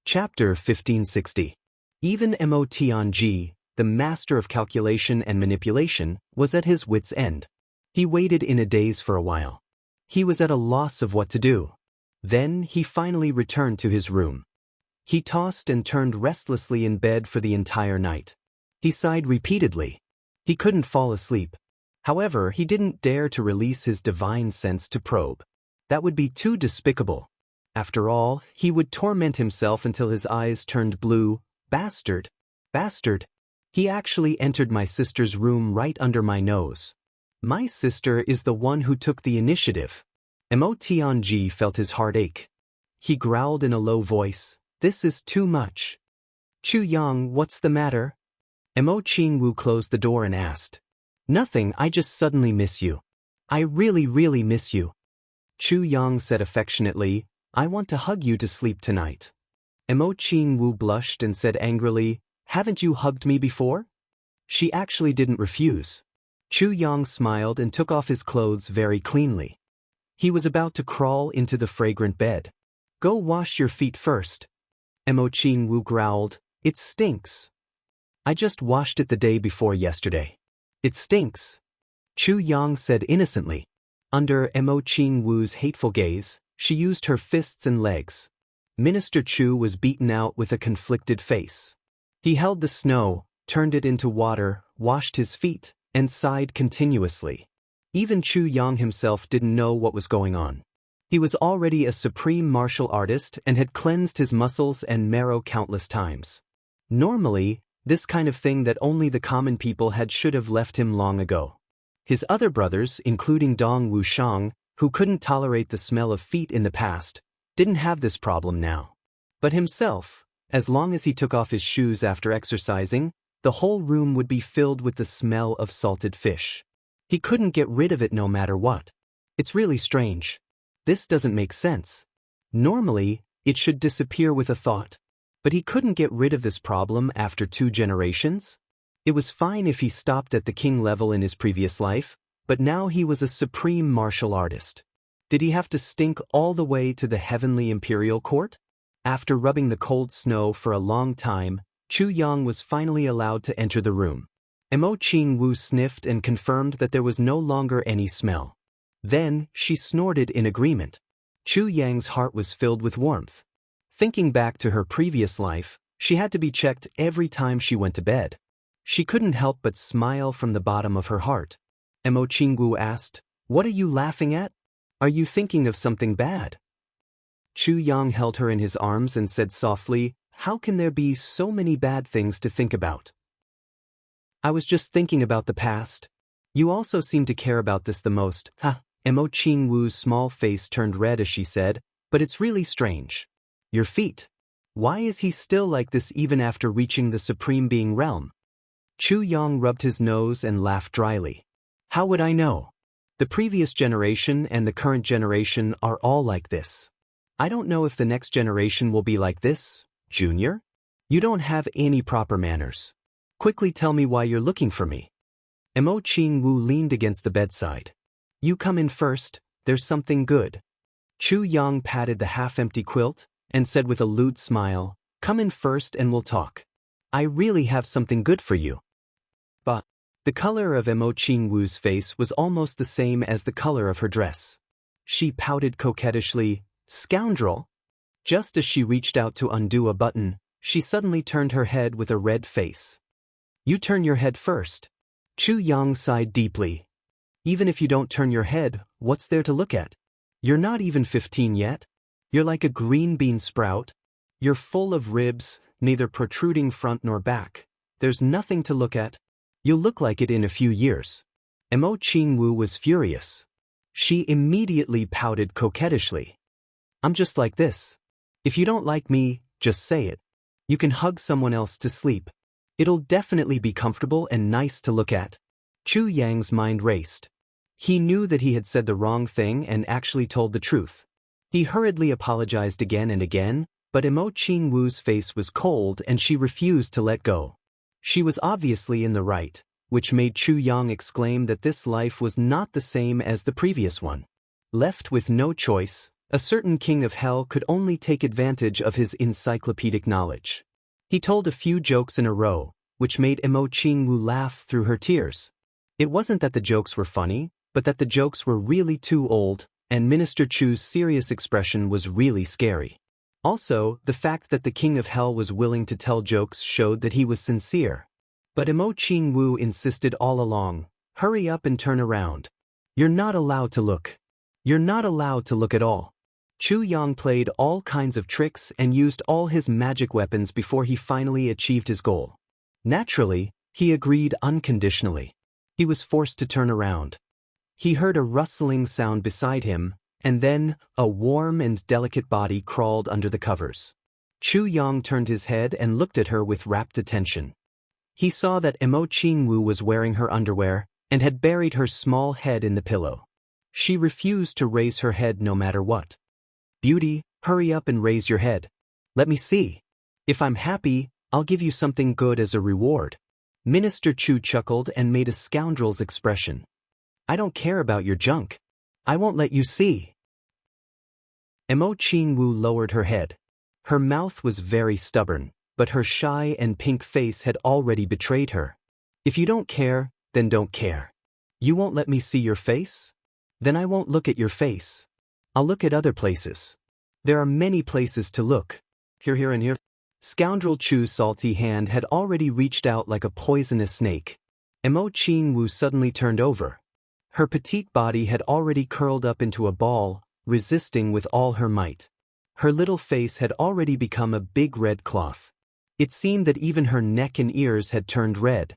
Chapter 1560. Even Mo Tianji, the master of calculation and manipulation, was at his wits' end. He waited in a daze for a while. He was at a loss of what to do. Then he finally returned to his room. He tossed and turned restlessly in bed for the entire night. He sighed repeatedly. He couldn't fall asleep. However, he didn't dare to release his divine sense to probe. That would be too despicable. After all, he would torment himself until his eyes turned blue. Bastard! Bastard! He actually entered my sister's room right under my nose. My sister is the one who took the initiative. Mo Tianji felt his heart ache. He growled in a low voice, "This is too much." "Chu Yang, what's the matter?" Mo Jianghu closed the door and asked. "Nothing, I just suddenly miss you. I really miss you." Chu Yang said affectionately, "I want to hug you to sleep tonight." Mo Jianghu blushed and said angrily, "Haven't you hugged me before?" She actually didn't refuse. Chu Yang smiled and took off his clothes very cleanly. He was about to crawl into the fragrant bed. "Go wash your feet first." Mo Jianghu growled, "It stinks." "I just washed it the day before yesterday." "It stinks." Chu Yang said innocently. Under Mo Jianghu's hateful gaze, she used her fists and legs. Minister Chu was beaten out with a conflicted face. He held the snow, turned it into water, washed his feet, and sighed continuously. Even Chu Yang himself didn't know what was going on. He was already a supreme martial artist and had cleansed his muscles and marrow countless times. Normally, this kind of thing that only the common people had should have left him long ago. His other brothers, including Dong Wuxiang, who couldn't tolerate the smell of feet in the past, didn't have this problem now. But himself, as long as he took off his shoes after exercising, the whole room would be filled with the smell of salted fish. He couldn't get rid of it no matter what. It's really strange. This doesn't make sense. Normally, it should disappear with a thought. But he couldn't get rid of this problem after 2 generations? It was fine if he stopped at the king level in his previous life, but now he was a supreme martial artist. Did he have to stink all the way to the heavenly imperial court? After rubbing the cold snow for a long time, Chu Yang was finally allowed to enter the room. Mo Jianghu sniffed and confirmed that there was no longer any smell. Then, she snorted in agreement. Chu Yang's heart was filled with warmth. Thinking back to her previous life, she had to be checked every time she went to bed. She couldn't help but smile from the bottom of her heart. Mo Jianghu asked, "What are you laughing at? Are you thinking of something bad?" Chu Yang held her in his arms and said softly, "How can there be so many bad things to think about?" "I was just thinking about the past. You also seem to care about this the most." Mo Jianghu's small face turned red as she said, "But it's really strange. Your feet. Why is he still like this even after reaching the Supreme Being realm?" Chu Yang rubbed his nose and laughed dryly. "How would I know? The previous generation and the current generation are all like this. I don't know if the next generation will be like this, Junior. You don't have any proper manners. Quickly tell me why you're looking for me." Mo Jianghu leaned against the bedside. "You come in first, there's something good." Chu Yang patted the half-empty quilt and said with a lewd smile, "Come in first and we'll talk. I really have something good for you." But the color of Mo Jianghu's face was almost the same as the color of her dress. She pouted coquettishly, "Scoundrel!" Just as she reached out to undo a button, she suddenly turned her head with a red face. "You turn your head first." Chu Yang sighed deeply. "Even if you don't turn your head, what's there to look at? You're not even 15 yet. You're like a green bean sprout. You're full of ribs, neither protruding front nor back. There's nothing to look at. You'll look like it in a few years." Mo Jianghu was furious. She immediately pouted coquettishly. "I'm just like this. If you don't like me, just say it. You can hug someone else to sleep. It'll definitely be comfortable and nice to look at." Chu Yang's mind raced. He knew that he had said the wrong thing and actually told the truth. He hurriedly apologized again and again, but Mo Jianghu's face was cold and she refused to let go. She was obviously in the right, which made Chu Yang exclaim that this life was not the same as the previous one. Left with no choice, A certain king of hell could only take advantage of his encyclopedic knowledge. He told a few jokes in a row, which made Imo Qingwu laugh through her tears. It wasn't that the jokes were funny, but that the jokes were really too old, and Minister Chu's serious expression was really scary. Also, the fact that the king of hell was willing to tell jokes showed that he was sincere. But Imo Qingwu insisted all along, "Hurry up and turn around. You're not allowed to look. You're not allowed to look at all." Chu Yang played all kinds of tricks and used all his magic weapons before he finally achieved his goal. Naturally, he agreed unconditionally. He was forced to turn around. He heard a rustling sound beside him, and then a warm and delicate body crawled under the covers. Chu Yang turned his head and looked at her with rapt attention. He saw that Imo Qingwu was wearing her underwear and had buried her small head in the pillow. She refused to raise her head no matter what. "Beauty, hurry up and raise your head. Let me see. If I'm happy, I'll give you something good as a reward." Minister Chu chuckled and made a scoundrel's expression. "I don't care about your junk. I won't let you see." Imo Qingwu lowered her head. Her mouth was very stubborn, but her shy and pink face had already betrayed her. "If you don't care, then don't care. You won't let me see your face? Then I won't look at your face. I'll look at other places. There are many places to look. Here and here." Scoundrel Chu's salty hand had already reached out like a poisonous snake. Imo Qingwu suddenly turned over. Her petite body had already curled up into a ball, resisting with all her might. Her little face had already become a big red cloth. It seemed that even her neck and ears had turned red.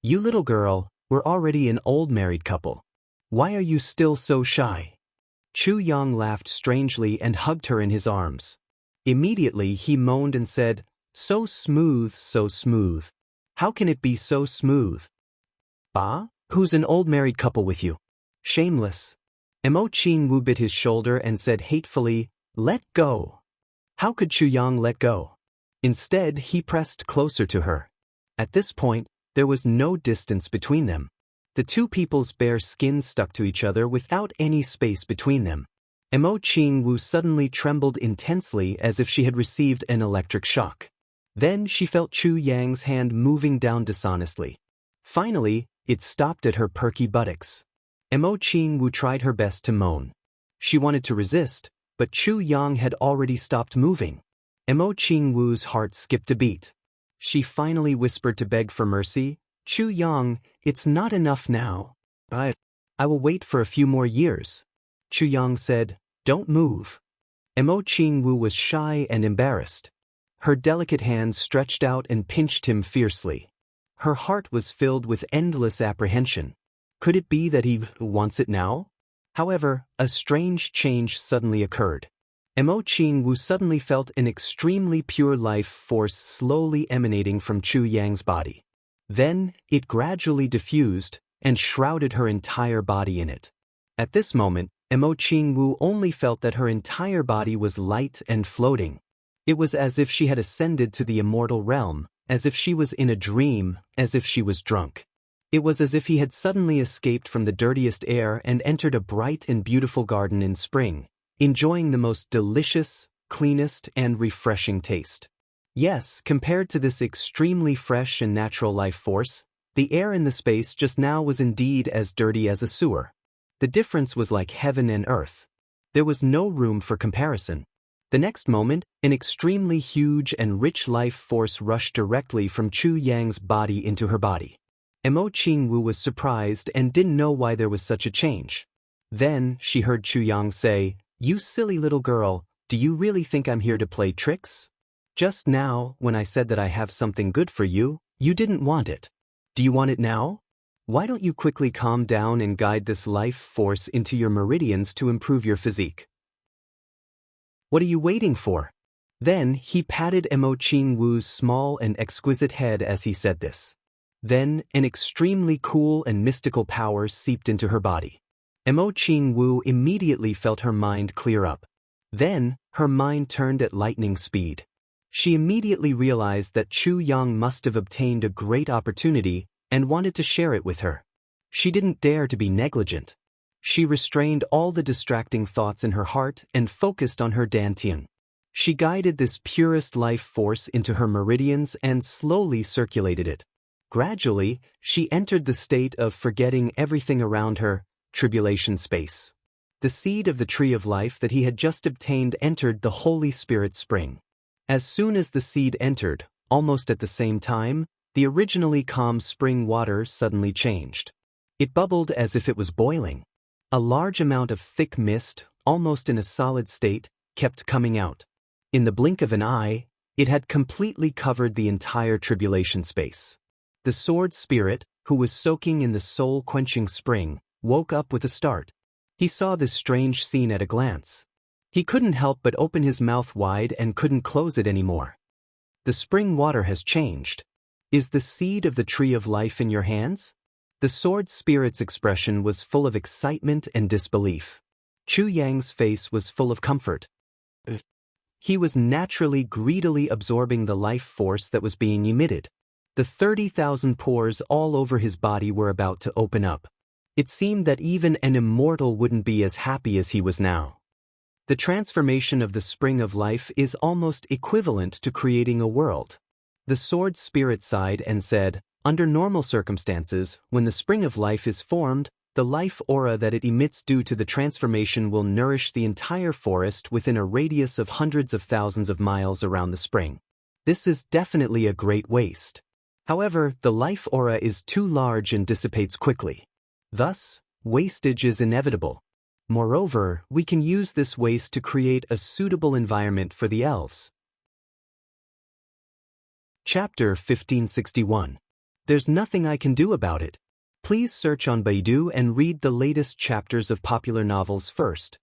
"You little girl, we're already an old married couple. Why are you still so shy?" Chu Yang laughed strangely and hugged her in his arms. Immediately he moaned and said, "So smooth, so smooth. How can it be so smooth?" "Ah? Who's an old married couple with you? Shameless." Imo Qingwu bit his shoulder and said hatefully, "Let go." How could Chu Yang let go? Instead, he pressed closer to her. At this point, there was no distance between them. The two people's bare skins stuck to each other without any space between them. Imo Qingwu suddenly trembled intensely as if she had received an electric shock. Then she felt Chu Yang's hand moving down dishonestly. Finally, it stopped at her perky buttocks. Imo Qingwu tried her best to moan. She wanted to resist, but Chu Yang had already stopped moving. Imo Qingwu's heart skipped a beat. She finally whispered to beg for mercy, "Chu Yang, it's not enough now. I will wait for a few more years." Chu Yang said, "Don't move." Imo Qingwu was shy and embarrassed. Her delicate hands stretched out and pinched him fiercely. Her heart was filled with endless apprehension. Could it be that he wants it now? However, a strange change suddenly occurred. Imo Qingwu suddenly felt an extremely pure life force slowly emanating from Chu Yang's body. Then, it gradually diffused and shrouded her entire body in it. At this moment, Imo Qingwu only felt that her entire body was light and floating. It was as if she had ascended to the immortal realm, as if she was in a dream, as if she was drunk. It was as if he had suddenly escaped from the dirtiest air and entered a bright and beautiful garden in spring, enjoying the most delicious, cleanest, and refreshing taste. Yes, compared to this extremely fresh and natural life force, the air in the space just now was indeed as dirty as a sewer. The difference was like heaven and earth. There was no room for comparison. The next moment, an extremely huge and rich life force rushed directly from Chu Yang's body into her body. Imo Qingwu was surprised and didn't know why there was such a change. Then, she heard Chu Yang say, "You silly little girl, do you really think I'm here to play tricks? Just now, when I said that I have something good for you, you didn't want it. Do you want it now? Why don't you quickly calm down and guide this life force into your meridians to improve your physique? What are you waiting for?" Then, he patted Imo Qingwu's small and exquisite head as he said this. Then, an extremely cool and mystical power seeped into her body. Imo Qingwu immediately felt her mind clear up. Then, her mind turned at lightning speed. She immediately realized that Chu Yang must have obtained a great opportunity and wanted to share it with her. She didn't dare to be negligent. She restrained all the distracting thoughts in her heart and focused on her dantian. She guided this purest life force into her meridians and slowly circulated it. Gradually, she entered the state of forgetting everything around her, tribulation space. The seed of the tree of life that he had just obtained entered the Holy Spirit spring. As soon as the seed entered, almost at the same time, the originally calm spring water suddenly changed. It bubbled as if it was boiling. A large amount of thick mist, almost in a solid state, kept coming out. In the blink of an eye, it had completely covered the entire tribulation space. The sword spirit, who was soaking in the soul-quenching spring, woke up with a start. He saw this strange scene at a glance. He couldn't help but open his mouth wide and couldn't close it anymore. The spring water has changed. Is the seed of the tree of life in your hands? The sword spirit's expression was full of excitement and disbelief. Chu Yang's face was full of comfort. He was naturally greedily absorbing the life force that was being emitted. The 30,000 pores all over his body were about to open up. It seemed that even an immortal wouldn't be as happy as he was now. The transformation of the spring of life is almost equivalent to creating a world. The sword spirit sighed and said, under normal circumstances, when the spring of life is formed, the life aura that it emits due to the transformation will nourish the entire forest within a radius of hundreds of thousands of miles around the spring. This is definitely a great waste. However, the life aura is too large and dissipates quickly. Thus, wastage is inevitable. Moreover, we can use this waste to create a suitable environment for the elves. Chapter 1561. There's nothing I can do about it. Please search on Baidu and read the latest chapters of popular novels first.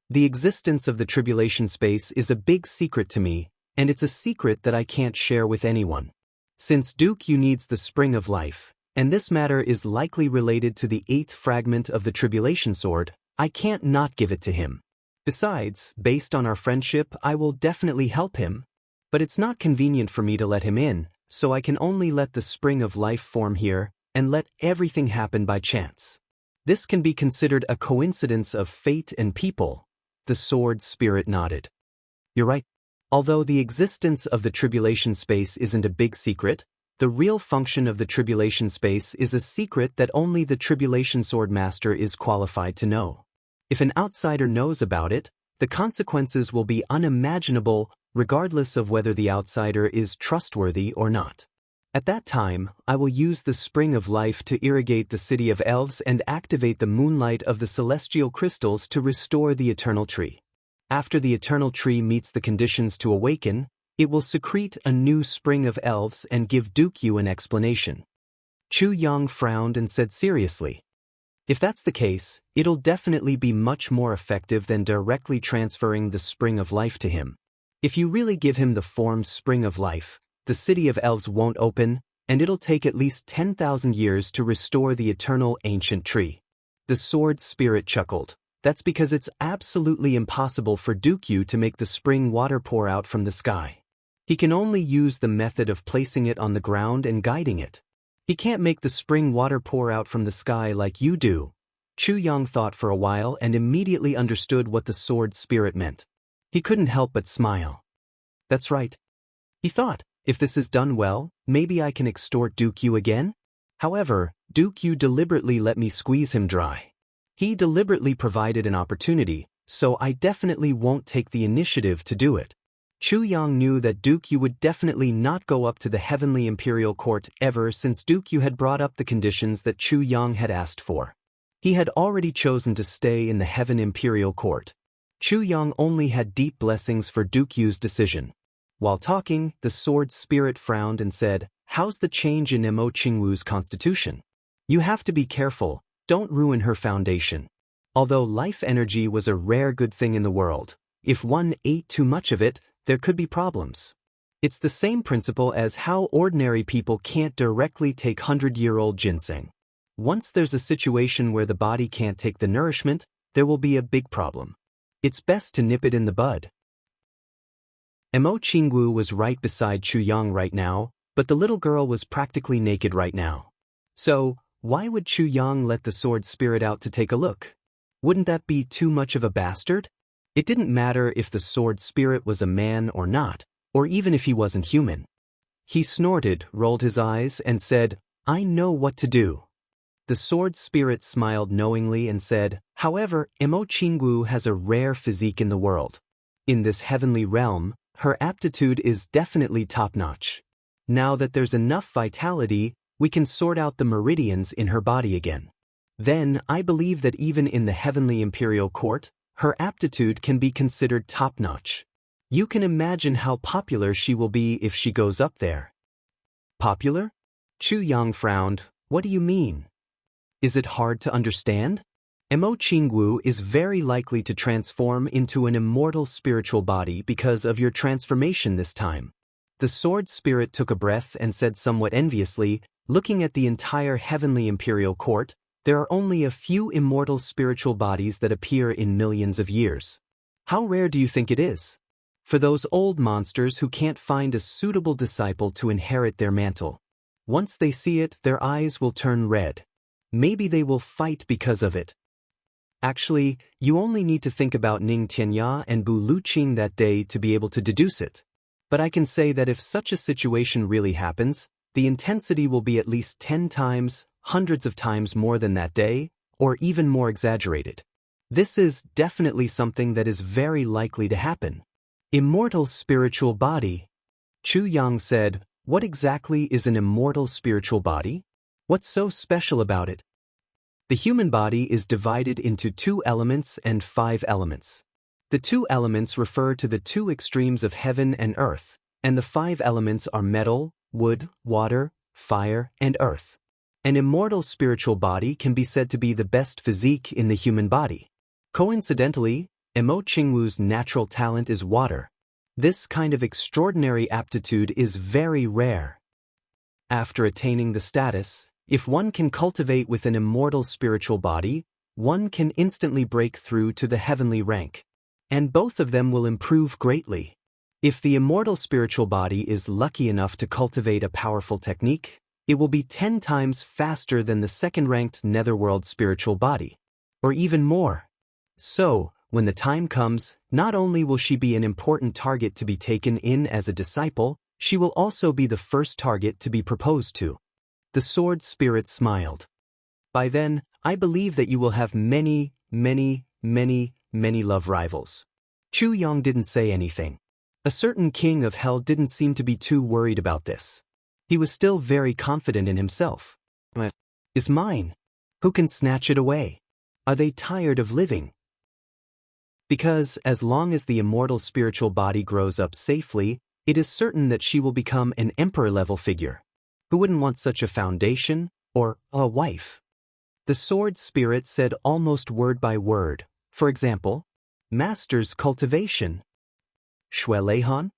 The existence of the tribulation space is a big secret to me, and it's a secret that I can't share with anyone. Since Duke Yu needs the spring of life, and this matter is likely related to the 8th fragment of the tribulation sword, I can't not give it to him. Besides, based on our friendship, I will definitely help him. But it's not convenient for me to let him in, so I can only let the spring of life form here, and let everything happen by chance. This can be considered a coincidence of fate and people. The sword spirit nodded. You're right. Although the existence of the tribulation space isn't a big secret, the real function of the tribulation space is a secret that only the tribulation sword master is qualified to know. If an outsider knows about it, the consequences will be unimaginable, regardless of whether the outsider is trustworthy or not. At that time, I will use the spring of life to irrigate the city of elves and activate the moonlight of the celestial crystals to restore the eternal tree. After the eternal tree meets the conditions to awaken, it will secrete a new spring of elves and give Duke Yu an explanation. Chu Yang frowned and said seriously, if that's the case, it'll definitely be much more effective than directly transferring the spring of life to him. If you really give him the formed spring of life, the city of elves won't open, and it'll take at least 10,000 years to restore the eternal ancient tree. The sword spirit chuckled. That's because it's absolutely impossible for Duke Yu to make the spring water pour out from the sky. He can only use the method of placing it on the ground and guiding it. He can't make the spring water pour out from the sky like you do. Chu Yang thought for a while and immediately understood what the sword spirit meant. He couldn't help but smile. That's right. He thought, if this is done well, maybe I can extort Duke Yu again? However, Duke Yu deliberately let me squeeze him dry. He deliberately provided an opportunity, so I definitely won't take the initiative to do it. Chu Yang knew that Duke Yu would definitely not go up to the Heavenly Imperial Court ever since Duke Yu had brought up the conditions that Chu Yang had asked for. He had already chosen to stay in the Heaven Imperial Court. Chu Yang only had deep blessings for Duke Yu's decision. While talking, the sword spirit frowned and said, how's the change in Mo Qingwu's constitution? You have to be careful, don't ruin her foundation. Although life energy was a rare good thing in the world, if one ate too much of it, there could be problems. It's the same principle as how ordinary people can't directly take 100-year-old ginseng. Once there's a situation where the body can't take the nourishment, there will be a big problem. It's best to nip it in the bud. Mo Qingwu was right beside Chu Yang right now, but the little girl was practically naked right now. So, why would Chu Yang let the sword spirit out to take a look? Wouldn't that be too much of a bastard? It didn't matter if the sword spirit was a man or not, or even if he wasn't human. He snorted, rolled his eyes, and said, "I know what to do." The sword spirit smiled knowingly and said, "However, Imo Chingwu has a rare physique in the world. In this heavenly realm, her aptitude is definitely top-notch. Now that there's enough vitality, we can sort out the meridians in her body again. Then, I believe that even in the heavenly imperial court, her aptitude can be considered top-notch. You can imagine how popular she will be if she goes up there." Popular? Chu Yang frowned. "What do you mean? Is it hard to understand? Imo Chingwu is very likely to transform into an immortal spiritual body because of your transformation this time." The sword spirit took a breath and said somewhat enviously, "Looking at the entire heavenly imperial court, there are only a few immortal spiritual bodies that appear in millions of years. How rare do you think it is? For those old monsters who can't find a suitable disciple to inherit their mantle. Once they see it, their eyes will turn red. Maybe they will fight because of it. Actually, you only need to think about Ning Tianya and Bu Luqing that day to be able to deduce it. But I can say that if such a situation really happens, the intensity will be at least 10 times, hundreds of times more than that day, or even more exaggerated. This is definitely something that is very likely to happen." Immortal spiritual body. Chu Yang said, "What exactly is an immortal spiritual body? What's so special about it?" The human body is divided into 2 elements and 5 elements. The 2 elements refer to the 2 extremes of heaven and earth, and the 5 elements are metal, wood, water, fire, and earth. An immortal spiritual body can be said to be the best physique in the human body. Coincidentally, Imo Chingwu's natural talent is water. This kind of extraordinary aptitude is very rare. After attaining the status, if one can cultivate with an immortal spiritual body, one can instantly break through to the heavenly rank. And both of them will improve greatly. If the immortal spiritual body is lucky enough to cultivate a powerful technique, it will be 10 times faster than the second-ranked netherworld spiritual body. Or even more. So, when the time comes, not only will she be an important target to be taken in as a disciple, she will also be the first target to be proposed to. The sword spirit smiled. By then, I believe that you will have many love rivals. Chu Yang didn't say anything. A certain king of hell didn't seem to be too worried about this. He was still very confident in himself. "Is mine? Who can snatch it away? Are they tired of living?" Because as long as the immortal spiritual body grows up safely, it is certain that she will become an emperor-level figure. Who wouldn't want such a foundation, or a wife? The sword spirit said almost word by word. For example, "Master's cultivation." Shueleihan?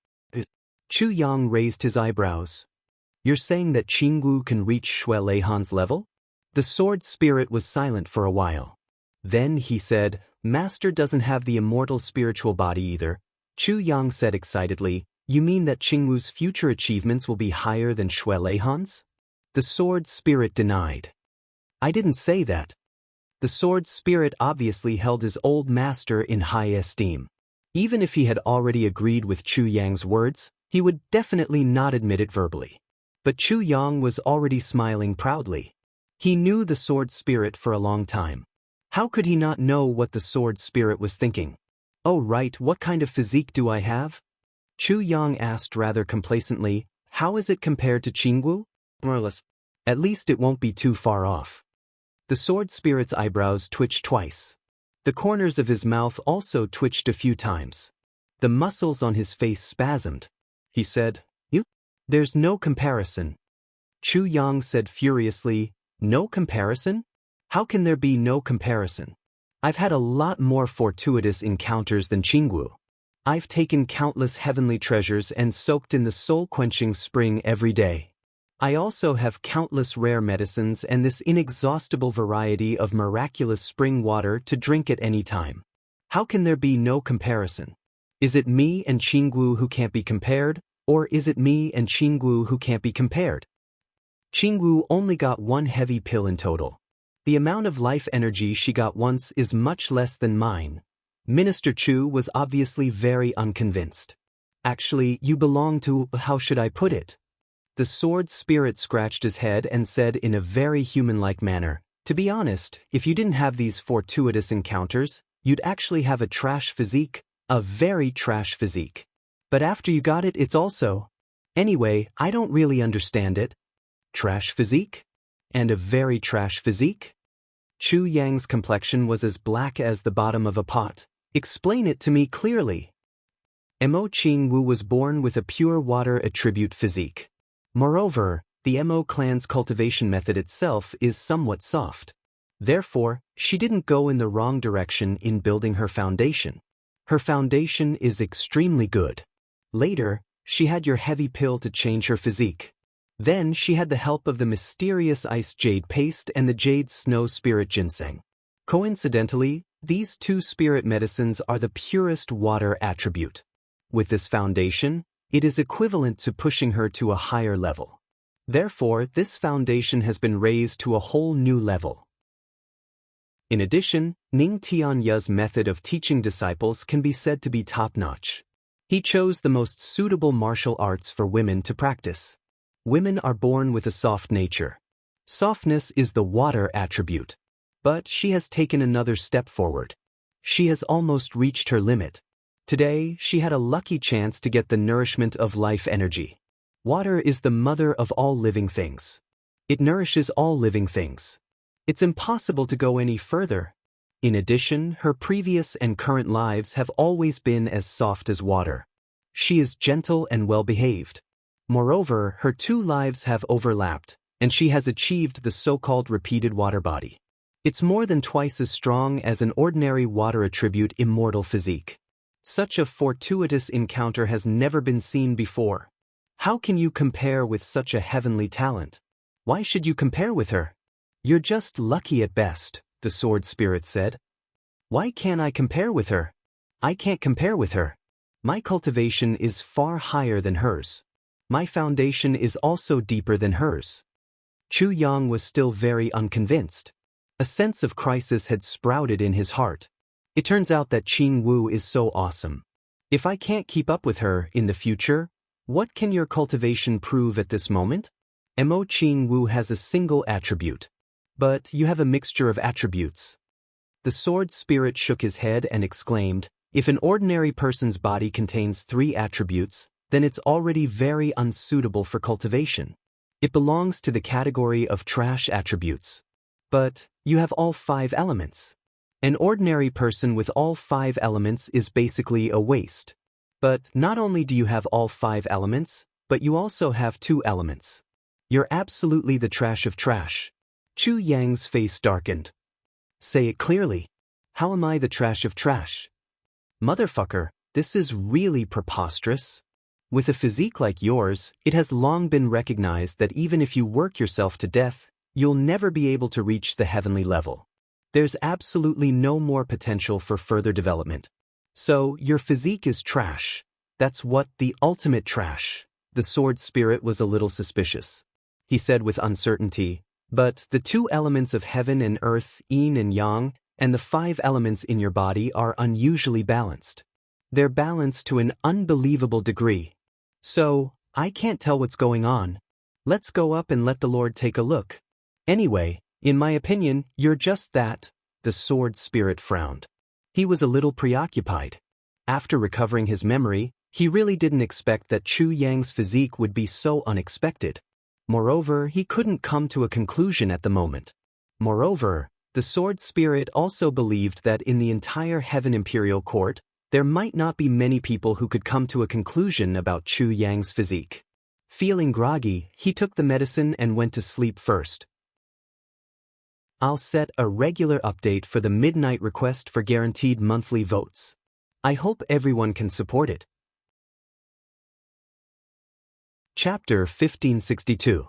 Chu Yang raised his eyebrows. "You're saying that Qingwu can reach Shueleihan's level?" The sword spirit was silent for a while. Then he said, "Master doesn't have the immortal spiritual body either." Chu Yang said excitedly, "You mean that Qingwu's future achievements will be higher than Shueleihan's?" The sword spirit denied. "I didn't say that." The sword spirit obviously held his old master in high esteem. Even if he had already agreed with Chu Yang's words, he would definitely not admit it verbally. But Chu Yang was already smiling proudly. He knew the sword spirit for a long time. How could he not know what the sword spirit was thinking? "Oh right, what kind of physique do I have?" Chu Yang asked rather complacently, "How is it compared to Qingwu?" "More or less. At least it won't be too far off." The sword spirit's eyebrows twitched twice. The corners of his mouth also twitched a few times. The muscles on his face spasmed. He said, "You? There's no comparison." Chu Yang said furiously, "No comparison? How can there be no comparison? I've had a lot more fortuitous encounters than Qingwu. I've taken countless heavenly treasures and soaked in the soul-quenching spring every day. I also have countless rare medicines and this inexhaustible variety of miraculous spring water to drink at any time. How can there be no comparison? Is it me and Qingwu who can't be compared, or is it me and Qingwu who can't be compared? Qingwu only got one heavy pill in total. The amount of life energy she got once is much less than mine. Minister Chu was obviously very unconvinced. Actually, you belong to, how should I put it? The sword spirit scratched his head and said in a very human-like manner, to be honest, if you didn't have these fortuitous encounters, you'd actually have a trash physique, a very trash physique. But after you got it, it's also… Anyway, I don't really understand it. Trash physique? And a very trash physique? Chu Yang's complexion was as black as the bottom of a pot. Explain it to me clearly. Mo Qingwu was born with a pure water attribute physique. Moreover, the Mo clan's cultivation method itself is somewhat soft. Therefore, she didn't go in the wrong direction in building her foundation. Her foundation is extremely good. Later, she had your heavy pill to change her physique. Then she had the help of the mysterious ice jade paste and the jade snow spirit ginseng. Coincidentally, these two spirit medicines are the purest water attribute. With this foundation, it is equivalent to pushing her to a higher level. Therefore, this foundation has been raised to a whole new level. In addition, Ning Tianyu's method of teaching disciples can be said to be top-notch. He chose the most suitable martial arts for women to practice. Women are born with a soft nature. Softness is the water attribute. But she has taken another step forward. She has almost reached her limit. Today, she had a lucky chance to get the nourishment of life energy. Water is the mother of all living things. It nourishes all living things. It's impossible to go any further. In addition, her previous and current lives have always been as soft as water. She is gentle and well-behaved. Moreover, her two lives have overlapped, and she has achieved the so-called repeated water body. It's more than twice as strong as an ordinary water attribute immortal physique. Such a fortuitous encounter has never been seen before. How can you compare with such a heavenly talent? Why should you compare with her? You're just lucky at best, the sword spirit said. Why can't I compare with her? I can't compare with her. My cultivation is far higher than hers. My foundation is also deeper than hers. Chu Yang was still very unconvinced. A sense of crisis had sprouted in his heart. It turns out that Qing Wu is so awesome. If I can't keep up with her in the future, what can your cultivation prove at this moment? Mo Qing Wu has a single attribute. But you have a mixture of attributes. The sword spirit shook his head and exclaimed, if an ordinary person's body contains 3 attributes, then it's already very unsuitable for cultivation. It belongs to the category of trash attributes. But you have all 5 elements. An ordinary person with all 5 elements is basically a waste. But not only do you have all 5 elements, but you also have 2 elements. You're absolutely the trash of trash. Chu Yang's face darkened. Say it clearly. How am I the trash of trash? Motherfucker, this is really preposterous. With a physique like yours, it has long been recognized that even if you work yourself to death, you'll never be able to reach the heavenly level. There's absolutely no more potential for further development. So, your physique is trash. That's what the ultimate trash. The sword spirit was a little suspicious. He said with uncertainty, but the 2 elements of heaven and earth, yin and yang, and the 5 elements in your body are unusually balanced. They're balanced to an unbelievable degree. So, I can't tell what's going on. Let's go up and let the Lord take a look. Anyway, in my opinion, you're just that. The sword spirit frowned. He was a little preoccupied. After recovering his memory, he really didn't expect that Chu Yang's physique would be so unexpected. Moreover, he couldn't come to a conclusion at the moment. Moreover, the sword spirit also believed that in the entire Heaven Imperial Court, there might not be many people who could come to a conclusion about Chu Yang's physique. Feeling groggy, he took the medicine and went to sleep first. I'll set a regular update for the midnight request for guaranteed monthly votes. I hope everyone can support it. Chapter 1562.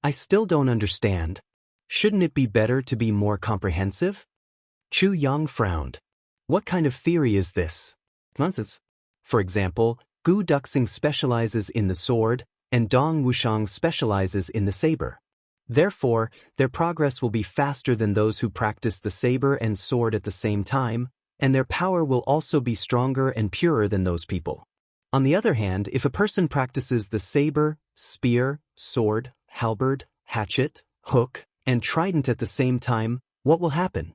I still don't understand. Shouldn't it be better to be more comprehensive? Chu Yang frowned. What kind of theory is this? Nonsense. For example, Gu Duxing specializes in the sword, and Dong Wushang specializes in the saber. Therefore, their progress will be faster than those who practice the saber and sword at the same time, and their power will also be stronger and purer than those people. On the other hand, if a person practices the saber, spear, sword, halberd, hatchet, hook, and trident at the same time, what will happen?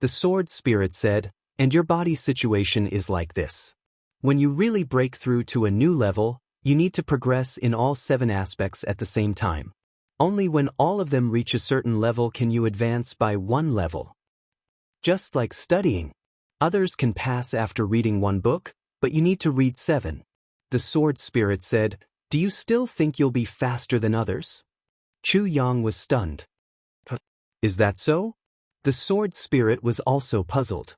The sword spirit said, and your body's situation is like this. When you really break through to a new level, you need to progress in all 7 aspects at the same time. Only when all of them reach a certain level can you advance by 1 level. Just like studying. Others can pass after reading 1 book, but you need to read 7. The sword spirit said, do you still think you'll be faster than others? Chu Yang was stunned. Is that so? The sword spirit was also puzzled.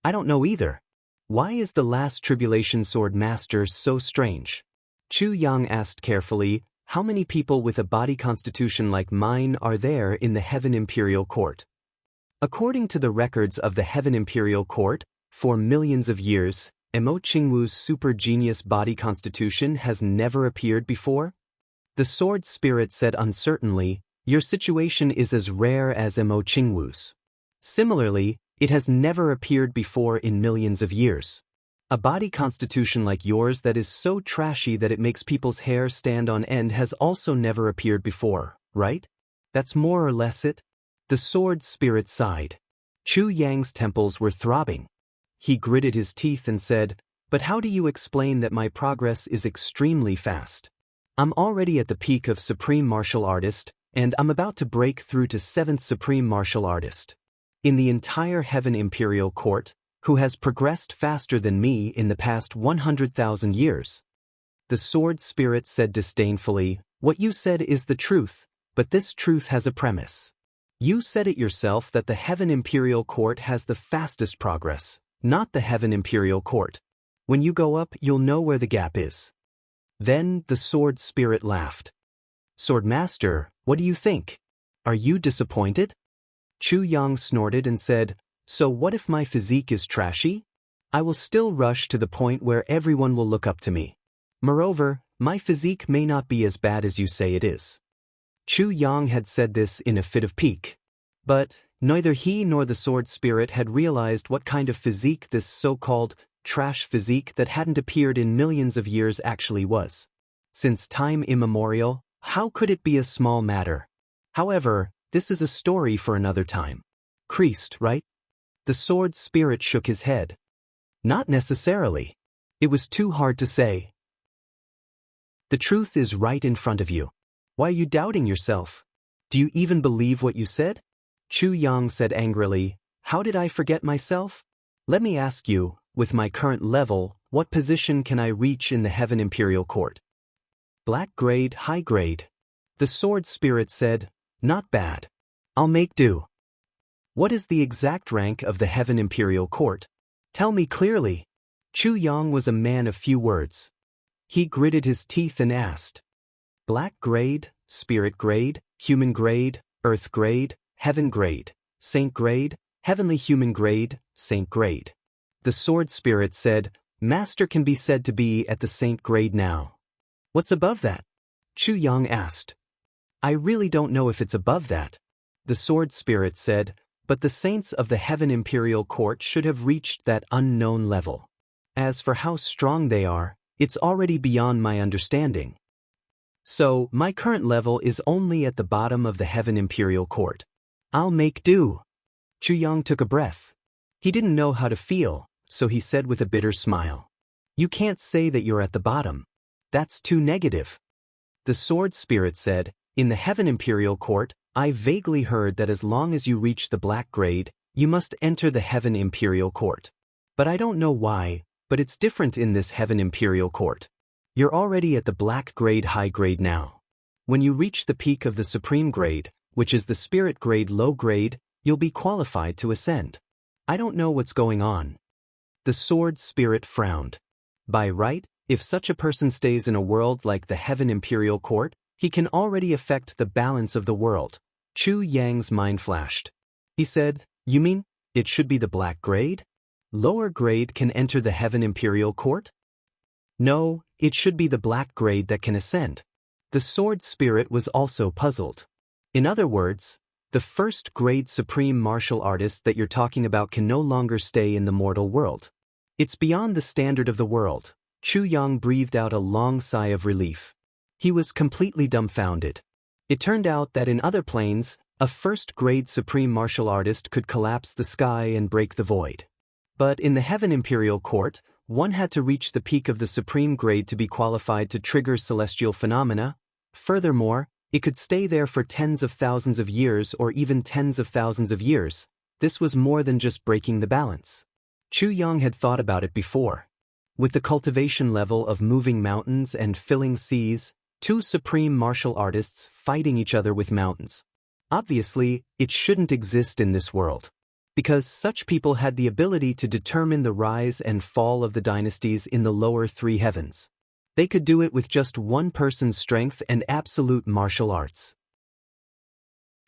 I don't know either. Why is the last tribulation sword master so strange? Chu Yang asked carefully, how many people with a body constitution like mine are there in the Heaven Imperial Court? According to the records of the Heaven Imperial Court, for millions of years, Emo Qingwu's super genius body constitution has never appeared before? The sword spirit said uncertainly, your situation is as rare as Emo Qingwu's. Similarly, it has never appeared before in millions of years. A body constitution like yours that is so trashy that it makes people's hair stand on end has also never appeared before, right? That's more or less it? The sword spirit sighed. Chu Yang's temples were throbbing. He gritted his teeth and said, but how do you explain that my progress is extremely fast? I'm already at the peak of Supreme Martial Artist, and I'm about to break through to 7th Supreme Martial Artist. In the entire Heaven Imperial Court, who has progressed faster than me in the past 100,000 years? The sword spirit said disdainfully, what you said is the truth, but this truth has a premise. You said it yourself that the Heaven Imperial Court has the fastest progress, not the Heaven Imperial Court. When you go up, you'll know where the gap is. Then the sword spirit laughed. Sword Master, what do you think? Are you disappointed? Chu Yang snorted and said, so what if my physique is trashy? I will still rush to the point where everyone will look up to me. Moreover, my physique may not be as bad as you say it is. Chu Yang had said this in a fit of pique. But neither he nor the sword spirit had realized what kind of physique this so-called trash physique that hadn't appeared in millions of years actually was. Since time immemorial, how could it be a small matter? However, this is a story for another time. Creased, right? The sword spirit shook his head. Not necessarily. It was too hard to say. The truth is right in front of you. Why are you doubting yourself? Do you even believe what you said? Chu Yang said angrily, how did I forget myself? Let me ask you, with my current level, what position can I reach in the Heaven Imperial Court? Black grade, high grade. The sword spirit said, not bad. I'll make do. What is the exact rank of the Heaven Imperial Court? Tell me clearly. Chu Yang was a man of few words. He gritted his teeth and asked. Black grade, spirit grade, human grade, earth grade, heaven grade, saint grade, heavenly human grade, saint grade. The sword spirit said, Master can be said to be at the saint grade now. What's above that? Chu Yang asked. I really don't know if it's above that. The sword spirit said, but the saints of the Heaven Imperial Court should have reached that unknown level. As for how strong they are, it's already beyond my understanding. So, my current level is only at the bottom of the Heaven Imperial Court. I'll make do. Chu Yang took a breath. He didn't know how to feel, so he said with a bitter smile. You can't say that you're at the bottom. That's too negative. The sword spirit said, in the Heaven Imperial Court, I vaguely heard that as long as you reach the black grade, you must enter the Heaven Imperial Court. But I don't know why, but it's different in this Heaven Imperial Court. You're already at the black grade high grade now. When you reach the peak of the supreme grade, which is the spirit grade low grade, you'll be qualified to ascend. I don't know what's going on. The sword spirit frowned. By right, if such a person stays in a world like the Heaven Imperial Court, he can already affect the balance of the world. Chu Yang's mind flashed. He said, you mean, it should be the black grade? Lower grade can enter the Heaven Imperial Court? No, it should be the black grade that can ascend. The sword spirit was also puzzled. In other words, the first-grade supreme martial artist that you're talking about can no longer stay in the mortal world. It's beyond the standard of the world. Chu Yang breathed out a long sigh of relief. He was completely dumbfounded. It turned out that in other planes, a first-grade supreme martial artist could collapse the sky and break the void. But in the Heaven Imperial Court, one had to reach the peak of the supreme grade to be qualified to trigger celestial phenomena. Furthermore, it could stay there for tens of thousands of years or even tens of thousands of years. This was more than just breaking the balance. Chu Yang had thought about it before. With the cultivation level of moving mountains and filling seas, two supreme martial artists fighting each other with mountains. Obviously, it shouldn't exist in this world. Because such people had the ability to determine the rise and fall of the dynasties in the lower three heavens. They could do it with just one person's strength and absolute martial arts.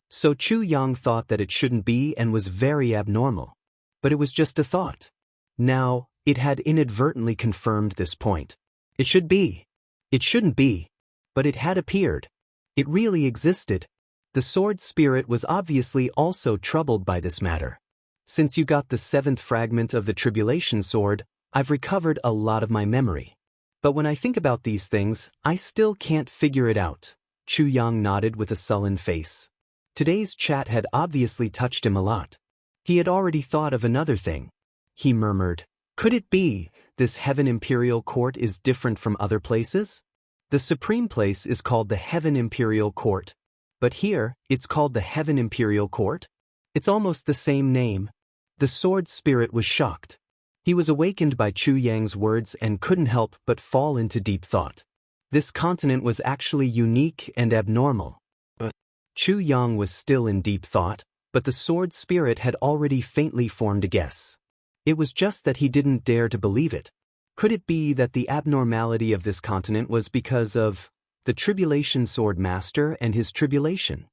So Chu Yang thought that it shouldn't be and was very abnormal. But it was just a thought. Now, it had inadvertently confirmed this point. It should be. It shouldn't be. But it had appeared. It really existed. The sword spirit was obviously also troubled by this matter. Since you got the 7th fragment of the tribulation sword, I've recovered a lot of my memory. But when I think about these things, I still can't figure it out. Chu Yang nodded with a sullen face. Today's chat had obviously touched him a lot. He had already thought of another thing. He murmured, "Could it be, this Heaven Imperial Court is different from other places? The supreme place is called the Heaven Imperial Court. But here, it's called the Heaven Imperial Court? It's almost the same name." The sword spirit was shocked. He was awakened by Chu Yang's words and couldn't help but fall into deep thought. This continent was actually unique and abnormal. But Chu Yang was still in deep thought, but the sword spirit had already faintly formed a guess. It was just that he didn't dare to believe it. Could it be that the abnormality of this continent was because of the Tribulation Sword Master and his tribulation?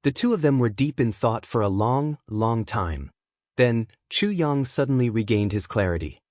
The two of them were deep in thought for a long, long time. Then, Chu Yang suddenly regained his clarity.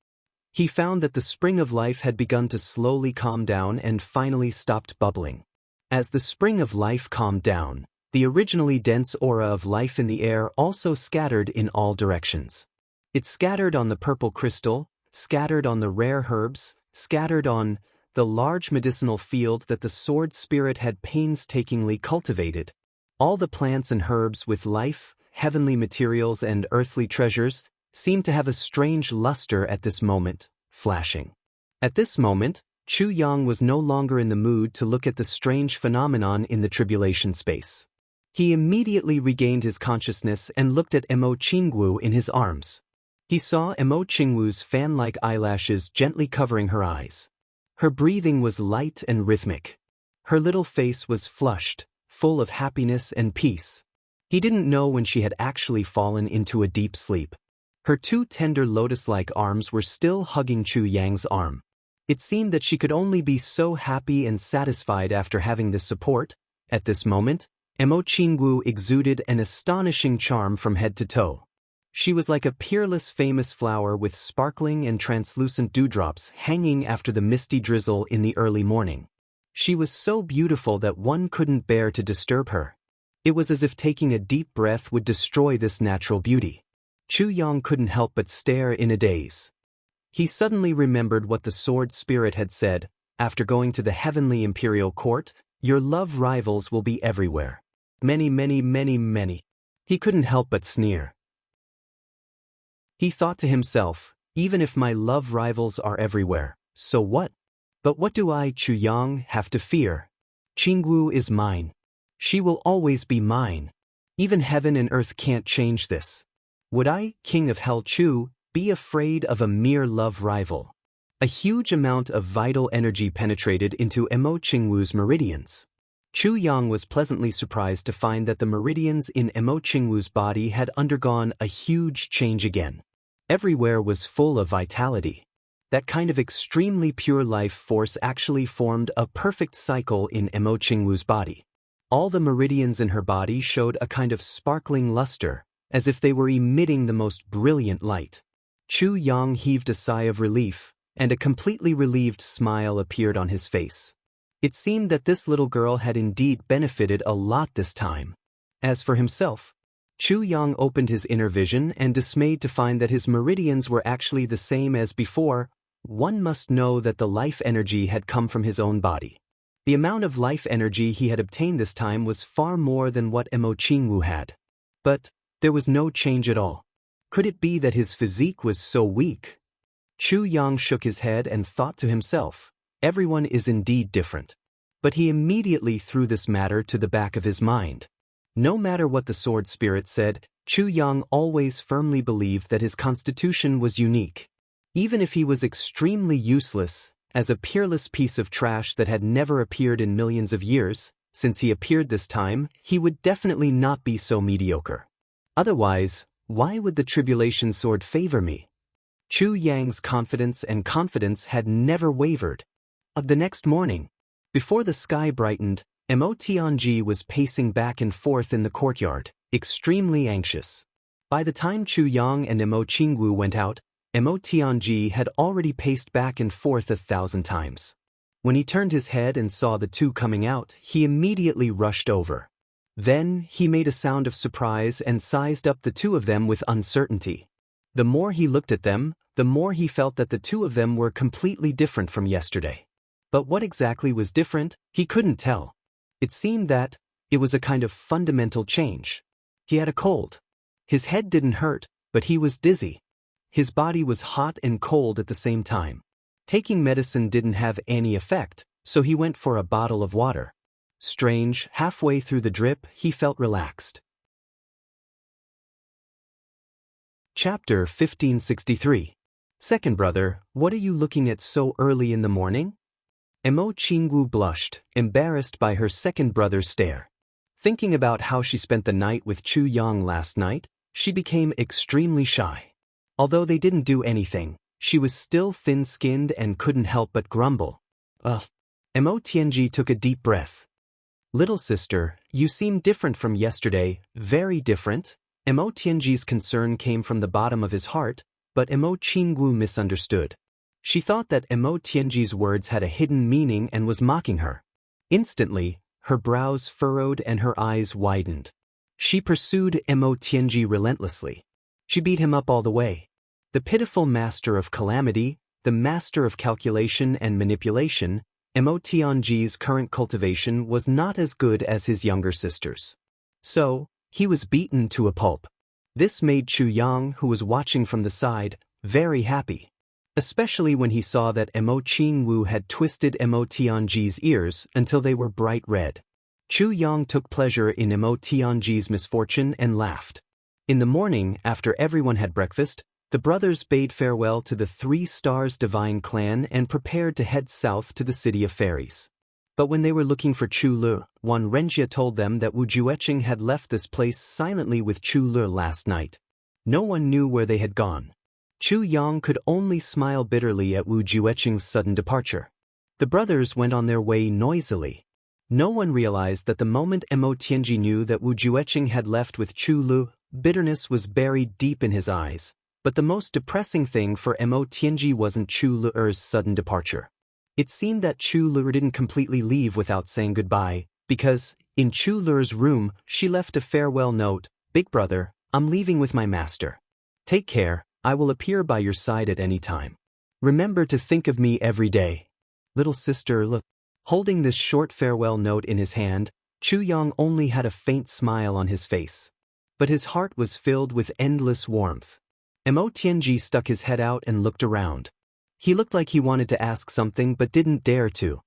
He found that the spring of life had begun to slowly calm down and finally stopped bubbling. As the spring of life calmed down, the originally dense aura of life in the air also scattered in all directions. It scattered on the purple crystal, scattered on the rare herbs, scattered on the large medicinal field that the sword spirit had painstakingly cultivated. All the plants and herbs with life, heavenly materials and earthly treasures, seemed to have a strange luster at this moment, flashing. At this moment, Chu Yang was no longer in the mood to look at the strange phenomenon in the tribulation space. He immediately regained his consciousness and looked at Mo Qingwu in his arms. He saw Mo Qingwu's fan-like eyelashes gently covering her eyes. Her breathing was light and rhythmic. Her little face was flushed, full of happiness and peace. He didn't know when she had actually fallen into a deep sleep. Her two tender lotus-like arms were still hugging Chu Yang's arm. It seemed that she could only be so happy and satisfied after having this support. At this moment, Mo Qingwu exuded an astonishing charm from head to toe. She was like a peerless famous flower with sparkling and translucent dewdrops hanging after the misty drizzle in the early morning. She was so beautiful that one couldn't bear to disturb her. It was as if taking a deep breath would destroy this natural beauty. Chu Yang couldn't help but stare in a daze. He suddenly remembered what the sword spirit had said. After going to the heavenly imperial court, your love rivals will be everywhere. Many, many, many, many. He couldn't help but sneer. He thought to himself, even if my love rivals are everywhere, so what? But what do I, Chu Yang, have to fear? Qingwu is mine. She will always be mine. Even heaven and earth can't change this. Would I, King of Hell Chu, be afraid of a mere love rival? A huge amount of vital energy penetrated into Mo Qingwu's meridians. Chu Yang was pleasantly surprised to find that the meridians in Mo Qingwu's body had undergone a huge change again. Everywhere was full of vitality. That kind of extremely pure life force actually formed a perfect cycle in Mo Qingwu's body. All the meridians in her body showed a kind of sparkling luster, as if they were emitting the most brilliant light. Chu Yang heaved a sigh of relief, and a completely relieved smile appeared on his face. It seemed that this little girl had indeed benefited a lot this time. As for himself, Chu Yang opened his inner vision and dismayed to find that his meridians were actually the same as before. One must know that the life energy had come from his own body. The amount of life energy he had obtained this time was far more than what Jianghu had. But there was no change at all. Could it be that his physique was so weak? Chu Yang shook his head and thought to himself, everyone is indeed different. But he immediately threw this matter to the back of his mind. No matter what the sword spirit said, Chu Yang always firmly believed that his constitution was unique. Even if he was extremely useless, as a peerless piece of trash that had never appeared in millions of years, since he appeared this time, he would definitely not be so mediocre. Otherwise, why would the tribulation sword favor me? Chu Yang's confidence had never wavered. The next morning, before the sky brightened, Tianji was pacing back and forth in the courtyard, extremely anxious. By the time Chu Yang and Jianghu went out, Tianji had already paced back and forth 1,000 times. When he turned his head and saw the two coming out, he immediately rushed over. Then he made a sound of surprise and sized up the two of them with uncertainty. The more he looked at them, the more he felt that the two of them were completely different from yesterday. But what exactly was different, he couldn't tell. It seemed that it was a kind of fundamental change. He had a cold. His head didn't hurt, but he was dizzy. His body was hot and cold at the same time. Taking medicine didn't have any effect, so he went for a bottle of water. Strange, halfway through the drip, he felt relaxed. Chapter 1563. Second brother, what are you looking at so early in the morning? Jianghu blushed, embarrassed by her second brother's stare. Thinking about how she spent the night with Chu Yang last night, she became extremely shy. Although they didn't do anything, she was still thin-skinned and couldn't help but grumble. Tianji took a deep breath. Little sister, you seem different from yesterday, very different. Tianji's concern came from the bottom of his heart, but Jianghu misunderstood. She thought that Tianji's words had a hidden meaning and was mocking her. Instantly, her brows furrowed and her eyes widened. She pursued Tianji relentlessly. She beat him up all the way. The pitiful master of calamity, the master of calculation and manipulation, Tianji's current cultivation was not as good as his younger sister's. So, he was beaten to a pulp. This made Chu Yang, who was watching from the side, very happy. Especially when he saw that Jianghu had twisted Tianji's ears until they were bright red. Chu Yang took pleasure in Tianji's misfortune and laughed. In the morning, after everyone had breakfast, the brothers bade farewell to the 3 Stars Divine clan and prepared to head south to the City of Fairies. But when they were looking for Chu Le, Wan Renjia told them that Wu Jueqing had left this place silently with Chu Le last night. No one knew where they had gone. Chu Yang could only smile bitterly at Wu Jueqing's sudden departure. The brothers went on their way noisily. No one realized that the moment Tianji knew that Wu Jueqing had left with Chu Le, bitterness was buried deep in his eyes. But the most depressing thing for Tianji wasn't Chu Le's sudden departure. It seemed that Chu Le didn't completely leave without saying goodbye, because, in Chu Le's room, she left a farewell note. Big brother, I'm leaving with my master. Take care, I will appear by your side at any time. Remember to think of me every day. Little sister Le. Holding this short farewell note in his hand, Chu Yang only had a faint smile on his face. But his heart was filled with endless warmth. Tianji stuck his head out and looked around. He looked like he wanted to ask something but didn't dare to.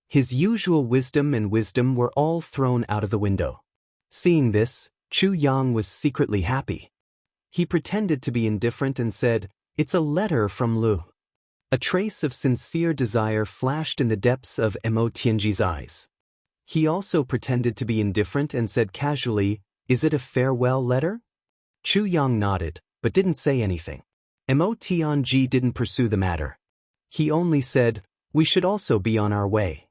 His usual wisdom were all thrown out of the window. Seeing this, Chu Yang was secretly happy. He pretended to be indifferent and said, "It's a letter from Lu." A trace of sincere desire flashed in the depths of Tianji's eyes. He also pretended to be indifferent and said casually, "Is it a farewell letter?" Chu Yang nodded, but didn't say anything. Tianji didn't pursue the matter. He only said, "We should also be on our way."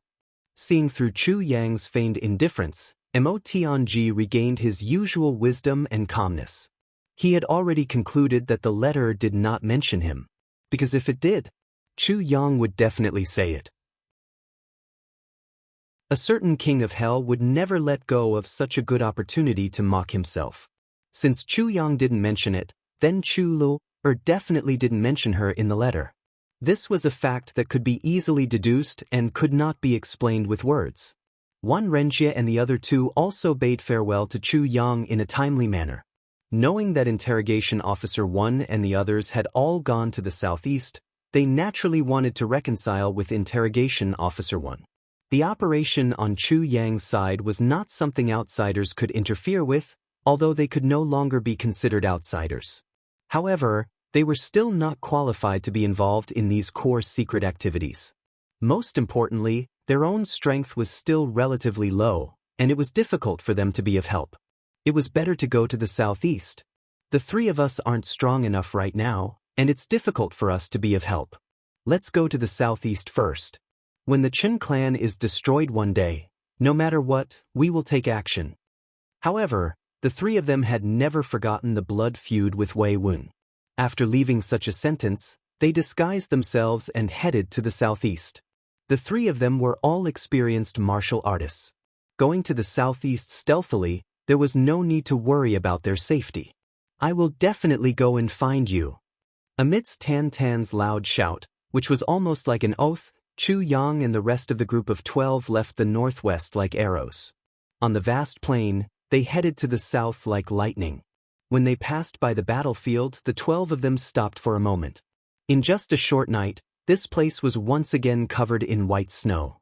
Seeing through Chu Yang's feigned indifference, Tianji regained his usual wisdom and calmness. He had already concluded that the letter did not mention him, because if it did, Chu Yang would definitely say it. A certain king of hell would never let go of such a good opportunity to mock himself. Since Chu Yang didn't mention it, then Chu Lu definitely didn't mention her in the letter. This was a fact that could be easily deduced and could not be explained with words. One Renjie and the other two also bade farewell to Chu Yang in a timely manner. Knowing that Interrogation Officer 1 and the others had all gone to the southeast, they naturally wanted to reconcile with Interrogation Officer 1. The operation on Chu Yang's side was not something outsiders could interfere with, although they could no longer be considered outsiders. However, they were still not qualified to be involved in these core secret activities. Most importantly, their own strength was still relatively low, and it was difficult for them to be of help. It was better to go to the southeast. The three of us aren't strong enough right now, and it's difficult for us to be of help. Let's go to the southeast first. When the Chen clan is destroyed one day, no matter what, we will take action. However, the three of them had never forgotten the blood feud with Wei Wun. After leaving such a sentence, they disguised themselves and headed to the southeast. The three of them were all experienced martial artists. Going to the southeast stealthily, there was no need to worry about their safety. I will definitely go and find you. Amidst Tan Tan's loud shout, which was almost like an oath, Chu Yang and the rest of the group of 12 left the northwest like arrows. On the vast plain, they headed to the south like lightning. When they passed by the battlefield, the 12 of them stopped for a moment. In just a short night, this place was once again covered in white snow.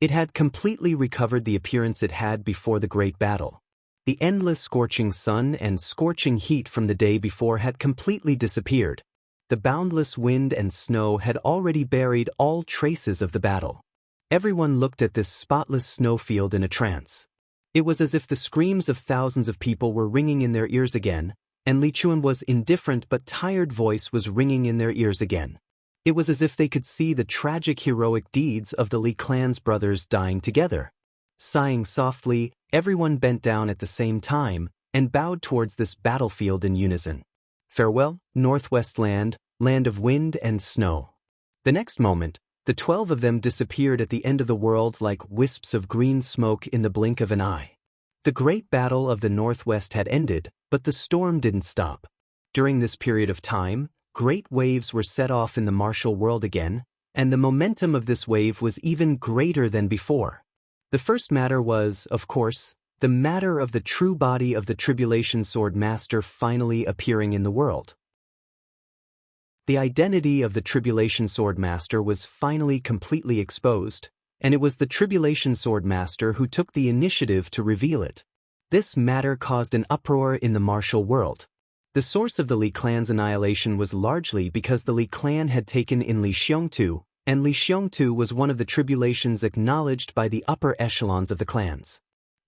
It had completely recovered the appearance it had before the great battle. The endless scorching sun and scorching heat from the day before had completely disappeared. The boundless wind and snow had already buried all traces of the battle. Everyone looked at this spotless snowfield in a trance. It was as if the screams of thousands of people were ringing in their ears again, and Li Chuan's indifferent but tired voice was ringing in their ears again. It was as if they could see the tragic heroic deeds of the Li clan's brothers dying together. Sighing softly, everyone bent down at the same time and bowed towards this battlefield in unison. Farewell, Northwest Land, land of wind and snow. The next moment, the 12 of them disappeared at the end of the world like wisps of green smoke in the blink of an eye. The great battle of the Northwest had ended, but the storm didn't stop. During this period of time, great waves were set off in the martial world again, and the momentum of this wave was even greater than before. The first matter was, of course, the matter of the true body of the Tribulation Sword Master finally appearing in the world. The identity of the Tribulation Sword Master was finally completely exposed, and it was the Tribulation Sword Master who took the initiative to reveal it. This matter caused an uproar in the martial world. The source of the Li clan's annihilation was largely because the Li clan had taken in Li Xiongtu, and Li Xiongtu was one of the tribulations acknowledged by the upper echelons of the clans.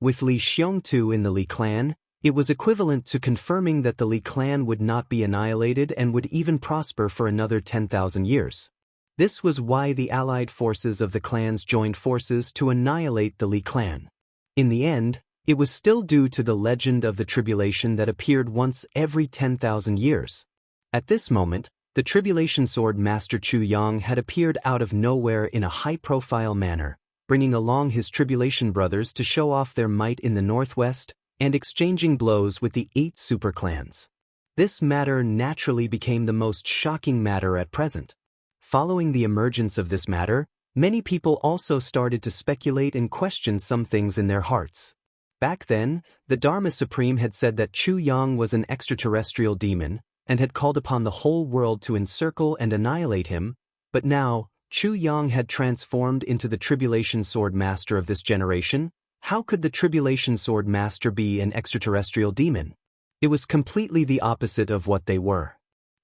With Li Xiongtu in the Li clan, it was equivalent to confirming that the Li clan would not be annihilated and would even prosper for another 10,000 years. This was why the allied forces of the clans joined forces to annihilate the Li clan. In the end, it was still due to the legend of the tribulation that appeared once every 10,000 years. At this moment, the Tribulation Sword Master Chu Yang had appeared out of nowhere in a high-profile manner, bringing along his Tribulation brothers to show off their might in the Northwest and exchanging blows with the 8 super clans. This matter naturally became the most shocking matter at present. Following the emergence of this matter, many people also started to speculate and question some things in their hearts. Back then, the Dharma Supreme had said that Chu Yang was an extraterrestrial demon and had called upon the whole world to encircle and annihilate him, but now, Chu Yang had transformed into the Tribulation Sword Master of this generation. How could the Tribulation Sword Master be an extraterrestrial demon? It was completely the opposite of what they were.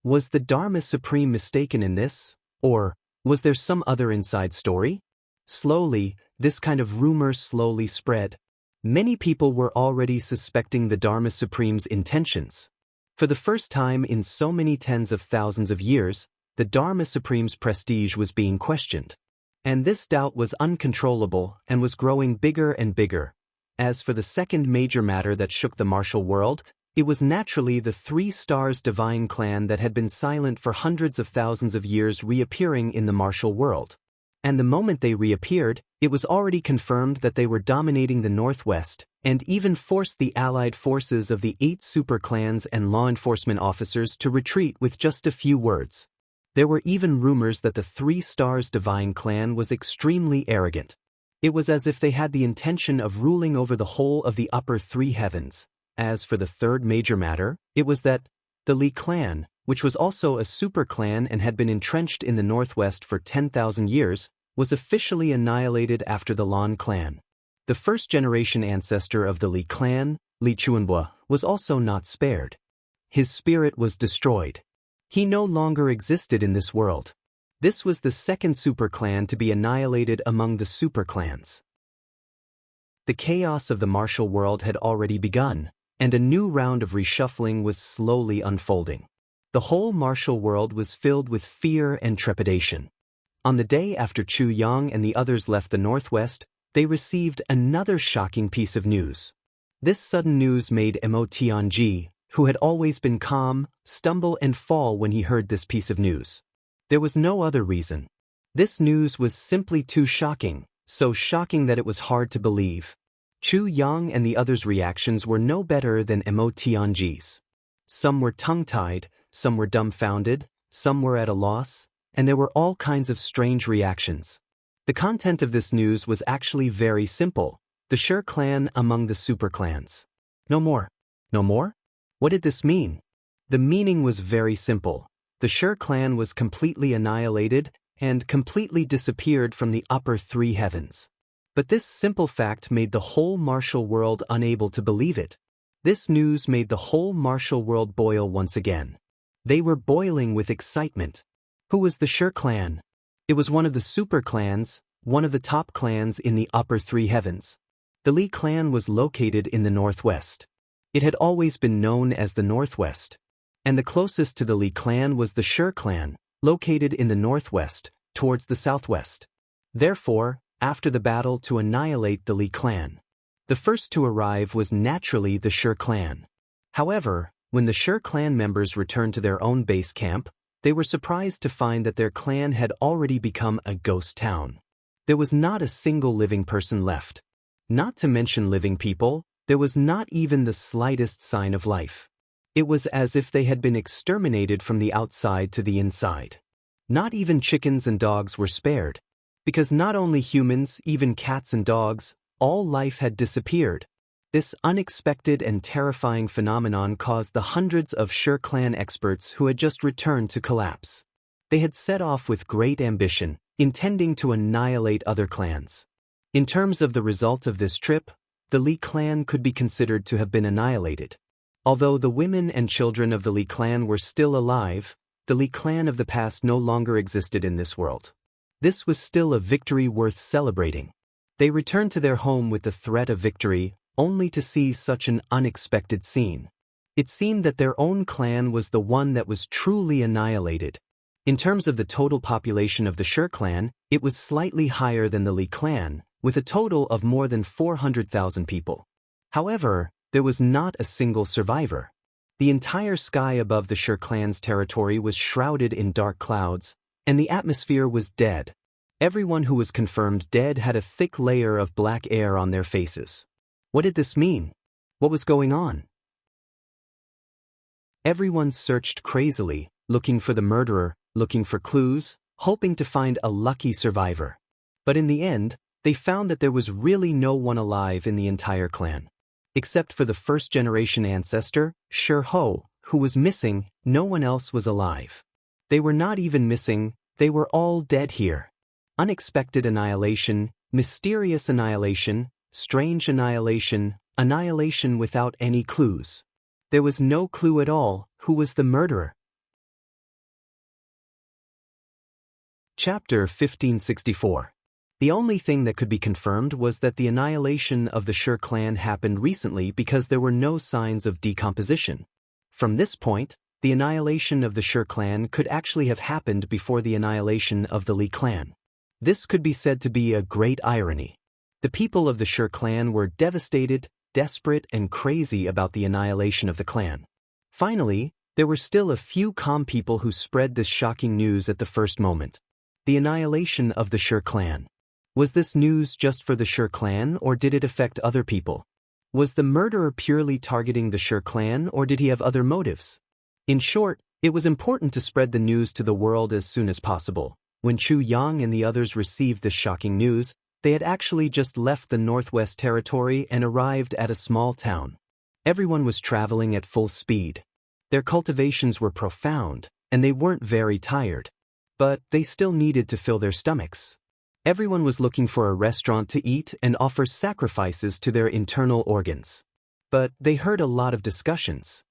Was the Dharma Supreme mistaken in this, or was there some other inside story? Slowly, this kind of rumor slowly spread. Many people were already suspecting the Dharma Supreme's intentions. For the first time in so many tens of thousands of years, the Dharma Supreme's prestige was being questioned. And this doubt was uncontrollable and was growing bigger and bigger. As for the second major matter that shook the martial world, it was naturally the 3 Stars Divine clan that had been silent for hundreds of thousands of years reappearing in the martial world. And the moment they reappeared, it was already confirmed that they were dominating the Northwest, and even forced the allied forces of the 8 super clans and law enforcement officers to retreat with just a few words. There were even rumors that the 3 Stars Divine clan was extremely arrogant. It was as if they had the intention of ruling over the whole of the upper 3 heavens. As for the third major matter, it was that the Li clan, which was also a super clan and had been entrenched in the Northwest for 10,000 years, was officially annihilated after the Lan clan. The first-generation ancestor of the Li clan, Li Chuanbua, was also not spared. His spirit was destroyed. He no longer existed in this world. This was the second super clan to be annihilated among the super clans. The chaos of the martial world had already begun, and a new round of reshuffling was slowly unfolding. The whole martial world was filled with fear and trepidation. On the day after Chu Yang and the others left the Northwest, they received another shocking piece of news. This sudden news made Mo Tianji, who had always been calm, stumble and fall when he heard this piece of news. There was no other reason. This news was simply too shocking, so shocking that it was hard to believe. Chu Yang and the others' reactions were no better than Mo Tianji's. Some were tongue-tied, some were dumbfounded, some were at a loss, and there were all kinds of strange reactions. The content of this news was actually very simple: the Shi clan among the super clans. No more. No more? What did this mean? The meaning was very simple. The Shi clan was completely annihilated and completely disappeared from the upper 3 heavens. But this simple fact made the whole martial world unable to believe it. This news made the whole martial world boil once again. They were boiling with excitement. Who was the Shi clan? It was one of the super clans, one of the top clans in the upper 3 heavens. The Li clan was located in the Northwest. It had always been known as the Northwest. And the closest to the Li clan was the Shi clan, located in the Northwest, towards the Southwest. Therefore, after the battle to annihilate the Li clan, the first to arrive was naturally the Shi clan. However, when the Shi clan members returned to their own base camp, they were surprised to find that their clan had already become a ghost town. There was not a single living person left. Not to mention living people, there was not even the slightest sign of life. It was as if they had been exterminated from the outside to the inside. Not even chickens and dogs were spared. Because not only humans, even cats and dogs, all life had disappeared. This unexpected and terrifying phenomenon caused the hundreds of Shi clan experts who had just returned to collapse. They had set off with great ambition, intending to annihilate other clans. In terms of the result of this trip, the Li clan could be considered to have been annihilated. Although the women and children of the Li clan were still alive, the Li clan of the past no longer existed in this world. This was still a victory worth celebrating. They returned to their home with the threat of victory, only to see such an unexpected scene. It seemed that their own clan was the one that was truly annihilated. In terms of the total population of the Shi clan, it was slightly higher than the Li clan, with a total of more than 400,000 people. However, there was not a single survivor. The entire sky above the Shi clan's territory was shrouded in dark clouds, and the atmosphere was dead. Everyone who was confirmed dead had a thick layer of black air on their faces. What did this mean? What was going on? Everyone searched crazily, looking for the murderer, looking for clues, hoping to find a lucky survivor. But in the end, they found that there was really no one alive in the entire clan. Except for the first-generation ancestor, Shi Ho, who was missing, no one else was alive. They were not even missing, they were all dead here. Unexpected annihilation, mysterious annihilation, strange annihilation, annihilation without any clues. There was no clue at all who was the murderer. Chapter 1564. The only thing that could be confirmed was that the annihilation of the Shi clan happened recently because there were no signs of decomposition. From this point, the annihilation of the Shi clan could actually have happened before the annihilation of the Li clan. This could be said to be a great irony. The people of the Shi clan were devastated, desperate, and crazy about the annihilation of the clan. Finally, there were still a few calm people who spread this shocking news at the first moment. The annihilation of the Shi clan. Was this news just for the Shi clan, or did it affect other people? Was the murderer purely targeting the Shi clan, or did he have other motives? In short, it was important to spread the news to the world as soon as possible. When Chu Yang and the others received this shocking news, they had actually just left the Northwest Territory and arrived at a small town. Everyone was traveling at full speed. Their cultivations were profound, and they weren't very tired. But they still needed to fill their stomachs. Everyone was looking for a restaurant to eat and offer sacrifices to their internal organs. But they heard a lot of discussions.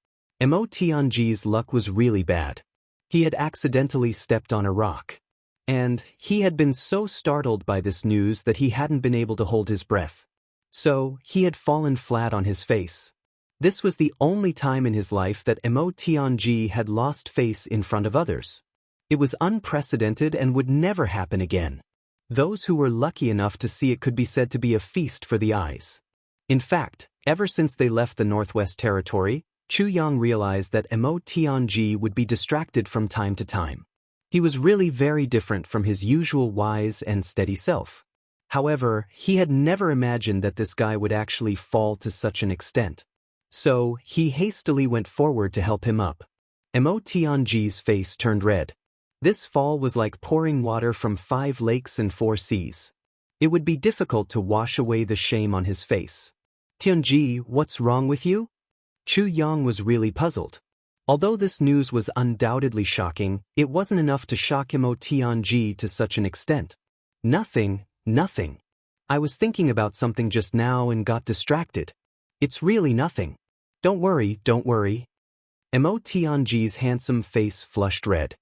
Mo Tianji's luck was really bad. He had accidentally stepped on a rock. And he had been so startled by this news that he hadn't been able to hold his breath. So, he had fallen flat on his face. This was the only time in his life that Mo Tianji had lost face in front of others. It was unprecedented and would never happen again. Those who were lucky enough to see it could be said to be a feast for the eyes. In fact, ever since they left the Northwest Territory, Chu Yang realized that Mo Tianji would be distracted from time to time. He was really very different from his usual wise and steady self. However, he had never imagined that this guy would actually fall to such an extent. So, he hastily went forward to help him up. Mo Tianji's face turned red. This fall was like pouring water from 5 lakes and 4 seas. It would be difficult to wash away the shame on his face. Tianji, what's wrong with you? Chu Yang was really puzzled. Although this news was undoubtedly shocking, it wasn't enough to shock Mo Tianji to such an extent. Nothing. I was thinking about something just now and got distracted. It's really nothing. Don't worry. Mo Tianji's handsome face flushed red.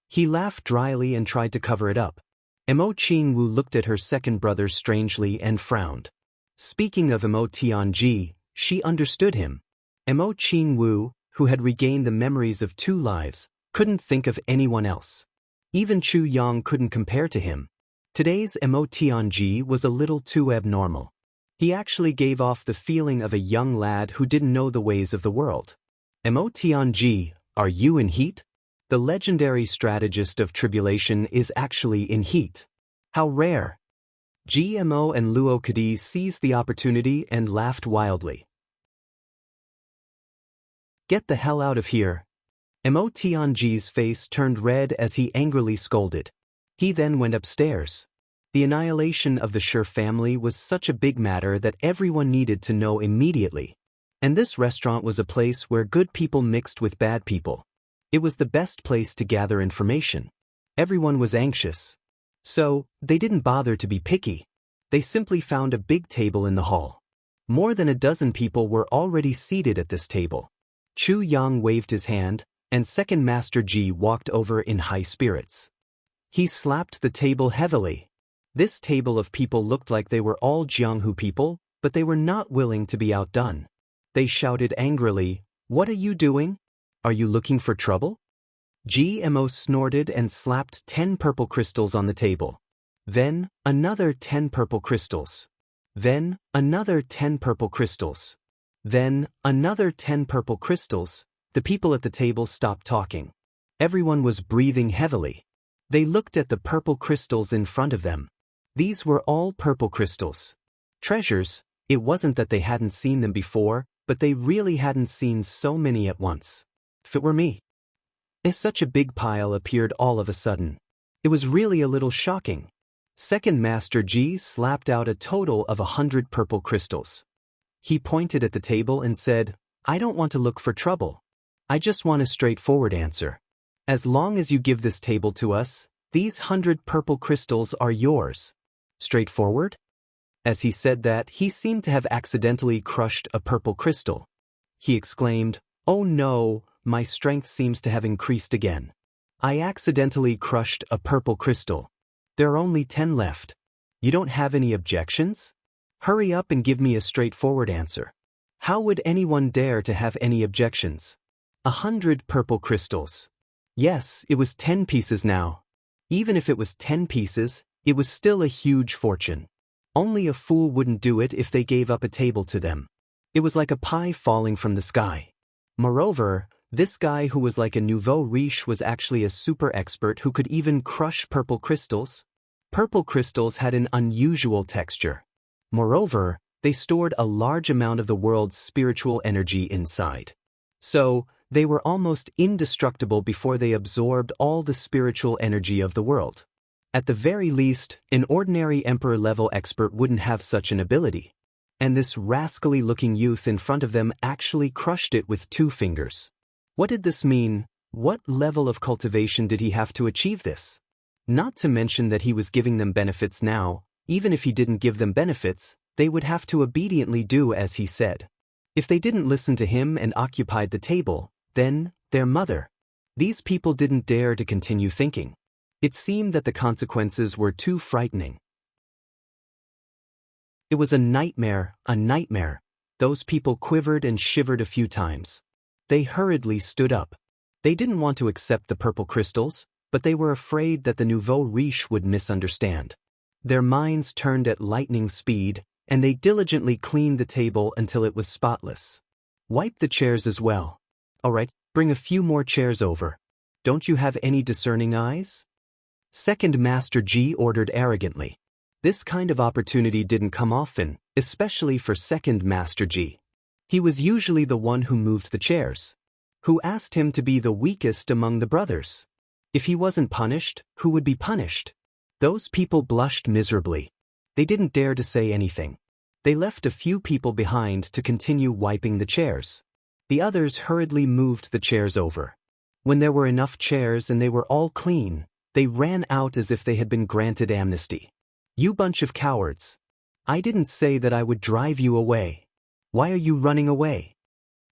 He laughed dryly and tried to cover it up. Mo Qingwu looked at her second brother strangely and frowned. Speaking of Mo Tianji, she understood him. Mo Qingwu, who had regained the memories of 2 lives, couldn't think of anyone else. Even Chu Yang couldn't compare to him. Today's Mo Tianji was a little too abnormal. He actually gave off the feeling of a young lad who didn't know the ways of the world. Mo Tianji, are you in heat? The legendary strategist of tribulation is actually in heat. How rare. GMO and Luo Kadi seized the opportunity and laughed wildly. Get the hell out of here. Mo Tianji's face turned red as he angrily scolded. He then went upstairs. The annihilation of the Shi family was such a big matter that everyone needed to know immediately. And this restaurant was a place where good people mixed with bad people. It was the best place to gather information. Everyone was anxious. So, they didn't bother to be picky. They simply found a big table in the hall. More than a dozen people were already seated at this table. Chu Yang waved his hand, and Second Master Ji walked over in high spirits. He slapped the table heavily. This table of people looked like they were all Jianghu people, but they were not willing to be outdone. They shouted angrily, "What are you doing? Are you looking for trouble?" GMO snorted and slapped 10 purple crystals on the table. Then, another 10 purple crystals. Then, another 10 purple crystals. Then, another 10 purple crystals. The people at the table stopped talking. Everyone was breathing heavily. They looked at the purple crystals in front of them. These were all purple crystals. Treasures. It wasn't that they hadn't seen them before, but they really hadn't seen so many at once. If it were me. Such a big pile appeared all of a sudden. It was really a little shocking. Second Master Ji slapped out a total of 100 purple crystals. He pointed at the table and said, "I don't want to look for trouble. I just want a straightforward answer. As long as you give this table to us, these 100 purple crystals are yours." Straightforward? As he said that, he seemed to have accidentally crushed a purple crystal. He exclaimed, "Oh no, my strength seems to have increased again. I accidentally crushed a purple crystal. There are only 10 left. You don't have any objections? Hurry up and give me a straightforward answer. How would anyone dare to have any objections? 100 purple crystals. Yes, it was 10 pieces now. Even if it was 10 pieces, it was still a huge fortune. Only a fool wouldn't do it if they gave up a table to them. It was like a pie falling from the sky. Moreover, This guy who was like a nouveau riche was actually a super expert who could even crush purple crystals. Purple crystals had an unusual texture. Moreover, they stored a large amount of the world's spiritual energy inside. So, they were almost indestructible before they absorbed all the spiritual energy of the world. At the very least, an ordinary emperor-level expert wouldn't have such an ability. And this rascally-looking youth in front of them actually crushed it with 2 fingers. What did this mean? What level of cultivation did he have to achieve this? Not to mention that he was giving them benefits now. Even if he didn't give them benefits, they would have to obediently do as he said. If they didn't listen to him and occupied the table, then their mother. These people didn't dare to continue thinking. It seemed that the consequences were too frightening. It was a nightmare, a nightmare. Those people quivered and shivered a few times. They hurriedly stood up. They didn't want to accept the purple crystals, but they were afraid that the nouveau riche would misunderstand. Their minds turned at lightning speed, and they diligently cleaned the table until it was spotless. Wipe the chairs as well. All right, bring a few more chairs over. Don't you have any discerning eyes? Second Master Ji ordered arrogantly. This kind of opportunity didn't come often, especially for Second Master Ji. He was usually the one who moved the chairs, who asked him to be the weakest among the brothers. If he wasn't punished, who would be punished? Those people blushed miserably. They didn't dare to say anything. They left a few people behind to continue wiping the chairs. The others hurriedly moved the chairs over. When there were enough chairs and they were all clean, they ran out as if they had been granted amnesty. You bunch of cowards. I didn't say that I would drive you away. Why are you running away?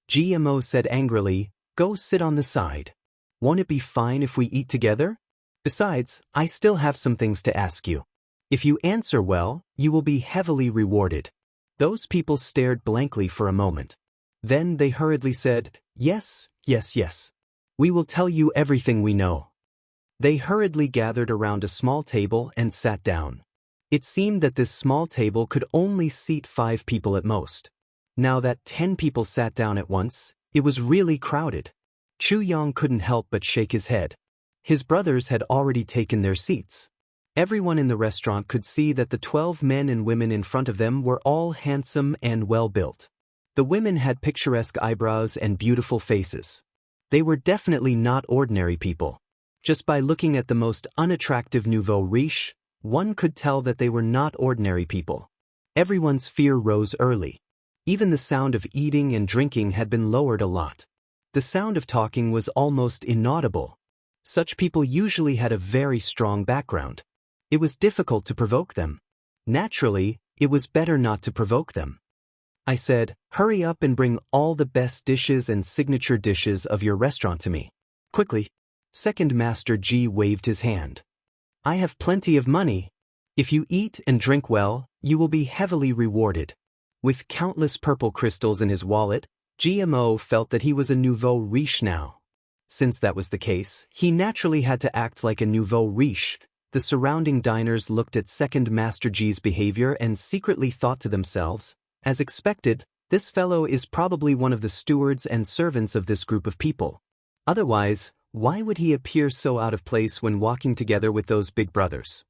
GMO said angrily, go sit on the side. Won't it be fine if we eat together? Besides, I still have some things to ask you. If you answer well, you will be heavily rewarded. Those people stared blankly for a moment. Then they hurriedly said, yes, yes, yes. We will tell you everything we know. They hurriedly gathered around a small table and sat down. It seemed that this small table could only seat 5 people at most. Now that 10 people sat down at once, it was really crowded. Chu Yang couldn't help but shake his head. His brothers had already taken their seats. Everyone in the restaurant could see that the 12 men and women in front of them were all handsome and well-built. The women had picturesque eyebrows and beautiful faces. They were definitely not ordinary people. Just by looking at the most unattractive nouveau riche, one could tell that they were not ordinary people. Everyone's fear rose early. Even the sound of eating and drinking had been lowered a lot. The sound of talking was almost inaudible. Such people usually had a very strong background. It was difficult to provoke them. Naturally, it was better not to provoke them. I said, hurry up and bring all the best dishes and signature dishes of your restaurant to me. Quickly. Second Master Ji waved his hand. I have plenty of money. If you eat and drink well, you will be heavily rewarded. With countless purple crystals in his wallet, GMO felt that he was a nouveau riche now. Since that was the case, he naturally had to act like a nouveau riche. The surrounding diners looked at Second Master Ji's behavior and secretly thought to themselves, as expected, this fellow is probably one of the stewards and servants of this group of people. Otherwise, why would he appear so out of place when walking together with those big brothers?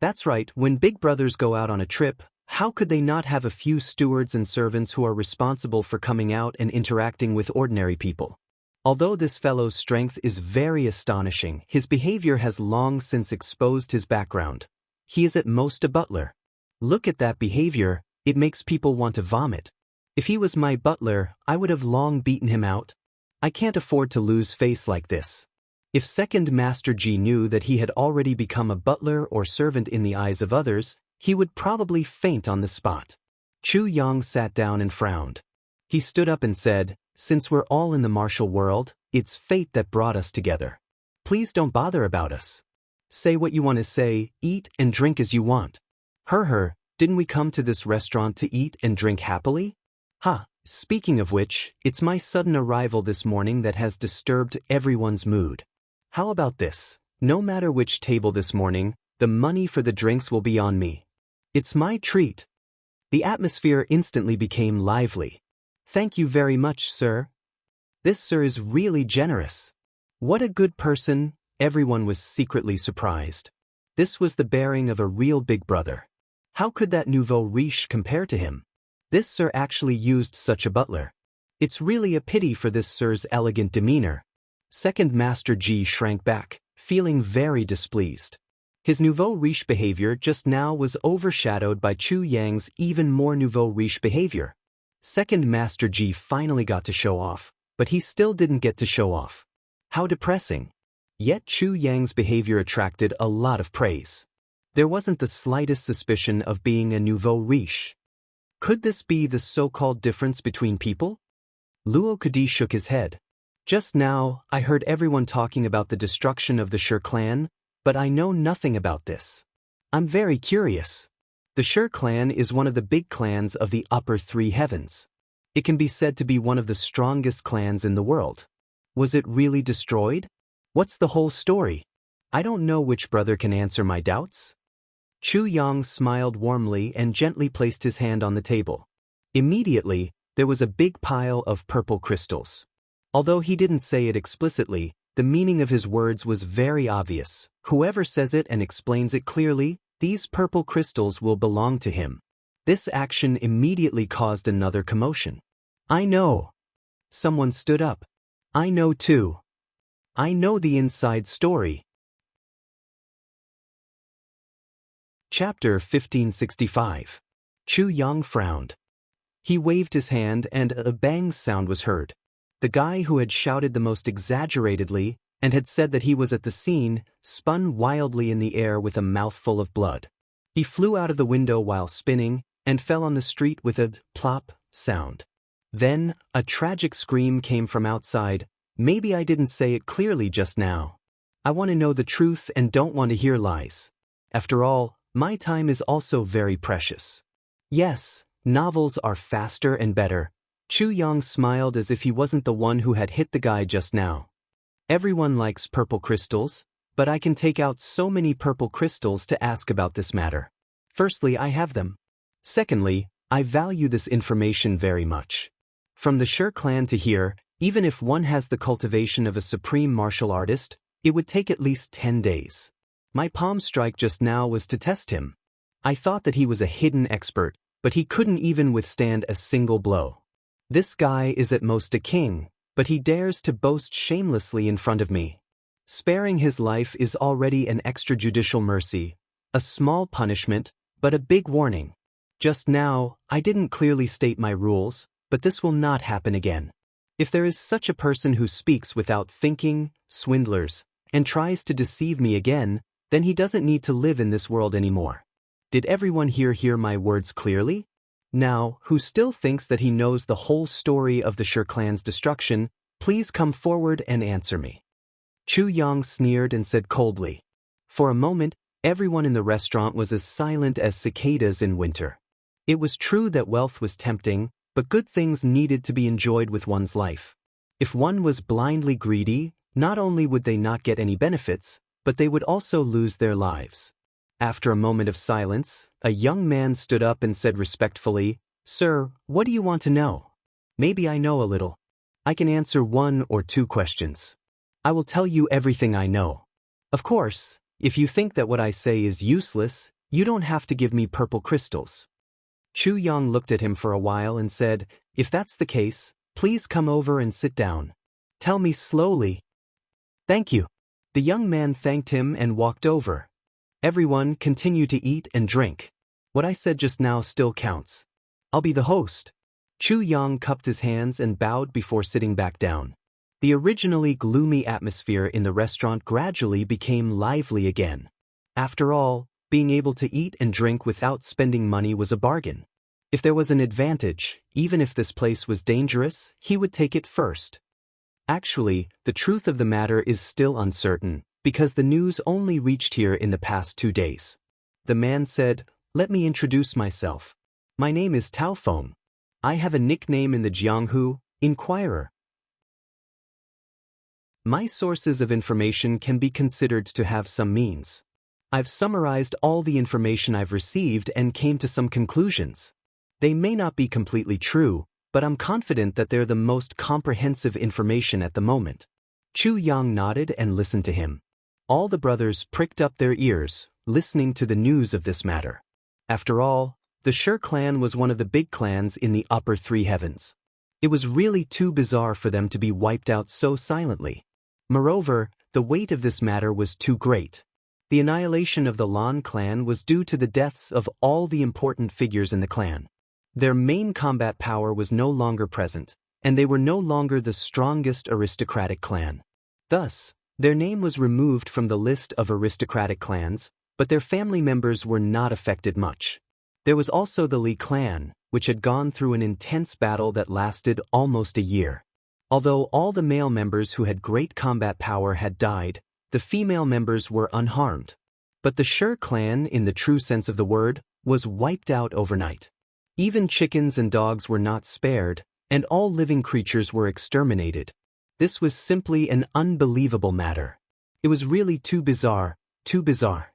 That's right, when big brothers go out on a trip, how could they not have a few stewards and servants who are responsible for coming out and interacting with ordinary people? Although this fellow's strength is very astonishing, his behavior has long since exposed his background. He is at most a butler. Look at that behavior, it makes people want to vomit. If he was my butler, I would have long beaten him out. I can't afford to lose face like this. If Second Master Ji knew that he had already become a butler or servant in the eyes of others, he would probably faint on the spot. Chu Yang sat down and frowned. He stood up and said, since we're all in the martial world, it's fate that brought us together. Please don't bother about us. Say what you want to say, eat and drink as you want. Didn't we come to this restaurant to eat and drink happily? Speaking of which, it's my sudden arrival this morning that has disturbed everyone's mood. How about this? No matter which table this morning, the money for the drinks will be on me. It's my treat. The atmosphere instantly became lively. Thank you very much, sir. This sir is really generous. What a good person, everyone was secretly surprised. This was the bearing of a real big brother. How could that nouveau riche compare to him? This sir actually used such a butler. It's really a pity for this sir's elegant demeanor. Second Master Ji shrank back, feeling very displeased. His nouveau riche behavior just now was overshadowed by Chu Yang's even more nouveau riche behavior. Second Master Ji finally got to show off, but he still didn't get to show off. How depressing. Yet Chu Yang's behavior attracted a lot of praise. There wasn't the slightest suspicion of being a nouveau riche. Could this be the so-called difference between people? Luo Kadi shook his head. Just now, I heard everyone talking about the destruction of the Shi clan, but I know nothing about this. I'm very curious. The Shi clan is one of the big clans of the upper three heavens. It can be said to be one of the strongest clans in the world. Was it really destroyed? What's the whole story? I don't know which brother can answer my doubts. Chu Yang smiled warmly and gently placed his hand on the table. Immediately, there was a big pile of purple crystals. Although he didn't say it explicitly, the meaning of his words was very obvious. Whoever says it and explains it clearly, these purple crystals will belong to him. This action immediately caused another commotion. I know. Someone stood up. I know too. I know the inside story. Chapter 1565. Chu Yang frowned. He waved his hand and a bang sound was heard. The guy who had shouted the most exaggeratedly and had said that he was at the scene spun wildly in the air with a mouthful of blood. He flew out of the window while spinning and fell on the street with a plop sound. Then, a tragic scream came from outside. Maybe I didn't say it clearly just now. I want to know the truth and don't want to hear lies. After all, my time is also very precious. Yes, novels are faster and better. Chu Yang smiled as if he wasn't the one who had hit the guy just now. Everyone likes purple crystals, but I can take out so many purple crystals to ask about this matter. Firstly, I have them. Secondly, I value this information very much. From the Shi clan to here, even if one has the cultivation of a supreme martial artist, it would take at least 10 days. My palm strike just now was to test him. I thought that he was a hidden expert, but he couldn't even withstand a single blow. This guy is at most a king, but he dares to boast shamelessly in front of me. Sparing his life is already an extrajudicial mercy, a small punishment, but a big warning. Just now, I didn't clearly state my rules, but this will not happen again. If there is such a person who speaks without thinking, swindlers, and tries to deceive me again, then he doesn't need to live in this world anymore. Did everyone here hear my words clearly? Now, who still thinks that he knows the whole story of the Shi clan's destruction, please come forward and answer me. Chu Yang sneered and said coldly. For a moment, everyone in the restaurant was as silent as cicadas in winter. It was true that wealth was tempting, but good things needed to be enjoyed with one's life. If one was blindly greedy, not only would they not get any benefits, but they would also lose their lives. After a moment of silence, a young man stood up and said respectfully, "Sir, what do you want to know?" "Maybe I know a little. I can answer 1 or 2 questions. I will tell you everything I know. Of course, if you think that what I say is useless, you don't have to give me purple crystals." Chu Yang looked at him for a while and said, "If that's the case, please come over and sit down. Tell me slowly." "Thank you." The young man thanked him and walked over. Everyone continue to eat and drink. What I said just now still counts. I'll be the host. Chu Yang cupped his hands and bowed before sitting back down. The originally gloomy atmosphere in the restaurant gradually became lively again. After all, being able to eat and drink without spending money was a bargain. If there was an advantage, even if this place was dangerous, he would take it first. Actually, the truth of the matter is still uncertain, because the news only reached here in the past 2 days. The man said, "Let me introduce myself. My name is Tao Feng. I have a nickname in the Jianghu, Inquirer." My sources of information can be considered to have some means. I've summarized all the information I've received and came to some conclusions. They may not be completely true, but I'm confident that they're the most comprehensive information at the moment. Chu Yang nodded and listened to him. All the brothers pricked up their ears, listening to the news of this matter. After all, the Shi clan was one of the big clans in the upper three heavens. It was really too bizarre for them to be wiped out so silently. Moreover, the weight of this matter was too great. The annihilation of the Lan clan was due to the deaths of all the important figures in the clan. Their main combat power was no longer present, and they were no longer the strongest aristocratic clan. Thus, their name was removed from the list of aristocratic clans, but their family members were not affected much. There was also the Li clan, which had gone through an intense battle that lasted almost a year. Although all the male members who had great combat power had died, the female members were unharmed. But the Shi clan, in the true sense of the word, was wiped out overnight. Even chickens and dogs were not spared, and all living creatures were exterminated. This was simply an unbelievable matter. It was really too bizarre, too bizarre.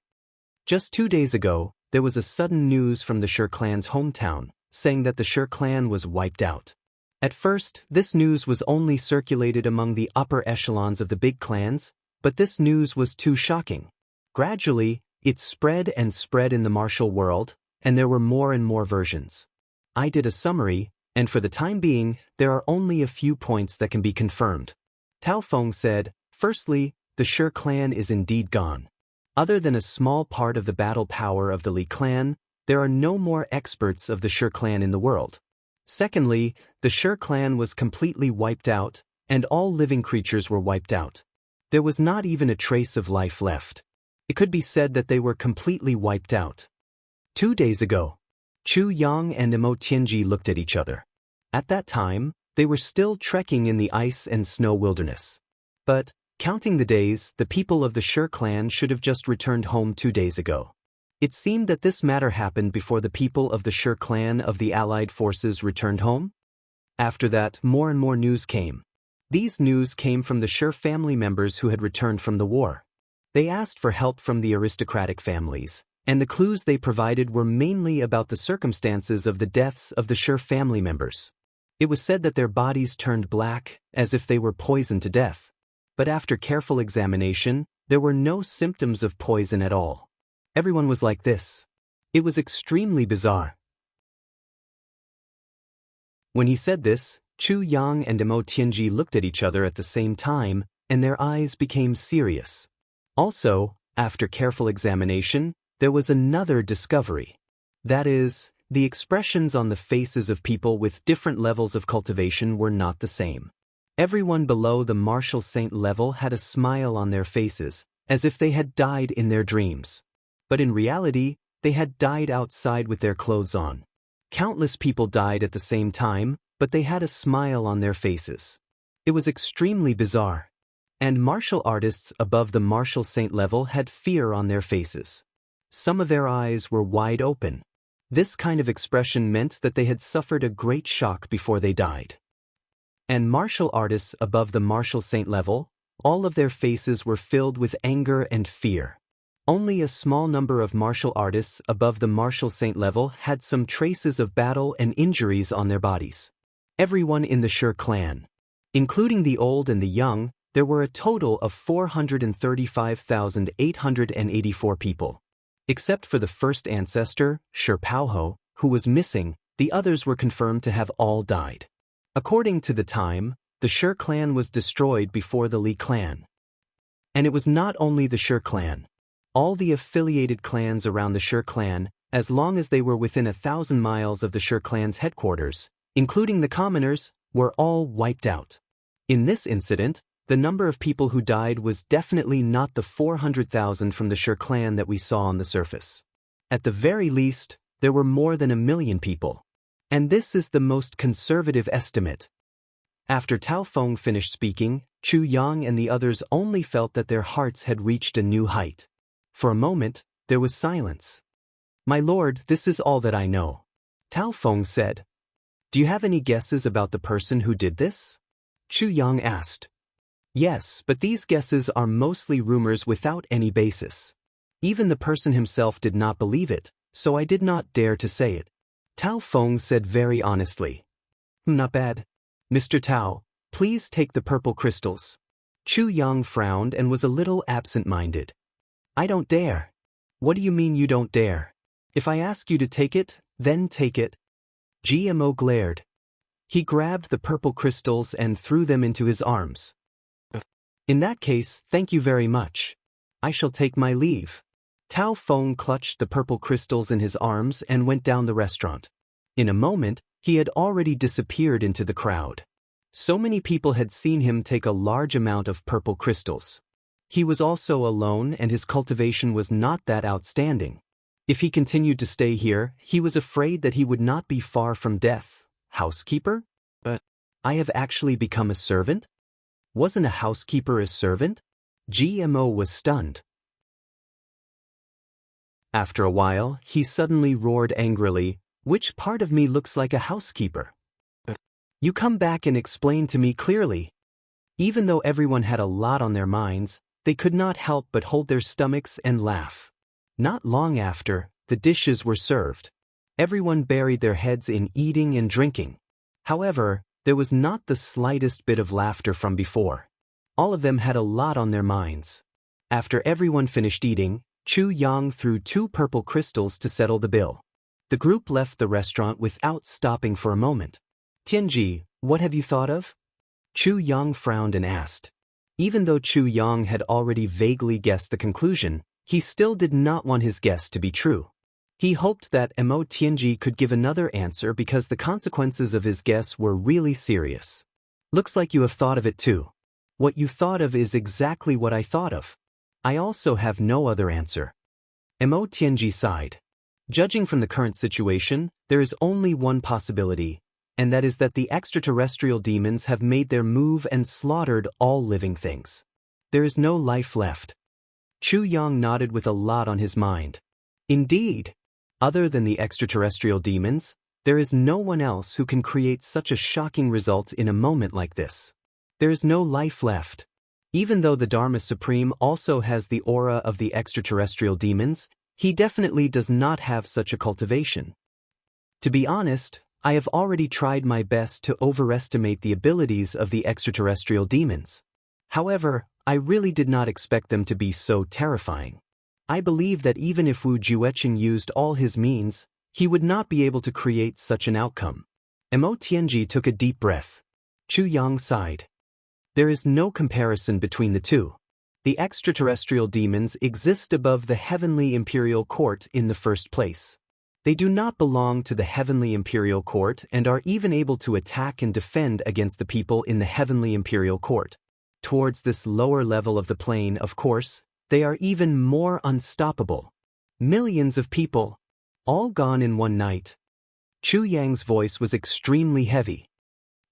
Just 2 days ago, there was a sudden news from the Shi clan's hometown, saying that the Shi clan was wiped out. At first, this news was only circulated among the upper echelons of the big clans, but this news was too shocking. Gradually, it spread and spread in the martial world, and there were more and more versions. I did a summary, and for the time being, there are only a few points that can be confirmed. Tao Feng said, firstly, the Shi clan is indeed gone. Other than a small part of the battle power of the Li clan, there are no more experts of the Shi clan in the world. Secondly, the Shi clan was completely wiped out, and all living creatures were wiped out. There was not even a trace of life left. It could be said that they were completely wiped out. 2 days ago, Chu Yang and Mo Tianji looked at each other. At that time, they were still trekking in the ice and snow wilderness. But, counting the days, the people of the Shi clan should have just returned home 2 days ago. It seemed that this matter happened before the people of the Shi clan of the Allied forces returned home. After that, more and more news came. These news came from the Shi family members who had returned from the war. They asked for help from the aristocratic families, and the clues they provided were mainly about the circumstances of the deaths of the Shi family members. It was said that their bodies turned black, as if they were poisoned to death. But after careful examination, there were no symptoms of poison at all. Everyone was like this. It was extremely bizarre. When he said this, Chu Yang and Mo Tianji looked at each other at the same time, and their eyes became serious. Also, after careful examination, there was another discovery. That is, the expressions on the faces of people with different levels of cultivation were not the same. Everyone below the martial saint level had a smile on their faces, as if they had died in their dreams. But in reality, they had died outside with their clothes on. Countless people died at the same time, but they had a smile on their faces. It was extremely bizarre. And martial artists above the martial saint level had fear on their faces. Some of their eyes were wide open. This kind of expression meant that they had suffered a great shock before they died. And martial artists above the martial saint level, all of their faces were filled with anger and fear. Only a small number of martial artists above the martial saint level had some traces of battle and injuries on their bodies. Everyone in the Shi clan, including the old and the young, there were a total of 435,884 people. Except for the first ancestor, Shi Paoho, who was missing, the others were confirmed to have all died. According to the time, the Shi clan was destroyed before the Li clan. And it was not only the Shi clan. All the affiliated clans around the Shi clan, as long as they were within 1,000 miles of the Shi clan's headquarters, including the commoners, were all wiped out. In this incident, the number of people who died was definitely not the 400,000 from the Shi clan that we saw on the surface. At the very least, there were more than 1 million people. And this is the most conservative estimate. After Tao Feng finished speaking, Chu Yang and the others only felt that their hearts had reached a new height. For a moment, there was silence. "My lord, this is all that I know." Tao Feng said. "Do you have any guesses about the person who did this?" Chu Yang asked. "Yes, but these guesses are mostly rumors without any basis. Even the person himself did not believe it, so I did not dare to say it." Tao Feng said very honestly. Not bad. Mr. Tao, please take the purple crystals. Chu Yang frowned and was a little absent-minded. I don't dare. What do you mean you don't dare? If I ask you to take it, then take it. GMO glared. He grabbed the purple crystals and threw them into his arms. In that case, thank you very much. I shall take my leave. Tao Feng clutched the purple crystals in his arms and went down the restaurant. In a moment, he had already disappeared into the crowd. So many people had seen him take a large amount of purple crystals. He was also alone and his cultivation was not that outstanding. If he continued to stay here, he was afraid that he would not be far from death. Housekeeper? But I have actually become a servant? Wasn't a housekeeper a servant? GMO was stunned. After a while, he suddenly roared angrily, "Which part of me looks like a housekeeper? You come back and explain to me clearly." Even though everyone had a lot on their minds, they could not help but hold their stomachs and laugh. Not long after, the dishes were served. Everyone buried their heads in eating and drinking. However, there was not the slightest bit of laughter from before. All of them had a lot on their minds. After everyone finished eating, Chu Yang threw 2 purple crystals to settle the bill. The group left the restaurant without stopping for a moment. Tianji, what have you thought of? Chu Yang frowned and asked. Even though Chu Yang had already vaguely guessed the conclusion, he still did not want his guess to be true. He hoped that Mo Tianji could give another answer because the consequences of his guess were really serious. Looks like you have thought of it too. What you thought of is exactly what I thought of. I also have no other answer. Mo Tianji sighed. Judging from the current situation, there is only one possibility, and that is that the extraterrestrial demons have made their move and slaughtered all living things. There is no life left. Chu Yang nodded with a lot on his mind. Indeed. Other than the extraterrestrial demons, there is no one else who can create such a shocking result in a moment like this. There is no life left. Even though the Dharma Supreme also has the aura of the extraterrestrial demons, he definitely does not have such a cultivation. To be honest, I have already tried my best to overestimate the abilities of the extraterrestrial demons. However, I really did not expect them to be so terrifying. I believe that even if Wu Jueqing used all his means, he would not be able to create such an outcome. Mo Tianji took a deep breath. Chu Yang sighed. There is no comparison between the two. The extraterrestrial demons exist above the heavenly imperial court in the first place. They do not belong to the heavenly imperial court and are even able to attack and defend against the people in the heavenly imperial court. Towards this lower level of the plane, of course, they are even more unstoppable. Millions of people, all gone in one night. Chu Yang's voice was extremely heavy.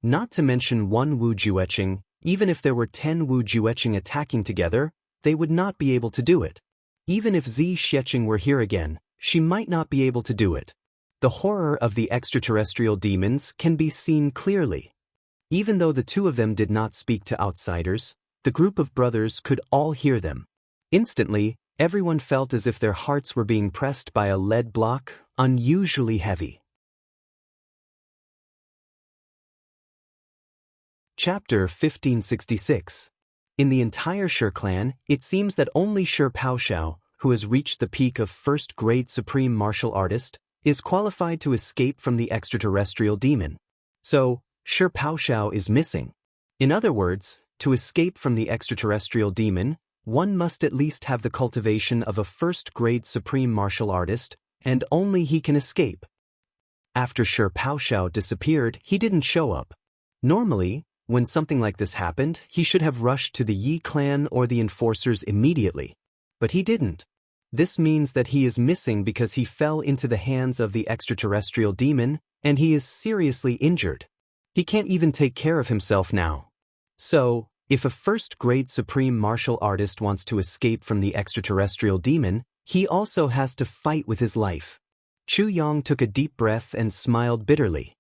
Not to mention one Wu Jueqing, even if there were 10 Wu Jueqing attacking together, they would not be able to do it. Even if Zi Xiecheng were here again, she might not be able to do it. The horror of the extraterrestrial demons can be seen clearly. Even though the two of them did not speak to outsiders, the group of brothers could all hear them. Instantly, everyone felt as if their hearts were being pressed by a lead block, unusually heavy. Chapter 1566. In the entire Shi clan, it seems that only Shi Paoxiao, who has reached the peak of first-grade supreme martial artist, is qualified to escape from the extraterrestrial demon. So, Shi Paoxiao is missing. In other words, to escape from the extraterrestrial demon, one must at least have the cultivation of a first-grade supreme martial artist, and only he can escape. After Shi Paoxiao disappeared, he didn't show up. Normally, when something like this happened, he should have rushed to the Yi clan or the enforcers immediately. But he didn't. This means that he is missing because he fell into the hands of the extraterrestrial demon, and he is seriously injured. He can't even take care of himself now. So, if a first-grade supreme martial artist wants to escape from the extraterrestrial demon, he also has to fight with his life. Chu Yang took a deep breath and smiled bitterly.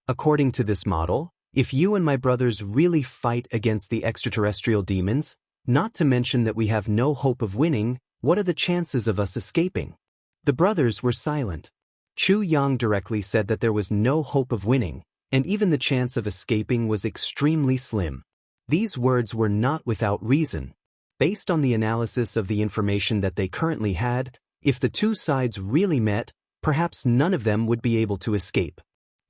According to this model, if you and my brothers really fight against the extraterrestrial demons, not to mention that we have no hope of winning, what are the chances of us escaping? The brothers were silent. Chu Yang directly said that there was no hope of winning, and even the chance of escaping was extremely slim. These words were not without reason. Based on the analysis of the information that they currently had, if the two sides really met, perhaps none of them would be able to escape.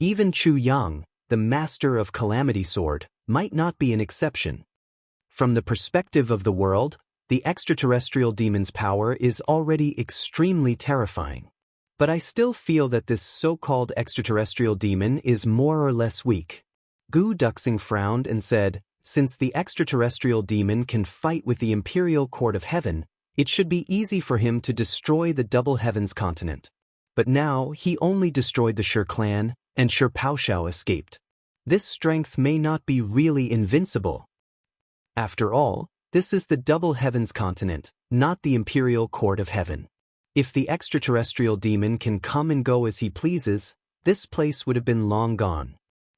Even Chu Yang, the master of Calamity Sword, might not be an exception. From the perspective of the world, the extraterrestrial demon's power is already extremely terrifying. But I still feel that this so-called extraterrestrial demon is more or less weak. Gu Duxing frowned and said, since the extraterrestrial demon can fight with the Imperial Court of Heaven, it should be easy for him to destroy the Double Heavens continent. But now he only destroyed the Shi clan, and Shi Paoxiao escaped. This strength may not be really invincible. After all, this is the Double Heavens continent, not the Imperial Court of Heaven. If the extraterrestrial demon can come and go as he pleases, this place would have been long gone.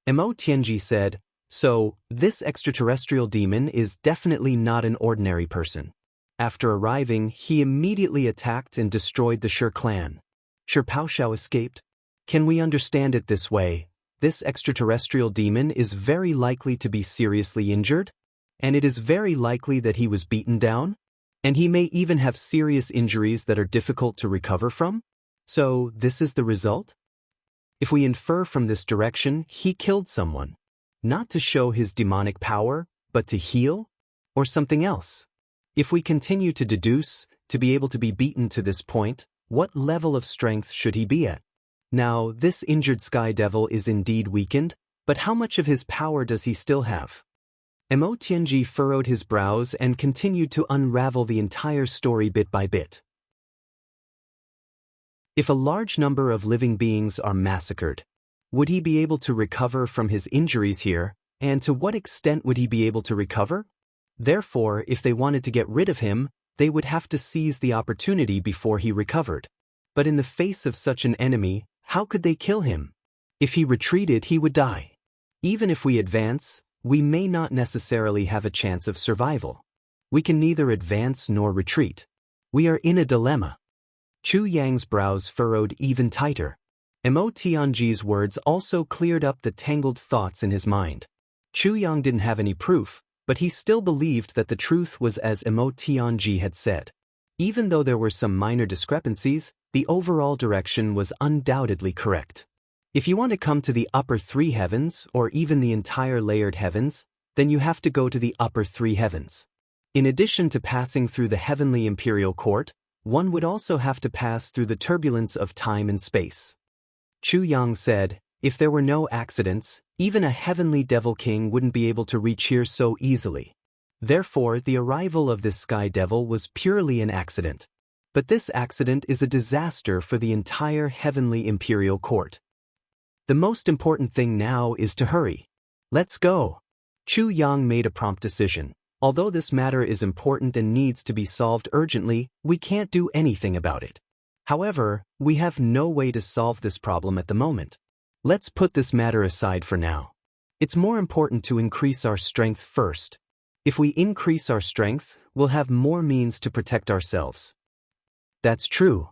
Mo Tianji said, so, this extraterrestrial demon is definitely not an ordinary person. After arriving, he immediately attacked and destroyed the Shi clan. Shi Paoxiao escaped? Can we understand it this way? This extraterrestrial demon is very likely to be seriously injured? And it is very likely that he was beaten down? And he may even have serious injuries that are difficult to recover from? So, this is the result? If we infer from this direction, he killed someone. Not to show his demonic power, but to heal? Or something else? If we continue to deduce, to be able to be beaten to this point, what level of strength should he be at? Now, this injured Sky Devil is indeed weakened, but how much of his power does he still have? Mo Tianji furrowed his brows and continued to unravel the entire story bit by bit. If a large number of living beings are massacred, would he be able to recover from his injuries here, and to what extent would he be able to recover? Therefore, if they wanted to get rid of him, they would have to seize the opportunity before he recovered. But in the face of such an enemy, how could they kill him? If he retreated, he would die. Even if we advance, we may not necessarily have a chance of survival. We can neither advance nor retreat. We are in a dilemma. Chu Yang's brows furrowed even tighter. Mo Tianji's words also cleared up the tangled thoughts in his mind. Chu Yang didn't have any proof, but he still believed that the truth was as Mo Tianji had said. Even though there were some minor discrepancies, the overall direction was undoubtedly correct. If you want to come to the upper three heavens, or even the entire layered heavens, then you have to go to the upper three heavens. In addition to passing through the heavenly imperial court, one would also have to pass through the turbulence of time and space. Chu Yang said, if there were no accidents, even a heavenly devil king wouldn't be able to reach here so easily. Therefore, the arrival of this Sky Devil was purely an accident. But this accident is a disaster for the entire heavenly imperial court. The most important thing now is to hurry. Let's go. Chu Yang made a prompt decision. Although this matter is important and needs to be solved urgently, we can't do anything about it. However, we have no way to solve this problem at the moment. Let's put this matter aside for now. It's more important to increase our strength first. If we increase our strength, we'll have more means to protect ourselves. That's true.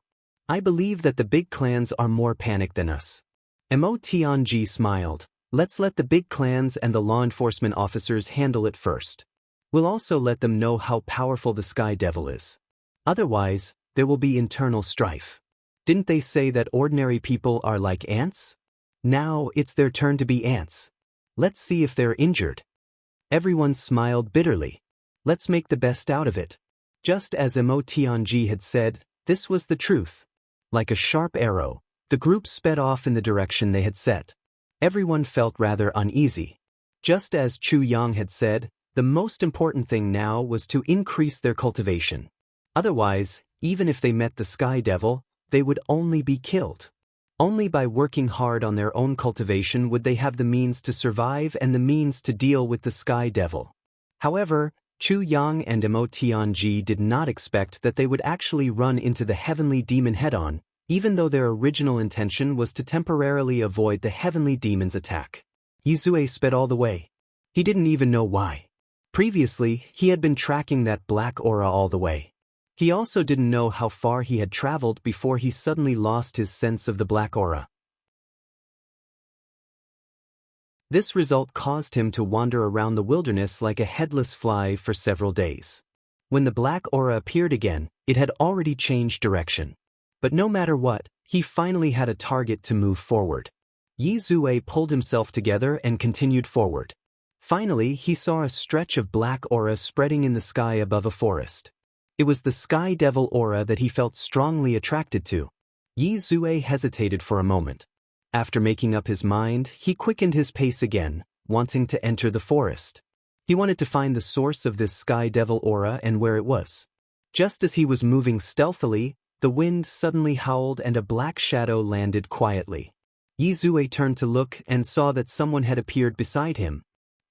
I believe that the big clans are more panicked than us. Mo Tianji smiled. Let's let the big clans and the law enforcement officers handle it first. We'll also let them know how powerful the Sky Devil is. Otherwise, there will be internal strife. Didn't they say that ordinary people are like ants? Now it's their turn to be ants. Let's see if they're injured. Everyone smiled bitterly. Let's make the best out of it. Just as Mo Tianji had said, this was the truth. Like a sharp arrow, the group sped off in the direction they had set. Everyone felt rather uneasy. Just as Chu Yang had said, the most important thing now was to increase their cultivation. Otherwise, even if they met the Sky Devil, they would only be killed. Only by working hard on their own cultivation would they have the means to survive and the means to deal with the Sky Devil. However, Chu Yang and Mo Tianji did not expect that they would actually run into the heavenly demon head-on, even though their original intention was to temporarily avoid the heavenly demon's attack. Yizue sped all the way. He didn't even know why. Previously, he had been tracking that black aura all the way. He also didn't know how far he had traveled before he suddenly lost his sense of the black aura. This result caused him to wander around the wilderness like a headless fly for several days. When the black aura appeared again, it had already changed direction. But no matter what, he finally had a target to move forward. Yi Zue pulled himself together and continued forward. Finally, he saw a stretch of black aura spreading in the sky above a forest. It was the sky devil aura that he felt strongly attracted to. Yi Zue hesitated for a moment. After making up his mind, he quickened his pace again, wanting to enter the forest. He wanted to find the source of this sky devil aura and where it was. Just as he was moving stealthily, the wind suddenly howled and a black shadow landed quietly. Yi Zue turned to look and saw that someone had appeared beside him.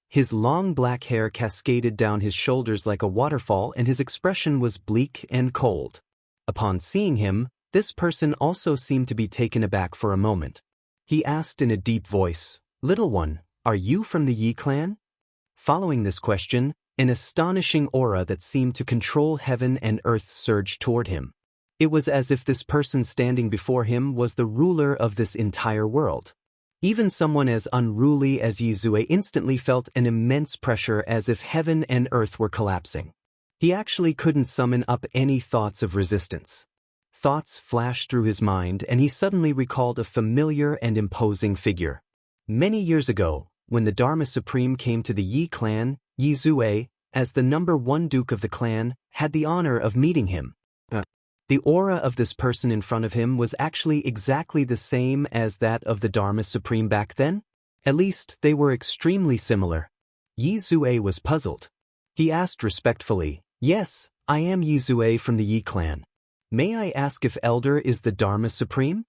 His long black hair cascaded down his shoulders like a waterfall and his expression was bleak and cold. Upon seeing him, this person also seemed to be taken aback for a moment. He asked in a deep voice, "Little one, are you from the Yi clan?" Following this question, an astonishing aura that seemed to control heaven and earth surged toward him. It was as if this person standing before him was the ruler of this entire world. Even someone as unruly as Yi Zue instantly felt an immense pressure as if heaven and earth were collapsing. He actually couldn't summon up any thoughts of resistance. Thoughts flashed through his mind and he suddenly recalled a familiar and imposing figure. Many years ago, when the Dharma Supreme came to the Yi clan, Yi Zue, as the #1 duke of the clan, had the honor of meeting him. The aura of this person in front of him was actually exactly the same as that of the Dharma Supreme back then. At least, they were extremely similar. Yi Zue was puzzled. He asked respectfully, "Yes, I am Yi Zue from the Yi clan. May I ask if Elder is the Dharma Supreme?"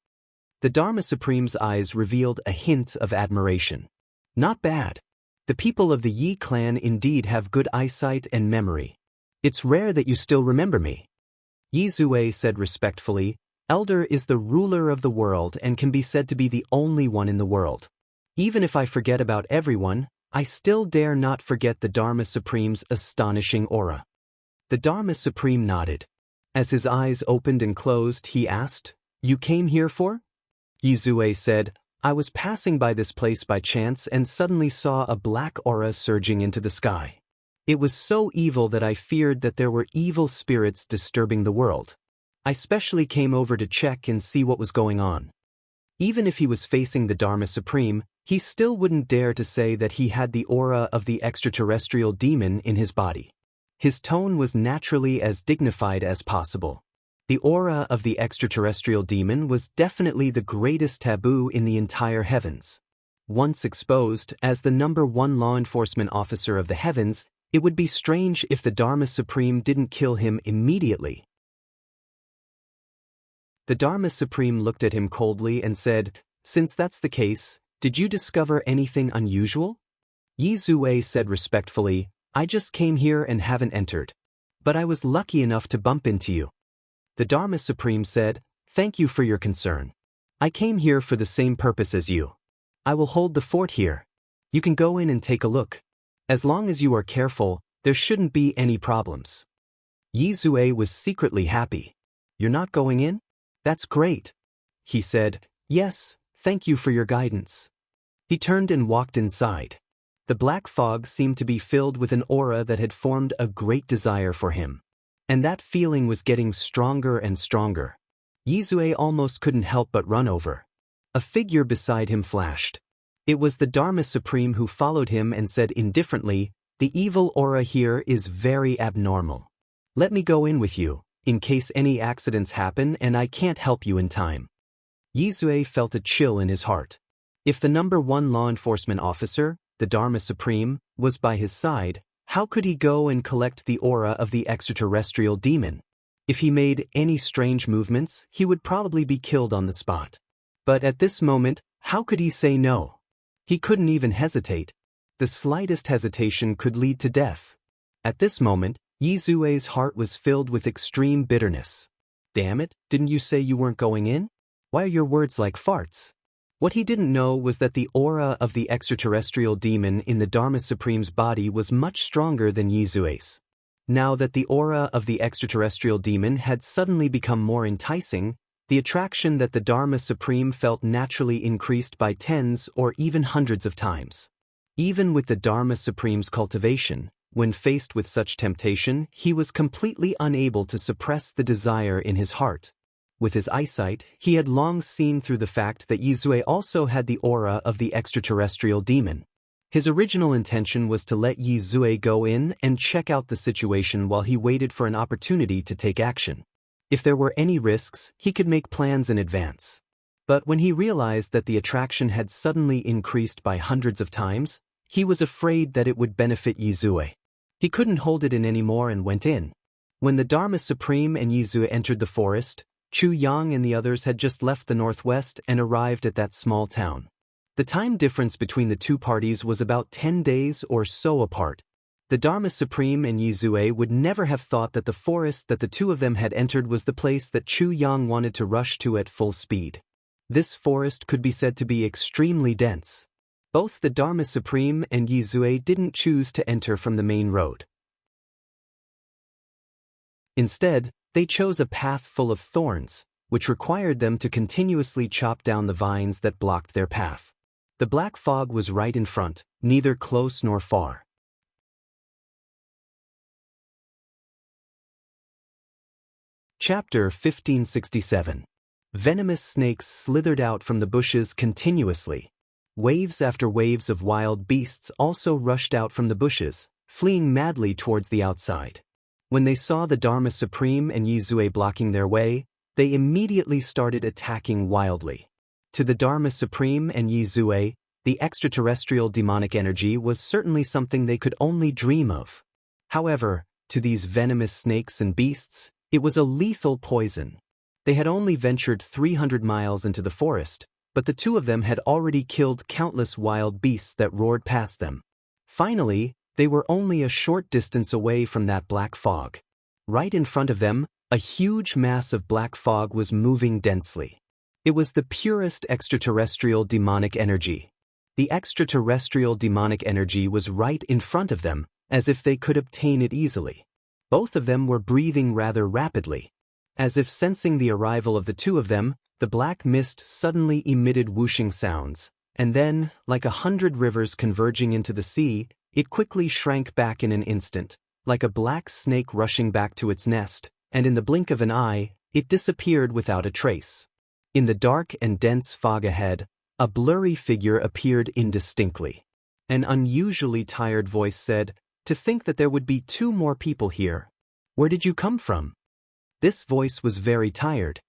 The Dharma Supreme's eyes revealed a hint of admiration. "Not bad. The people of the Yi clan indeed have good eyesight and memory. It's rare that you still remember me." Yi Zue said respectfully, "Elder is the ruler of the world and can be said to be the only one in the world. Even if I forget about everyone, I still dare not forget the Dharma Supreme's astonishing aura." The Dharma Supreme nodded. As his eyes opened and closed, he asked, "You came here for?" Yi Zue said, "I was passing by this place by chance and suddenly saw a black aura surging into the sky. It was so evil that I feared that there were evil spirits disturbing the world. I specially came over to check and see what was going on." Even if he was facing the Dharma Supreme, he still wouldn't dare to say that he had the aura of the extraterrestrial demon in his body. His tone was naturally as dignified as possible. The aura of the extraterrestrial demon was definitely the greatest taboo in the entire heavens. Once exposed, as the #1 law enforcement officer of the heavens, it would be strange if the Dharma Supreme didn't kill him immediately. The Dharma Supreme looked at him coldly and said, "Since that's the case, did you discover anything unusual?" Yi Zue said respectfully, "I just came here and haven't entered. But I was lucky enough to bump into you." The Dharma Supreme said, "Thank you for your concern. I came here for the same purpose as you. I will hold the fort here. You can go in and take a look. As long as you are careful, there shouldn't be any problems." Yi Zue was secretly happy. "You're not going in? That's great." He said, "Yes, thank you for your guidance." He turned and walked inside. The black fog seemed to be filled with an aura that had formed a great desire for him. And that feeling was getting stronger and stronger. Yi Zue almost couldn't help but run over. A figure beside him flashed. It was the Dharma Supreme who followed him and said indifferently, "The evil aura here is very abnormal. Let me go in with you, in case any accidents happen and I can't help you in time." Yi Zue felt a chill in his heart. If the #1 law enforcement officer, the Dharma Supreme, was by his side, how could he go and collect the aura of the extraterrestrial demon? If he made any strange movements, he would probably be killed on the spot. But at this moment, how could he say no? He couldn't even hesitate. The slightest hesitation could lead to death. At this moment, Yi Zue's heart was filled with extreme bitterness. "Damn it, didn't you say you weren't going in? Why are your words like farts?" What he didn't know was that the aura of the extraterrestrial demon in the Dharma Supreme's body was much stronger than Yi Zue's. Now that the aura of the extraterrestrial demon had suddenly become more enticing, the attraction that the Dharma Supreme felt naturally increased by tens or even hundreds of times. Even with the Dharma Supreme's cultivation, when faced with such temptation, he was completely unable to suppress the desire in his heart. With his eyesight, he had long seen through the fact that Yizue also had the aura of the extraterrestrial demon. His original intention was to let Yizue go in and check out the situation while he waited for an opportunity to take action. If there were any risks, he could make plans in advance. But when he realized that the attraction had suddenly increased by hundreds of times, he was afraid that it would benefit Yizue. He couldn't hold it in anymore and went in. When the Dharma Supreme and Yizue entered the forest, Chu Yang and the others had just left the northwest and arrived at that small town. The time difference between the two parties was about 10 days or so apart. The Dharma Supreme and Yizue would never have thought that the forest that the two of them had entered was the place that Chu Yang wanted to rush to at full speed. This forest could be said to be extremely dense. Both the Dharma Supreme and Yizue didn't choose to enter from the main road. Instead, they chose a path full of thorns, which required them to continuously chop down the vines that blocked their path. The black fog was right in front, neither close nor far. Chapter 1567. Venomous snakes slithered out from the bushes continuously. Waves after waves of wild beasts also rushed out from the bushes, fleeing madly towards the outside. When they saw the Dharma Supreme and Yizue blocking their way, they immediately started attacking wildly. To the Dharma Supreme and Yizue, the extraterrestrial demonic energy was certainly something they could only dream of. However, to these venomous snakes and beasts, it was a lethal poison. They had only ventured 300 miles into the forest, but the two of them had already killed countless wild beasts that roared past them. Finally, they were only a short distance away from that black fog. Right in front of them, a huge mass of black fog was moving densely. It was the purest extraterrestrial demonic energy. The extraterrestrial demonic energy was right in front of them, as if they could obtain it easily. Both of them were breathing rather rapidly. As if sensing the arrival of the two of them, the black mist suddenly emitted whooshing sounds, and then, like 100 rivers converging into the sea, it quickly shrank back in an instant, like a black snake rushing back to its nest, and in the blink of an eye, it disappeared without a trace. In the dark and dense fog ahead, a blurry figure appeared indistinctly. An unusually tired voice said, "To think that there would be 2 more people here. Where did you come from?" This voice was very tired.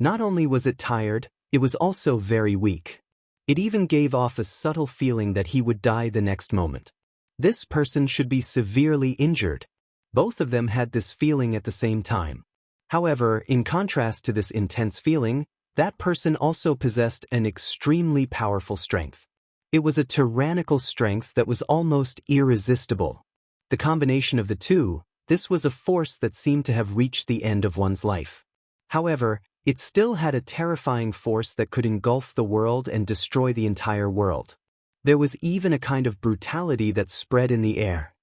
Not only was it tired, it was also very weak. It even gave off a subtle feeling that he would die the next moment. This person should be severely injured. Both of them had this feeling at the same time. However, in contrast to this intense feeling, that person also possessed an extremely powerful strength. It was a tyrannical strength that was almost irresistible. The combination of the two, this was a force that seemed to have reached the end of one's life. However, it still had a terrifying force that could engulf the world and destroy the entire world. There was even a kind of brutality that spread in the air.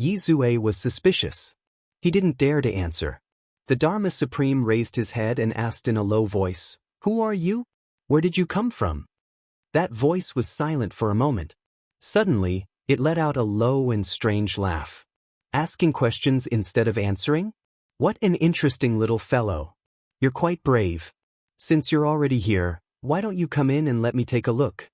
Yizue was suspicious. He didn't dare to answer. The Dharma Supreme raised his head and asked in a low voice, "Who are you? Where did you come from?" That voice was silent for a moment. Suddenly, it let out a low and strange laugh. Asking questions instead of answering? What an interesting little fellow. You're quite brave. Since you're already here, why don't you come in and let me take a look?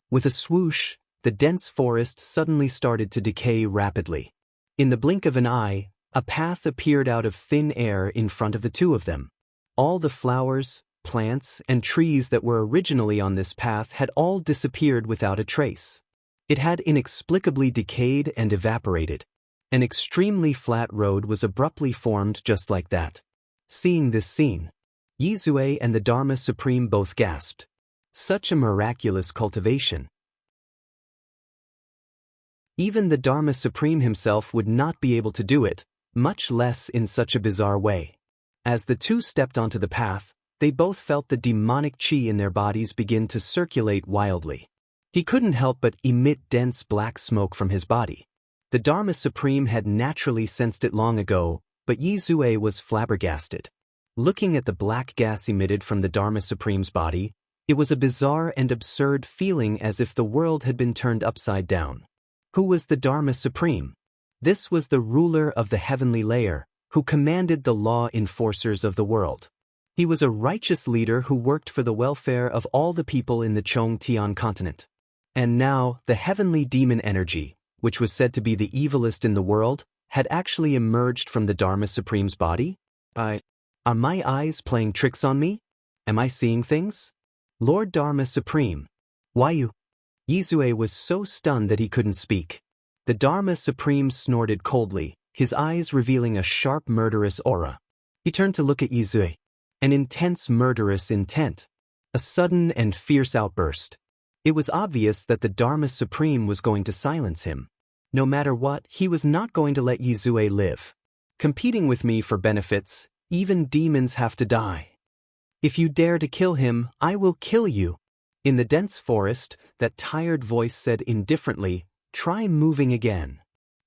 With a swoosh, the dense forest suddenly started to decay rapidly. In the blink of an eye, a path appeared out of thin air in front of the two of them. All the flowers, plants, and trees that were originally on this path had all disappeared without a trace. It had inexplicably decayed and evaporated. An extremely flat road was abruptly formed just like that. Seeing this scene, Yizue and the Dharma Supreme both gasped. Such a miraculous cultivation. Even the Dharma Supreme himself would not be able to do it, much less in such a bizarre way. As the two stepped onto the path, they both felt the demonic chi in their bodies begin to circulate wildly. He couldn't help but emit dense black smoke from his body. The Dharma Supreme had naturally sensed it long ago, but Yizue was flabbergasted. Looking at the black gas emitted from the Dharma Supreme's body, it was a bizarre and absurd feeling as if the world had been turned upside down. Who was the Dharma Supreme? This was the ruler of the heavenly layer, who commanded the law enforcers of the world. He was a righteous leader who worked for the welfare of all the people in the Chongtian continent. And now, the heavenly demon energy, which was said to be the evilest in the world, had actually emerged from the Dharma Supreme's body? Are my eyes playing tricks on me? Am I seeing things? Lord Dharma Supreme. Why you? Yizue was so stunned that he couldn't speak. The Dharma Supreme snorted coldly, his eyes revealing a sharp murderous aura. He turned to look at Yizue. An intense murderous intent. A sudden and fierce outburst. It was obvious that the Dharma Supreme was going to silence him. No matter what, he was not going to let Yizue live. Competing with me for benefits, even demons have to die. If you dare to kill him, I will kill you. In the dense forest, that tired voice said indifferently, try moving again.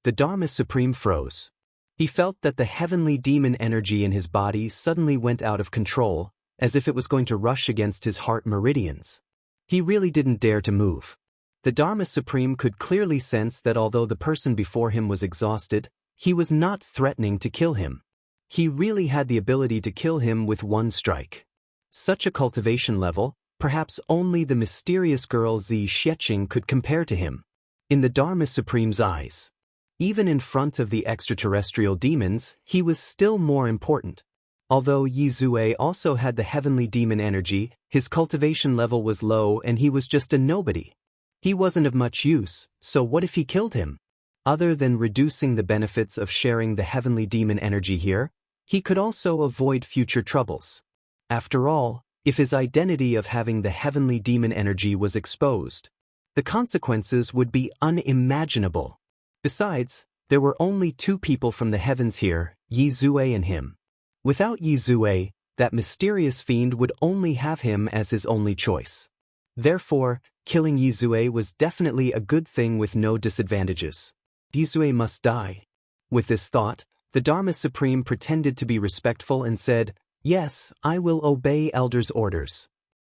The Dharma Supreme froze. He felt that the heavenly demon energy in his body suddenly went out of control, as if it was going to rush against his heart meridians. He really didn't dare to move. The Dharma Supreme could clearly sense that although the person before him was exhausted, he was not threatening to kill him. He really had the ability to kill him with one strike. Such a cultivation level, perhaps only the mysterious girl Zi Xieching could compare to him. In the Dharma Supreme's eyes, even in front of the extraterrestrial demons, he was still more important. Although Yizue also had the heavenly demon energy, his cultivation level was low and he was just a nobody. He wasn't of much use, so what if he killed him? Other than reducing the benefits of sharing the heavenly demon energy here, he could also avoid future troubles. After all, if his identity of having the heavenly demon energy was exposed, the consequences would be unimaginable. Besides, there were only two people from the heavens here, Yizue and him. Without Yizue, that mysterious fiend would only have him as his only choice. Therefore, killing Yizue was definitely a good thing with no disadvantages. Yizue must die. With this thought, the Dharma Supreme pretended to be respectful and said, "Yes, I will obey Elder's orders."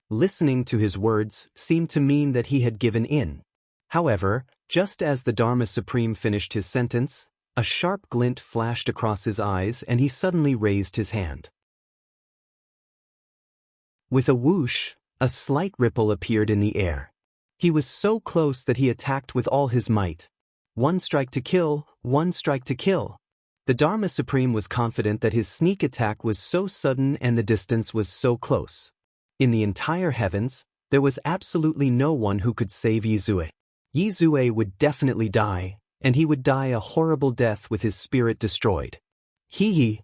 Listening to his words seemed to mean that he had given in. However, just as the Dharma Supreme finished his sentence, a sharp glint flashed across his eyes and he suddenly raised his hand. With a whoosh, a slight ripple appeared in the air. He was so close that he attacked with all his might. One strike to kill, one strike to kill. The Dharma Supreme was confident that his sneak attack was so sudden and the distance was so close. In the entire heavens, there was absolutely no one who could save Yizue. Yizue would definitely die, and he would die a horrible death with his spirit destroyed. Hee.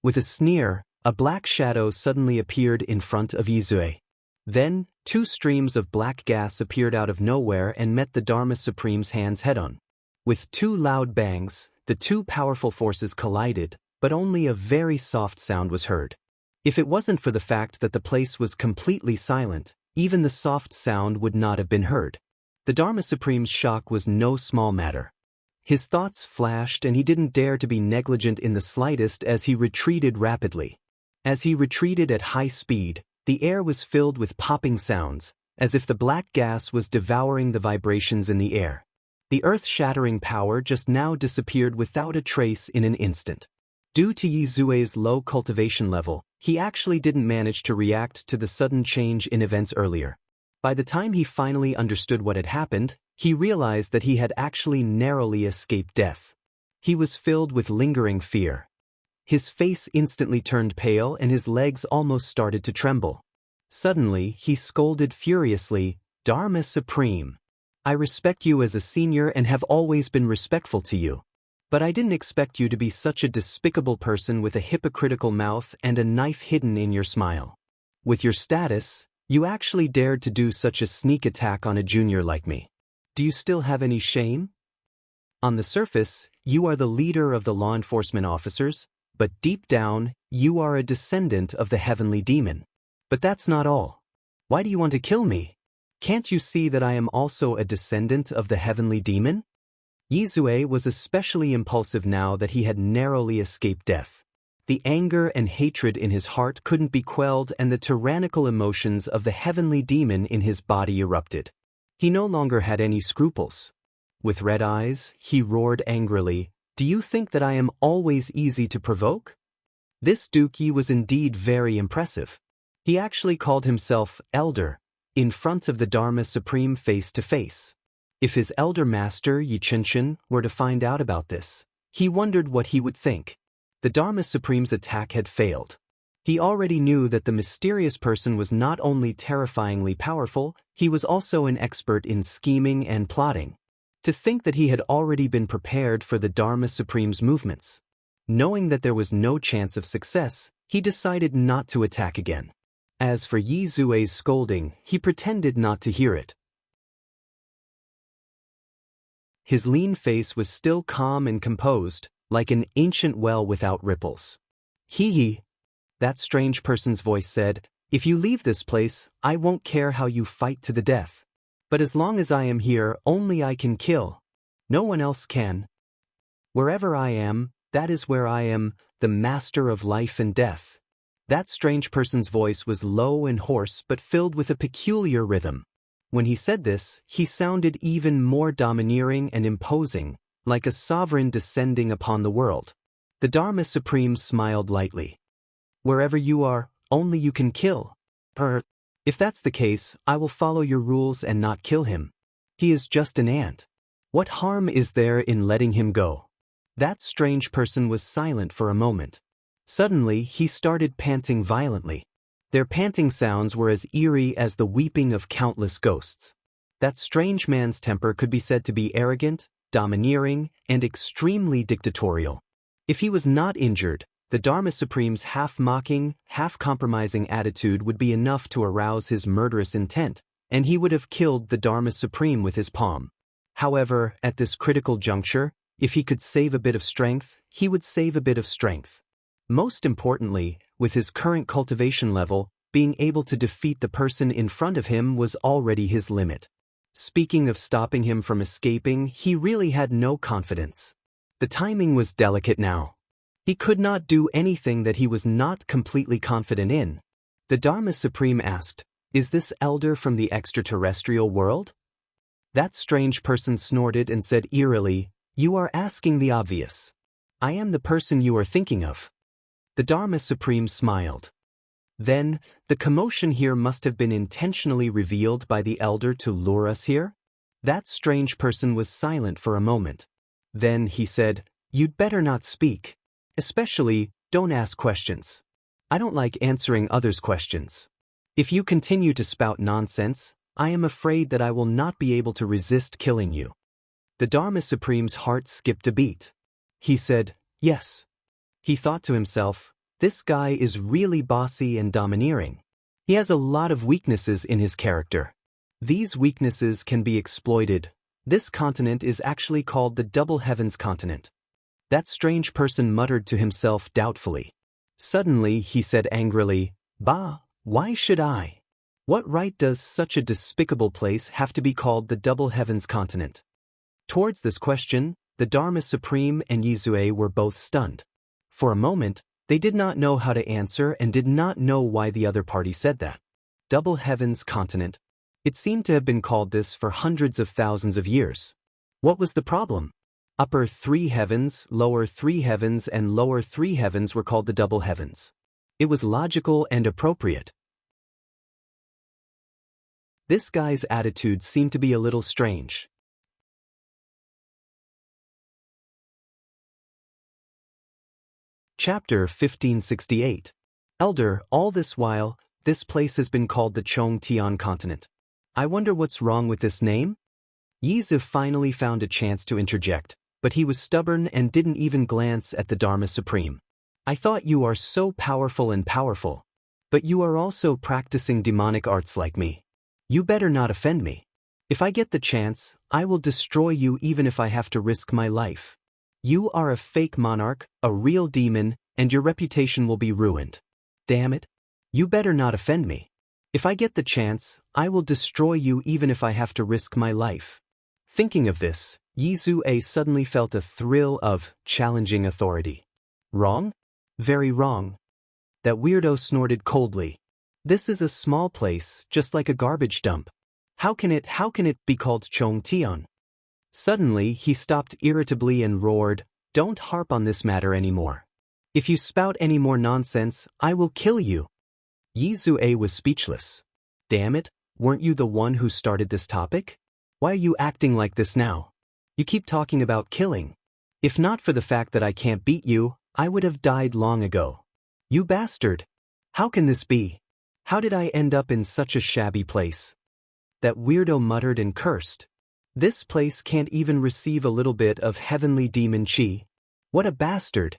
With a sneer, a black shadow suddenly appeared in front of Yizue. Then, two streams of black gas appeared out of nowhere and met the Dharma Supreme's hands head-on. With two loud bangs, the two powerful forces collided, but only a very soft sound was heard. If it wasn't for the fact that the place was completely silent, even the soft sound would not have been heard. The Dharma Supreme's shock was no small matter. His thoughts flashed and he didn't dare to be negligent in the slightest as he retreated rapidly. As he retreated at high speed, the air was filled with popping sounds, as if the black gas was devouring the vibrations in the air. The earth-shattering power just now disappeared without a trace in an instant. Due to Yizue's low cultivation level, he actually didn't manage to react to the sudden change in events earlier. By the time he finally understood what had happened, he realized that he had actually narrowly escaped death. He was filled with lingering fear. His face instantly turned pale and his legs almost started to tremble. Suddenly, he scolded furiously, "Dharma Supreme! I respect you as a senior and have always been respectful to you. But I didn't expect you to be such a despicable person with a hypocritical mouth and a knife hidden in your smile. With your status, you actually dared to do such a sneak attack on a junior like me. Do you still have any shame? On the surface, you are the leader of the law enforcement officers, but deep down, you are a descendant of the heavenly demon. But that's not all. Why do you want to kill me? Can't you see that I am also a descendant of the heavenly demon?" Yizue was especially impulsive now that he had narrowly escaped death. The anger and hatred in his heart couldn't be quelled and the tyrannical emotions of the heavenly demon in his body erupted. He no longer had any scruples. With red eyes, he roared angrily, "Do you think that I am always easy to provoke?" This Duke Yi was indeed very impressive. He actually called himself Elder, in front of the Dharma Supreme face to face. If his elder master, Yi Qinshan, were to find out about this, he wondered what he would think. The Dharma Supreme's attack had failed. He already knew that the mysterious person was not only terrifyingly powerful, he was also an expert in scheming and plotting. To think that he had already been prepared for the Dharma Supreme's movements. Knowing that there was no chance of success, he decided not to attack again. As for Yi Zue's scolding, he pretended not to hear it. His lean face was still calm and composed, like an ancient well without ripples. "Hee," that strange person's voice said, "if you leave this place, I won't care how you fight to the death. But as long as I am here, only I can kill. No one else can. Wherever I am, that is where I am, the master of life and death." That strange person's voice was low and hoarse but filled with a peculiar rhythm. When he said this, he sounded even more domineering and imposing, like a sovereign descending upon the world. The Dharma Supreme smiled lightly. "Wherever you are, only you can kill. If that's the case, I will follow your rules and not kill him. He is just an ant. What harm is there in letting him go?" That strange person was silent for a moment. Suddenly, he started panting violently. Their panting sounds were as eerie as the weeping of countless ghosts. That strange man's temper could be said to be arrogant, domineering, and extremely dictatorial. If he was not injured, the Dharma Supreme's half-mocking, half-compromising attitude would be enough to arouse his murderous intent, and he would have killed the Dharma Supreme with his palm. However, at this critical juncture, if he could save a bit of strength, he would save a bit of strength. Most importantly, with his current cultivation level, being able to defeat the person in front of him was already his limit. Speaking of stopping him from escaping, he really had no confidence. The timing was delicate now. He could not do anything that he was not completely confident in. The Dharma Supreme asked, "Is this elder from the extraterrestrial world?" That strange person snorted and said eerily, "You are asking the obvious. I am the person you are thinking of." The Dharma Supreme smiled. "Then, the commotion here must have been intentionally revealed by the elder to lure us here?" That strange person was silent for a moment. Then he said, "You'd better not speak. Especially, don't ask questions. I don't like answering others' questions. If you continue to spout nonsense, I am afraid that I will not be able to resist killing you." The Dharma Supreme's heart skipped a beat. He said, "Yes." He thought to himself, "This guy is really bossy and domineering. He has a lot of weaknesses in his character. These weaknesses can be exploited. This continent is actually called the Double Heavens continent." That strange person muttered to himself doubtfully. Suddenly, he said angrily, "Bah, why should I? What right does such a despicable place have to be called the Double Heavens continent?" Towards this question, the Dharma Supreme and Yi Zue were both stunned. For a moment, they did not know how to answer and did not know why the other party said that. Double Heavens continent. It seemed to have been called this for hundreds of thousands of years. What was the problem? Upper 3 heavens, lower 3 heavens, and lower 3 heavens were called the double heavens. It was logical and appropriate. This guy's attitude seemed to be a little strange. Chapter 1568. Elder, all this while, this place has been called the Chong Tian continent. I wonder what's wrong with this name? Yi Zue finally found a chance to interject, but he was stubborn and didn't even glance at the Dharma Supreme. "I thought you are so powerful and powerful. But you are also practicing demonic arts like me. You better not offend me. If I get the chance, I will destroy you even if I have to risk my life. You are a fake monarch, a real demon, and your reputation will be ruined. Damn it. You better not offend me. If I get the chance, I will destroy you even if I have to risk my life." Thinking of this, Yi Zue suddenly felt a thrill of challenging authority. Wrong? Very wrong. That weirdo snorted coldly. "This is a small place, just like a garbage dump. How can it be called Chong Tian?" Suddenly, he stopped irritably and roared, "Don't harp on this matter anymore. If you spout any more nonsense, I will kill you." Yizue was speechless. Damn it, weren't you the one who started this topic? Why are you acting like this now? You keep talking about killing. If not for the fact that I can't beat you, I would have died long ago. You bastard! How can this be? How did I end up in such a shabby place? That weirdo muttered and cursed. This place can't even receive a little bit of heavenly demon chi. What a bastard!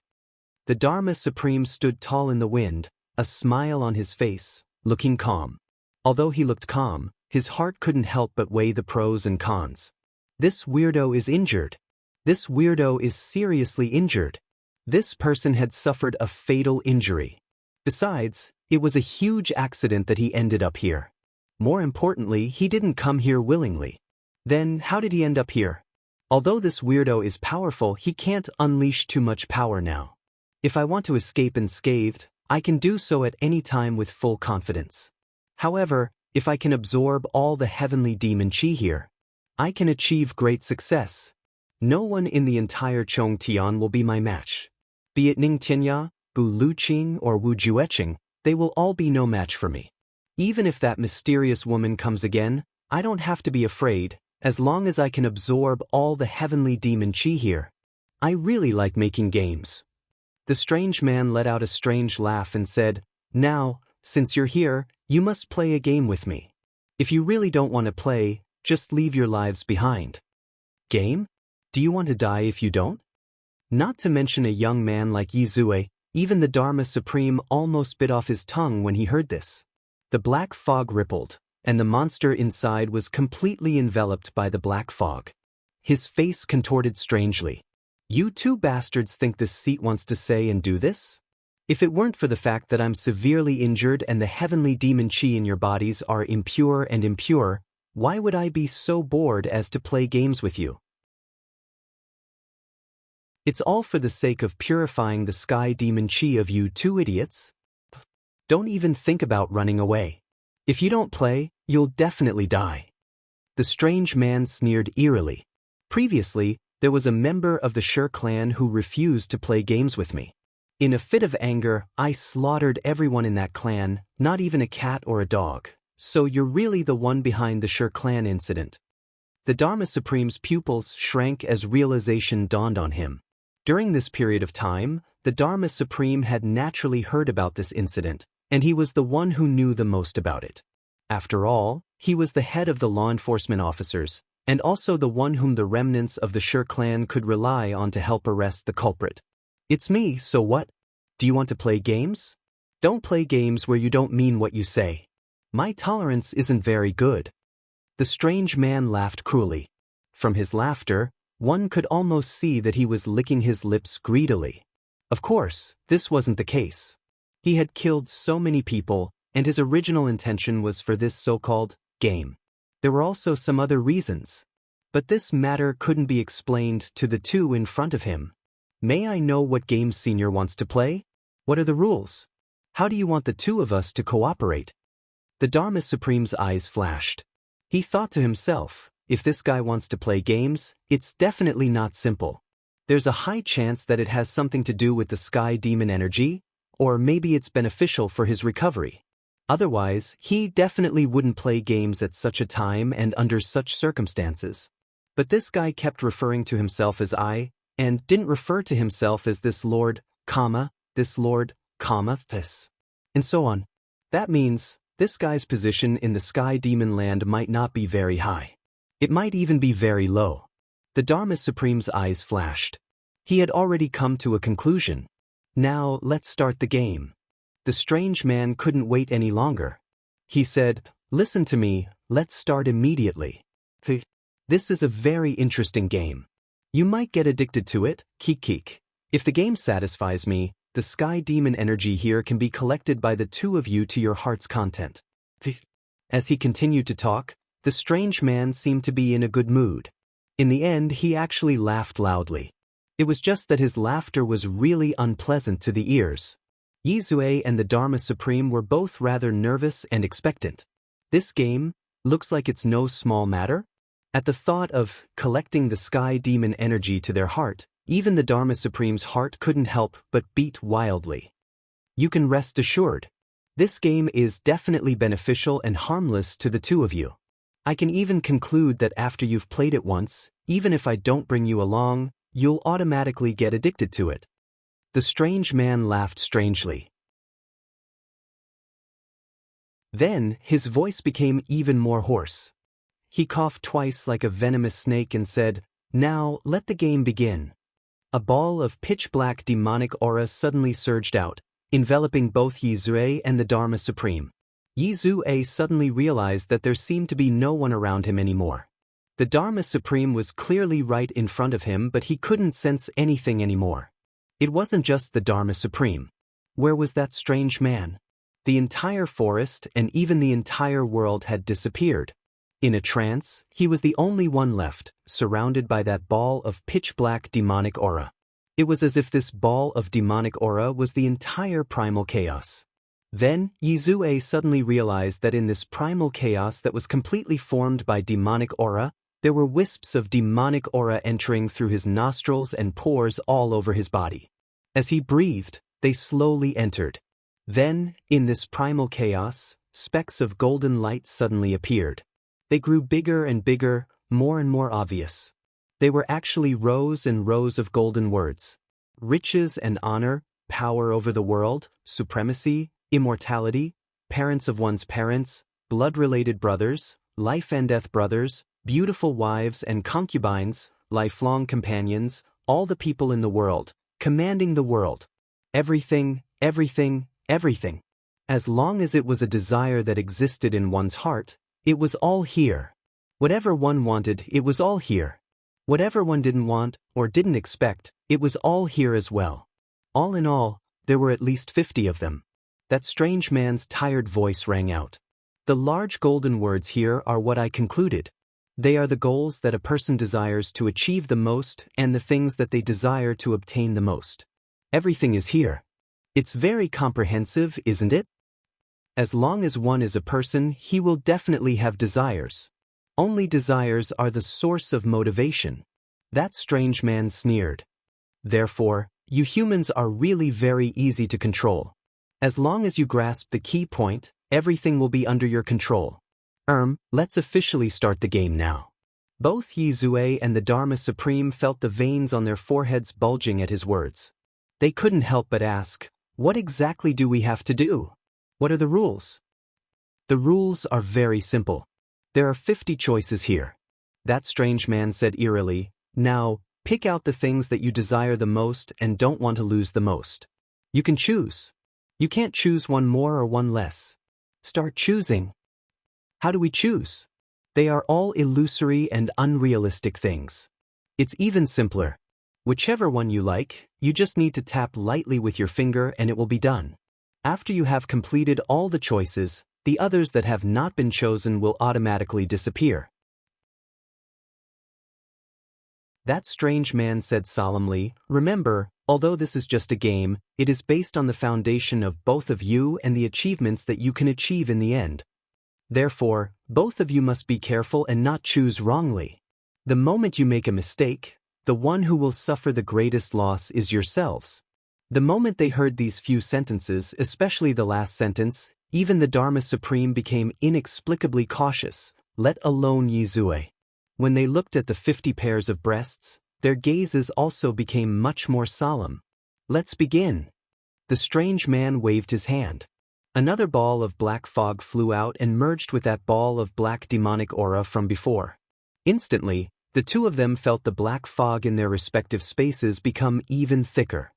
The Dharma Supreme stood tall in the wind, a smile on his face, looking calm. Although he looked calm, his heart couldn't help but weigh the pros and cons. This weirdo is injured. This weirdo is seriously injured. This person had suffered a fatal injury. Besides, it was a huge accident that he ended up here. More importantly, he didn't come here willingly. Then, how did he end up here? Although this weirdo is powerful, he can't unleash too much power now. If I want to escape unscathed, I can do so at any time with full confidence. However, if I can absorb all the heavenly demon chi here, I can achieve great success. No one in the entire Chongtian will be my match. Be it Ning Tianya, Bu Luqing, or Wu Jueqing, they will all be no match for me. Even if that mysterious woman comes again, I don't have to be afraid, as long as I can absorb all the heavenly demon chi here. I really like making games. The strange man let out a strange laugh and said, "Now, since you're here, you must play a game with me. If you really don't want to play, just leave your lives behind." Game? Do you want to die if you don't? Not to mention a young man like Yizue, even the Dharma Supreme almost bit off his tongue when he heard this. The black fog rippled, and the monster inside was completely enveloped by the black fog. His face contorted strangely. "You two bastards think this seat wants to say and do this? If it weren't for the fact that I'm severely injured and the heavenly demon chi in your bodies are impure, why would I be so bored as to play games with you? It's all for the sake of purifying the sky demon chi of you two idiots. Don't even think about running away. If you don't play, you'll definitely die." The strange man sneered eerily. Previously, there was a member of the Shi clan who refused to play games with me. In a fit of anger, I slaughtered everyone in that clan, not even a cat or a dog. So you're really the one behind the Shi clan incident. The Dharma Supreme's pupils shrank as realization dawned on him. During this period of time, the Dharma Supreme had naturally heard about this incident, and he was the one who knew the most about it. After all, he was the head of the law enforcement officers, and also the one whom the remnants of the Shi clan could rely on to help arrest the culprit. "It's me, so what? Do you want to play games? Don't play games where you don't mean what you say. My tolerance isn't very good." The strange man laughed cruelly. From his laughter, one could almost see that he was licking his lips greedily. Of course, this wasn't the case. He had killed so many people, and his original intention was for this so-called game. There were also some other reasons. But this matter couldn't be explained to the two in front of him. "May I know what game Senior wants to play? What are the rules? How do you want the two of us to cooperate?" The Dharma Supreme's eyes flashed. He thought to himself, if this guy wants to play games, it's definitely not simple. There's a high chance that it has something to do with the sky demon energy, or maybe it's beneficial for his recovery. Otherwise, he definitely wouldn't play games at such a time and under such circumstances. But this guy kept referring to himself as I, and didn't refer to himself as this lord, this lord, this, and so on. That means, this guy's position in the sky demon land might not be very high. It might even be very low. The Dharma Supreme's eyes flashed. He had already come to a conclusion. Now, let's start the game. The strange man couldn't wait any longer. He said, "Listen to me, let's start immediately. This is a very interesting game. You might get addicted to it, keek. If the game satisfies me, the sky demon energy here can be collected by the two of you to your heart's content." As he continued to talk, the strange man seemed to be in a good mood. In the end, he actually laughed loudly. It was just that his laughter was really unpleasant to the ears. Yizue and the Dharma Supreme were both rather nervous and expectant. This game looks like it's no small matter. At the thought of collecting the sky demon energy to their heart, even the Dharma Supreme's heart couldn't help but beat wildly. You can rest assured. This game is definitely beneficial and harmless to the two of you. I can even conclude that after you've played it once, even if I don't bring you along, you'll automatically get addicted to it. The strange man laughed strangely. Then, his voice became even more hoarse. He coughed twice like a venomous snake and said, "Now, let the game begin." A ball of pitch-black demonic aura suddenly surged out, enveloping both Yizue and the Dharma Supreme. Yizue suddenly realized that there seemed to be no one around him anymore. The Dharma Supreme was clearly right in front of him, but he couldn't sense anything anymore. It wasn't just the Dharma Supreme. Where was that strange man? The entire forest and even the entire world had disappeared. In a trance, he was the only one left, surrounded by that ball of pitch-black demonic aura. It was as if this ball of demonic aura was the entire primal chaos. Then, Yizue suddenly realized that in this primal chaos that was completely formed by demonic aura, there were wisps of demonic aura entering through his nostrils and pores all over his body. As he breathed, they slowly entered. Then, in this primal chaos, specks of golden light suddenly appeared. They grew bigger and bigger, more and more obvious. They were actually rows and rows of golden words. Riches and honor, power over the world, supremacy, immortality, parents of one's parents, blood-related brothers, life and death brothers, beautiful wives and concubines, lifelong companions, all the people in the world, commanding the world. Everything, everything, everything. As long as it was a desire that existed in one's heart, it was all here. Whatever one wanted, it was all here. Whatever one didn't want, or didn't expect, it was all here as well. All in all, there were at least 50 of them. That strange man's tired voice rang out. The large golden words here are what I concluded. They are the goals that a person desires to achieve the most and the things that they desire to obtain the most. Everything is here. It's very comprehensive, isn't it? As long as one is a person, he will definitely have desires. Only desires are the source of motivation. That strange man sneered. Therefore, you humans are really very easy to control. As long as you grasp the key point, everything will be under your control. Let's officially start the game now. Both Yizue and the Dharma Supreme felt the veins on their foreheads bulging at his words. They couldn't help but ask, what exactly do we have to do? What are the rules? The rules are very simple. There are 50 choices here. That strange man said eerily, now, pick out the things that you desire the most and don't want to lose the most. You can choose. You can't choose one more or one less. Start choosing. How do we choose? They are all illusory and unrealistic things. It's even simpler. Whichever one you like, you just need to tap lightly with your finger and it will be done. After you have completed all the choices, the others that have not been chosen will automatically disappear. That strange man said solemnly, remember, although this is just a game, it is based on the foundation of both of you and the achievements that you can achieve in the end. Therefore, both of you must be careful and not choose wrongly. The moment you make a mistake, the one who will suffer the greatest loss is yourselves. The moment they heard these few sentences, especially the last sentence, even the Dharma Supreme became inexplicably cautious, let alone Yizue. When they looked at the 50 pairs of breasts, their gazes also became much more solemn. Let's begin. The strange man waved his hand. Another ball of black fog flew out and merged with that ball of black demonic aura from before. Instantly, the two of them felt the black fog in their respective spaces become even thicker.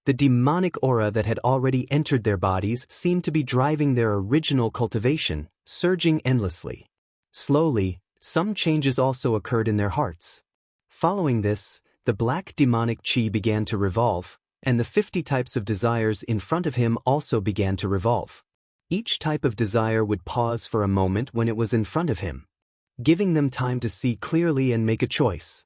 The demonic aura that had already entered their bodies seemed to be driving their original cultivation, surging endlessly. Slowly, some changes also occurred in their hearts. Following this, the black demonic chi began to revolve, and the 50 types of desires in front of him also began to revolve. Each type of desire would pause for a moment when it was in front of him, giving them time to see clearly and make a choice.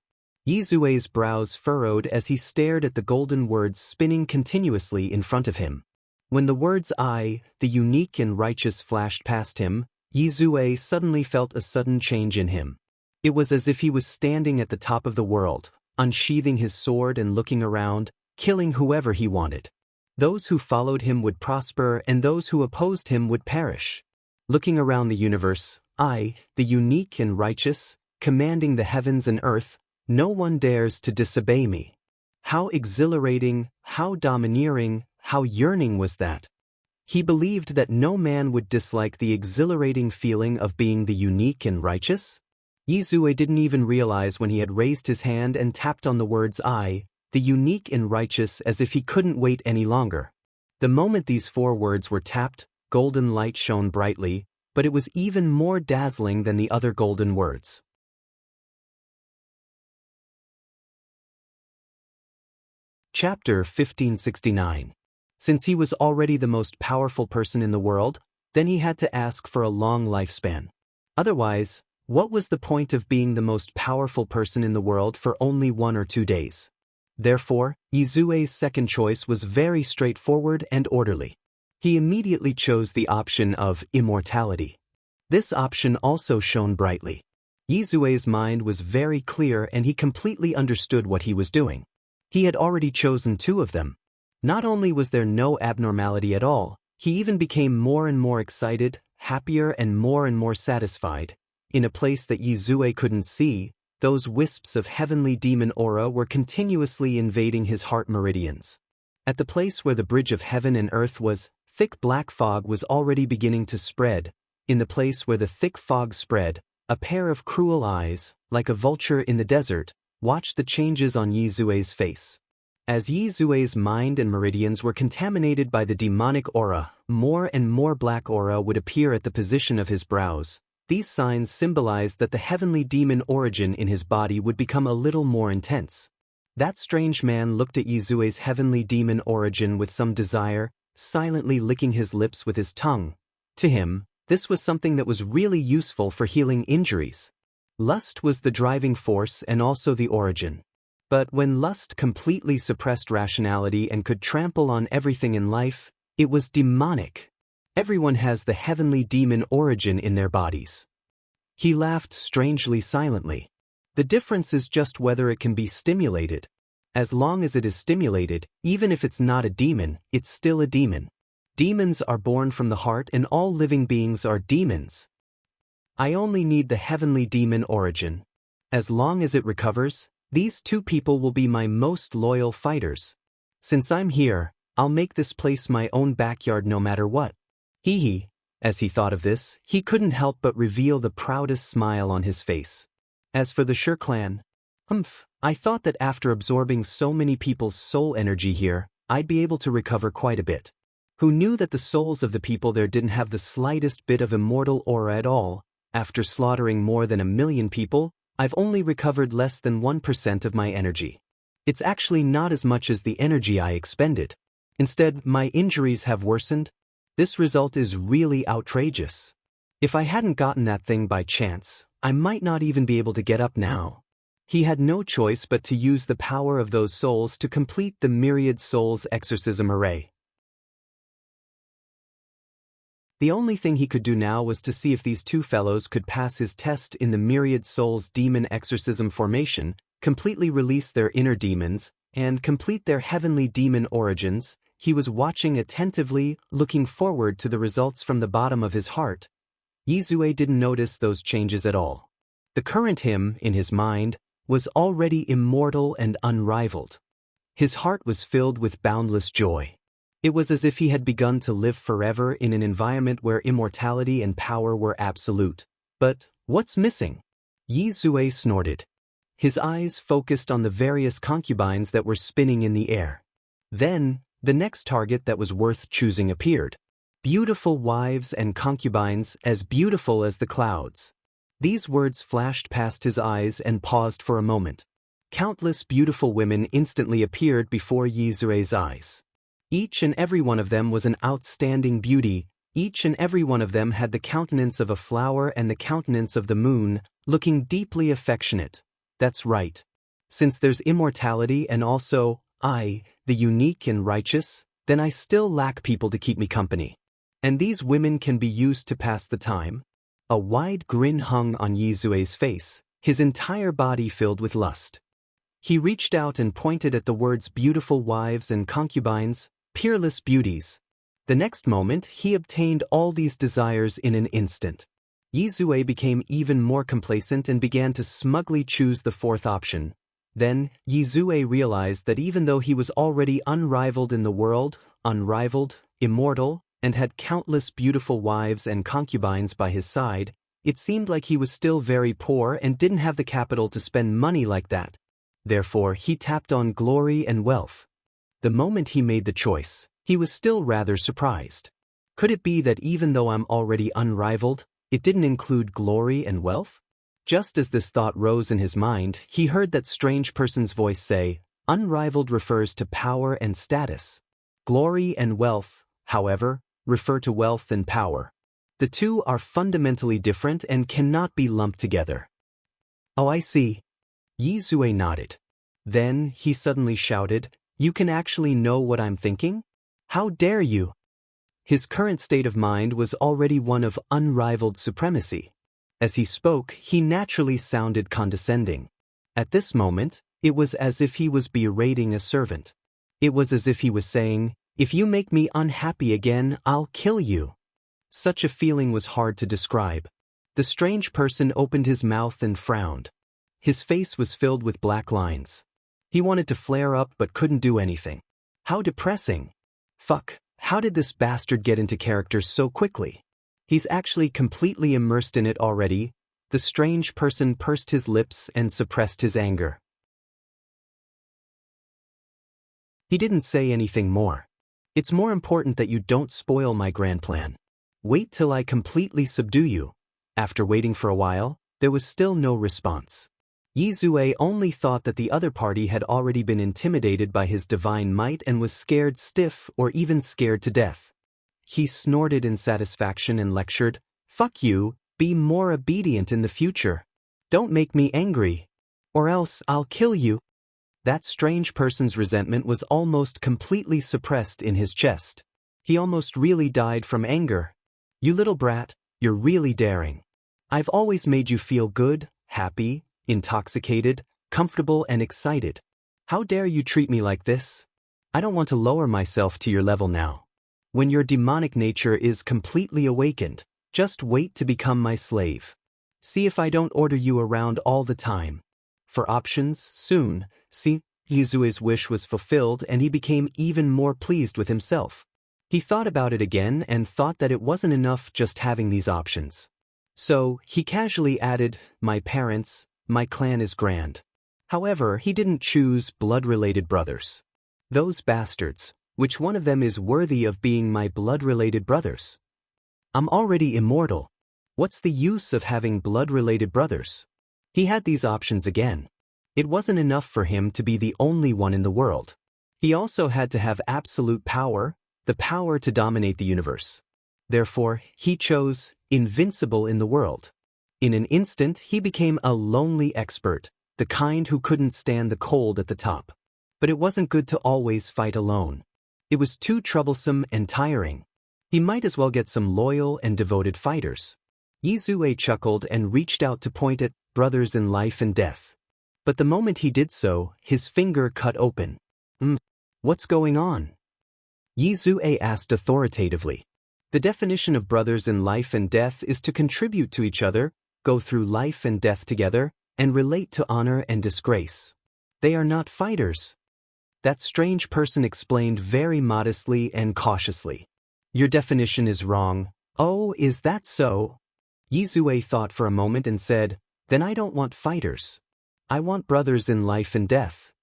Yizue's brows furrowed as he stared at the golden words spinning continuously in front of him. When the words I, the unique and righteous flashed past him, Yizue suddenly felt a sudden change in him. It was as if he was standing at the top of the world, unsheathing his sword and looking around, killing whoever he wanted. Those who followed him would prosper and those who opposed him would perish. Looking around the universe, I, the unique and righteous, commanding the heavens and earth, no one dares to disobey me. How exhilarating, how domineering, how yearning was that? He believed that no man would dislike the exhilarating feeling of being the unique and righteous. Yizue didn't even realize when he had raised his hand and tapped on the words I, the unique and righteous, as if he couldn't wait any longer. The moment these 4 words were tapped, golden light shone brightly, but it was even more dazzling than the other golden words. Chapter 1569. Since he was already the most powerful person in the world, then he had to ask for a long lifespan. Otherwise, what was the point of being the most powerful person in the world for only 1 or 2 days? Therefore, Yizue's second choice was very straightforward and orderly. He immediately chose the option of immortality. This option also shone brightly. Yizue's mind was very clear and he completely understood what he was doing. He had already chosen 2 of them. Not only was there no abnormality at all, he even became more and more excited, happier and more satisfied. In a place that Yizue couldn't see, those wisps of heavenly demon aura were continuously invading his heart meridians. At the place where the bridge of heaven and earth was, thick black fog was already beginning to spread. In the place where the thick fog spread, a pair of cruel eyes, like a vulture in the desert, watched the changes on Yizue's face. As Yizue's mind and meridians were contaminated by the demonic aura, more and more black aura would appear at the position of his brows. These signs symbolized that the heavenly demon origin in his body would become a little more intense. That strange man looked at Yizue's heavenly demon origin with some desire, silently licking his lips with his tongue. To him, this was something that was really useful for healing injuries. Lust was the driving force and also the origin. But when lust completely suppressed rationality and could trample on everything in life, it was demonic. Everyone has the heavenly demon origin in their bodies. He laughed strangely silently. The difference is just whether it can be stimulated. As long as it is stimulated, even if it's not a demon, it's still a demon. Demons are born from the heart and all living beings are demons. I only need the heavenly demon origin. As long as it recovers, these 2 people will be my most loyal fighters. Since I'm here, I'll make this place my own backyard no matter what. Hee. As he thought of this, he couldn't help but reveal the proudest smile on his face. As for the Sure clan, I thought that after absorbing so many people's soul energy here, I'd be able to recover quite a bit. Who knew that the souls of the people there didn't have the slightest bit of immortal aura at all? After slaughtering more than 1 million people, I've only recovered less than 1% of my energy. It's actually not as much as the energy I expended. Instead, my injuries have worsened. This result is really outrageous. If I hadn't gotten that thing by chance, I might not even be able to get up now. He had no choice but to use the power of those souls to complete the myriad souls exorcism array. The only thing he could do now was to see if these 2 fellows could pass his test in the myriad souls demon exorcism formation, completely release their inner demons, and complete their heavenly demon origins. He was watching attentively, looking forward to the results from the bottom of his heart. Yizue didn't notice those changes at all. The current him, in his mind, was already immortal and unrivaled. His heart was filled with boundless joy. It was as if he had begun to live forever in an environment where immortality and power were absolute. But what's missing? Yizue snorted. His eyes focused on the various concubines that were spinning in the air. Then, the next target that was worth choosing appeared. Beautiful wives and concubines as beautiful as the clouds. These words flashed past his eyes and paused for a moment. Countless beautiful women instantly appeared before Yizue's eyes. Each and every one of them was an outstanding beauty. Each and every one of them had the countenance of a flower and the countenance of the moon, looking deeply affectionate. That's right. Since there's immortality and also, I, the unique and righteous, then I still lack people to keep me company. And these women can be used to pass the time? A wide grin hung on Yizue's face. his entire body filled with lust. He reached out and pointed at the words beautiful wives and concubines, peerless beauties. The next moment, he obtained all these desires in an instant. Yizue became even more complacent and began to smugly choose the fourth option. Then, Yizue realized that even though he was already unrivaled in the world, unrivaled, immortal, and had countless beautiful wives and concubines by his side, it seemed like he was still very poor and didn't have the capital to spend money like that. Therefore, he tapped on glory and wealth. The moment he made the choice, he was still rather surprised. Could it be that even though I'm already unrivaled, it didn't include glory and wealth? Just as this thought rose in his mind, he heard that strange person's voice say, unrivaled refers to power and status. Glory and wealth, however, refer to wealth and power. The two are fundamentally different and cannot be lumped together. Oh, I see. Yizue nodded. Then, he suddenly shouted, you can actually know what I'm thinking? How dare you? His current state of mind was already one of unrivaled supremacy. As he spoke, he naturally sounded condescending. At this moment, it was as if he was berating a servant. It was as if he was saying, if you make me unhappy again, I'll kill you. Such a feeling was hard to describe. The strange person opened his mouth and frowned. His face was filled with black lines. He wanted to flare up but couldn't do anything. How depressing. Fuck, how did this bastard get into character so quickly? He's actually completely immersed in it already. The strange person pursed his lips and suppressed his anger. He didn't say anything more. It's more important that you don't spoil my grand plan. Wait till I completely subdue you. After waiting for a while, there was still no response. Yizue only thought that the other party had already been intimidated by his divine might and was scared stiff or even scared to death. He snorted in satisfaction and lectured, fuck you, be more obedient in the future. Don't make me angry. Or else I'll kill you. That strange person's resentment was almost completely suppressed in his chest. He almost really died from anger. You little brat, you're really daring. I've always made you feel good, happy, intoxicated, comfortable and excited. How dare you treat me like this? I don't want to lower myself to your level now. When your demonic nature is completely awakened, just wait to become my slave. See if I don't order you around all the time. For options, soon, see, Yizue's wish was fulfilled and he became even more pleased with himself. He thought about it again and thought that it wasn't enough just having these options. So, he casually added, my parents, my clan is grand. However, he didn't choose blood-related brothers. Those bastards, which one of them is worthy of being my blood-related brothers? I'm already immortal. What's the use of having blood-related brothers? He had these options again. It wasn't enough for him to be the only one in the world. He also had to have absolute power, the power to dominate the universe. Therefore, he chose invincible in the world. In an instant, he became a lonely expert, the kind who couldn't stand the cold at the top. But it wasn't good to always fight alone. It was too troublesome and tiring. He might as well get some loyal and devoted fighters. Yizue chuckled and reached out to point at brothers in life and death. But the moment he did so, his finger cut open. What's going on? Yizue asked authoritatively. The definition of brothers in life and death is to contribute to each other, go through life and death together, and relate to honor and disgrace. They are not fighters. That strange person explained very modestly and cautiously. Your definition is wrong. Oh, is that so? Yizue thought for a moment and said, then I don't want fighters. I want brothers in life and death.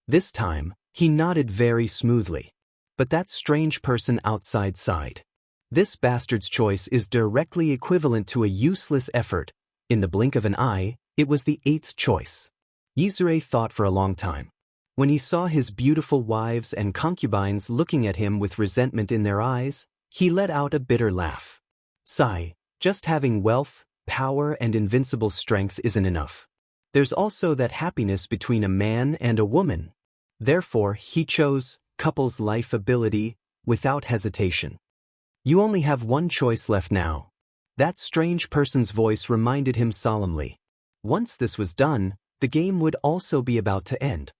This time, he nodded very smoothly. But that strange person outside sighed. This bastard's choice is directly equivalent to a useless effort. In the blink of an eye, it was the 8th choice. Yizue thought for a long time. When he saw his beautiful wives and concubines looking at him with resentment in their eyes, he let out a bitter laugh. Sigh, just having wealth, power and invincible strength isn't enough. There's also that happiness between a man and a woman. Therefore, he chose couple's life ability without hesitation. You only have one choice left now. That strange person's voice reminded him solemnly. Once this was done, the game would also be about to end.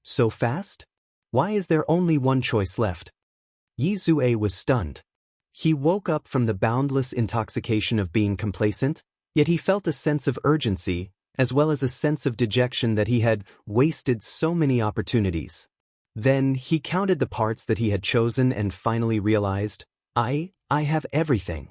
So fast? Why is there only one choice left? Yizue was stunned. He woke up from the boundless intoxication of being complacent, yet he felt a sense of urgency, as well as a sense of dejection that he had wasted so many opportunities. Then he counted the parts that he had chosen and finally realized, I have everything.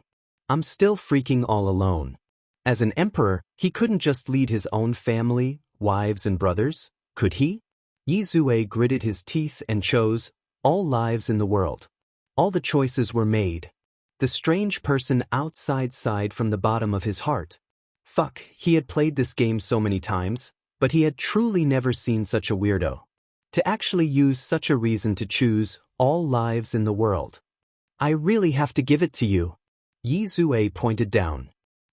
I'm still freaking all alone. As an emperor, he couldn't just lead his own family, wives and brothers, could he? Yizue gritted his teeth and chose all lives in the world. All the choices were made. The strange person outside sighed from the bottom of his heart. Fuck, he had played this game so many times, but he had truly never seen such a weirdo. To actually use such a reason to choose all lives in the world. I really have to give it to you. Yizue pointed down.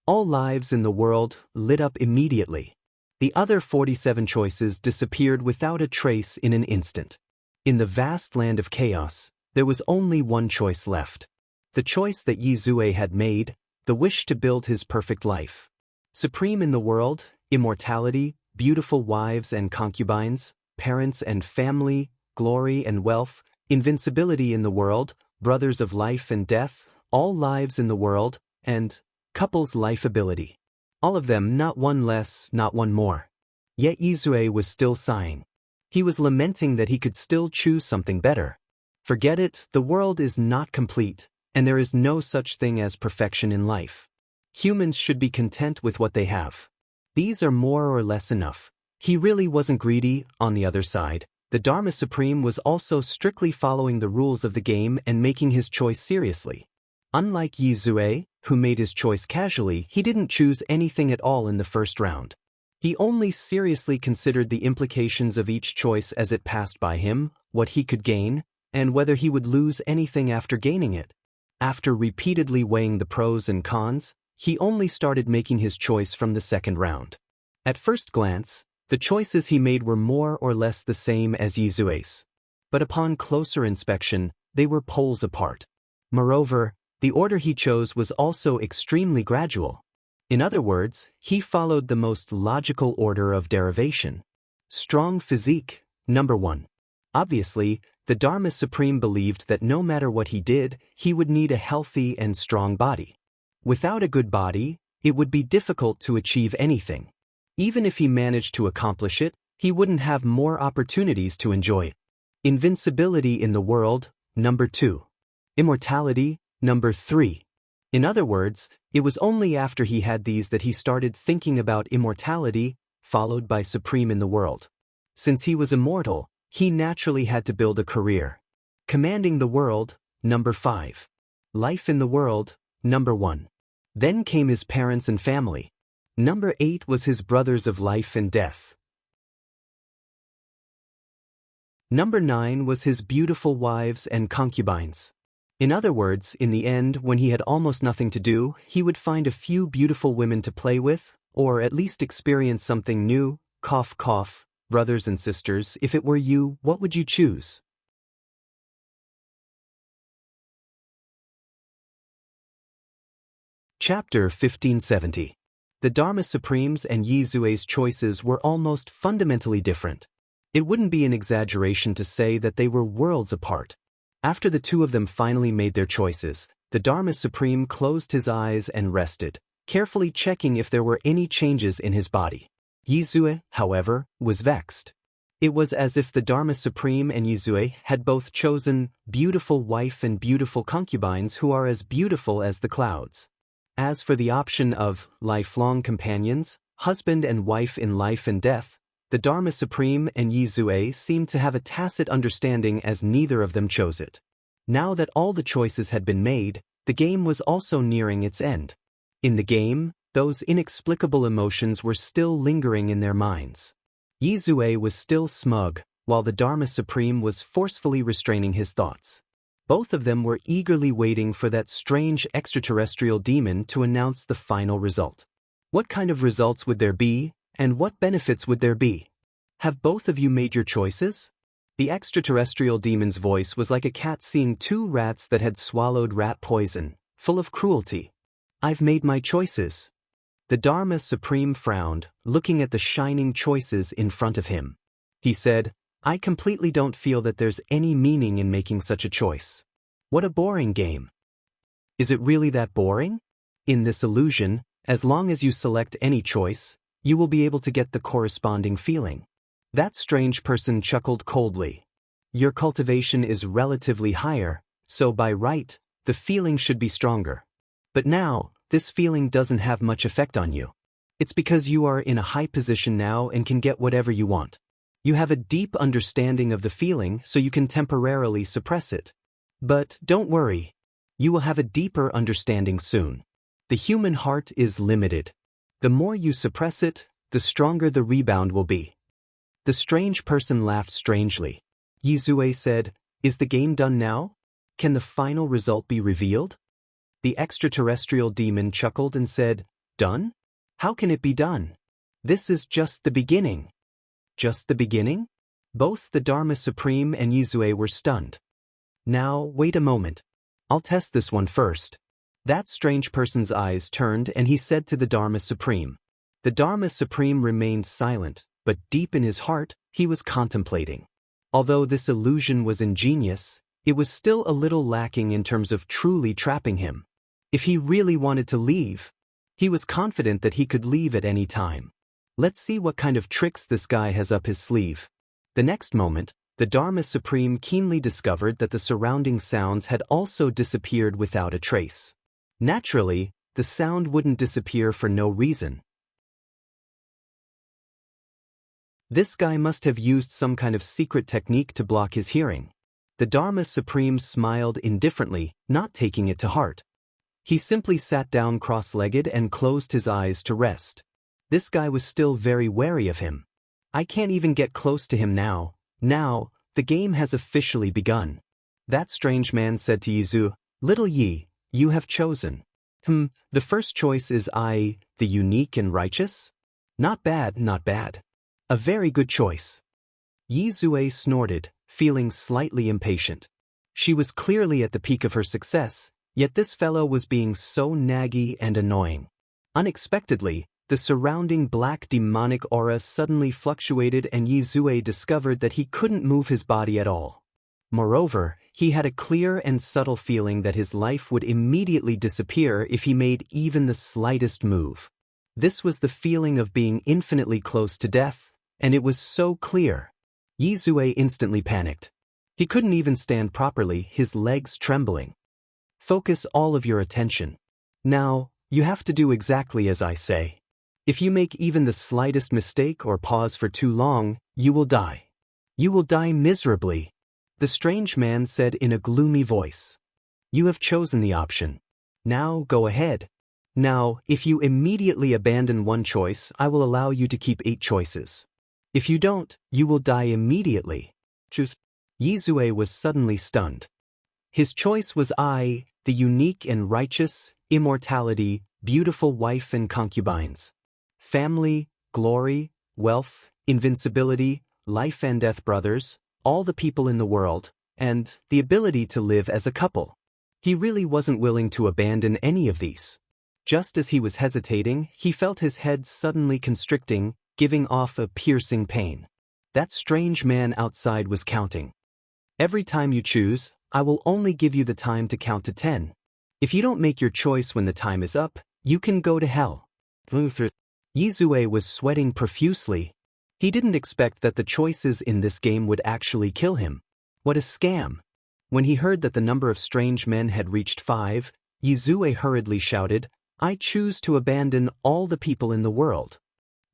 All lives in the world lit up immediately. The other 47 choices disappeared without a trace in an instant. In the vast land of chaos, there was only one choice left. The choice that Yizue had made, the wish to build his perfect life. Supreme in the world, immortality, beautiful wives and concubines, parents and family, glory and wealth, invincibility in the world, brothers of life and death, all lives in the world, and couples life ability. All of them, not one less, not one more. Yet Yizue was still sighing. He was lamenting that he could still choose something better. Forget it, the world is not complete, and there is no such thing as perfection in life. Humans should be content with what they have. These are more or less enough. He really wasn't greedy. On the other side, the Dharma Supreme was also strictly following the rules of the game and making his choice seriously. Unlike Yizue, who made his choice casually, he didn't choose anything at all in the first round. He only seriously considered the implications of each choice as it passed by him, what he could gain, and whether he would lose anything after gaining it. After repeatedly weighing the pros and cons, he only started making his choice from the second round. At first glance, the choices he made were more or less the same as Yizue's. But upon closer inspection, they were poles apart. Moreover, the order he chose was also extremely gradual. In other words, he followed the most logical order of derivation. Strong physique, number 1. Obviously, the Dharma Supreme believed that no matter what he did, he would need a healthy and strong body. Without a good body, it would be difficult to achieve anything. Even if he managed to accomplish it, he wouldn't have more opportunities to enjoy it. Invincibility in the world, number 2. Immortality, number 3. In other words, it was only after he had these that he started thinking about immortality, followed by supreme in the world. Since he was immortal, he naturally had to build a career. Commanding the world, number 5. Life in the world, number 1. Then came his parents and family. Number 8 was his brothers of life and death. Number 9 was his beautiful wives and concubines. In other words, in the end, when he had almost nothing to do, he would find a few beautiful women to play with, or at least experience something new. Cough, cough. Brothers and sisters, if it were you, what would you choose? Chapter 1570. The Dharma Supremes and Yizue's choices were almost fundamentally different. It wouldn't be an exaggeration to say that they were worlds apart. After the two of them finally made their choices, the Dharma Supreme closed his eyes and rested, carefully checking if there were any changes in his body. Yizue, however, was vexed. It was as if the Dharma Supreme and Yizue had both chosen beautiful wife and beautiful concubines who are as beautiful as the clouds. As for the option of lifelong companions, husband and wife in life and death, the Dharma Supreme and Yizue seemed to have a tacit understanding as neither of them chose it. Now that all the choices had been made, the game was also nearing its end. In the game, those inexplicable emotions were still lingering in their minds. Yizue was still smug, while the Dharma Supreme was forcefully restraining his thoughts. Both of them were eagerly waiting for that strange extraterrestrial demon to announce the final result. What kind of results would there be, and what benefits would there be? Have both of you made your choices? The extraterrestrial demon's voice was like a cat seeing two rats that had swallowed rat poison, full of cruelty. I've made my choices. The Dharma Supreme frowned, looking at the shining choices in front of him. He said, I completely don't feel that there's any meaning in making such a choice. What a boring game. Is it really that boring? In this illusion, as long as you select any choice, you will be able to get the corresponding feeling. That strange person chuckled coldly. Your cultivation is relatively higher, so by right, the feeling should be stronger. But now, this feeling doesn't have much effect on you. It's because you are in a high position now and can get whatever you want. You have a deep understanding of the feeling, so you can temporarily suppress it. But don't worry. You will have a deeper understanding soon. The human heart is limited. The more you suppress it, the stronger the rebound will be. The strange person laughed strangely. Yizue said, Is the game done now? Can the final result be revealed? The extraterrestrial demon chuckled and said, Done? How can it be done? This is just the beginning. Just the beginning? Both the Dharma Supreme and Yizue were stunned. Now, wait a moment. I'll test this one first. That strange person's eyes turned and he said to the Dharma Supreme. The Dharma Supreme remained silent, but deep in his heart, he was contemplating. Although this illusion was ingenious, it was still a little lacking in terms of truly trapping him. If he really wanted to leave, he was confident that he could leave at any time. Let's see what kind of tricks this guy has up his sleeve. The next moment, the Dharma Supreme keenly discovered that the surrounding sounds had also disappeared without a trace. Naturally, the sound wouldn't disappear for no reason. This guy must have used some kind of secret technique to block his hearing. The Dharma Supreme smiled indifferently, not taking it to heart. He simply sat down cross-legged and closed his eyes to rest. This guy was still very wary of him. I can't even get close to him now. Now, the game has officially begun. That strange man said to Yizu, Little Yi, you have chosen. The first choice is I, the unique and righteous? Not bad, not bad. A very good choice. Yizue snorted, feeling slightly impatient. She was clearly at the peak of her success, yet this fellow was being so naggy and annoying. Unexpectedly, the surrounding black demonic aura suddenly fluctuated and Yizue discovered that he couldn't move his body at all. Moreover, he had a clear and subtle feeling that his life would immediately disappear if he made even the slightest move. This was the feeling of being infinitely close to death, and it was so clear. Yizue instantly panicked. He couldn't even stand properly, his legs trembling. Focus all of your attention. Now, you have to do exactly as I say. If you make even the slightest mistake or pause for too long, you will die. You will die miserably. The strange man said in a gloomy voice. You have chosen the option. Now go ahead. Now, if you immediately abandon one choice, I will allow you to keep 8 choices. If you don't, you will die immediately. Choose. Yizue was suddenly stunned. His choice was I, the unique and righteous, immortality, beautiful wife and concubines. Family, glory, wealth, invincibility, life and death brothers, all the people in the world, and the ability to live as a couple. He really wasn't willing to abandon any of these. Just as he was hesitating, he felt his head suddenly constricting, giving off a piercing pain. That strange man outside was counting. Every time you choose, I will only give you the time to count to 10. If you don't make your choice when the time is up, you can go to hell. Yizue was sweating profusely. He didn't expect that the choices in this game would actually kill him. What a scam! When he heard that the number of strange men had reached 5, Yizue hurriedly shouted, I choose to abandon all the people in the world.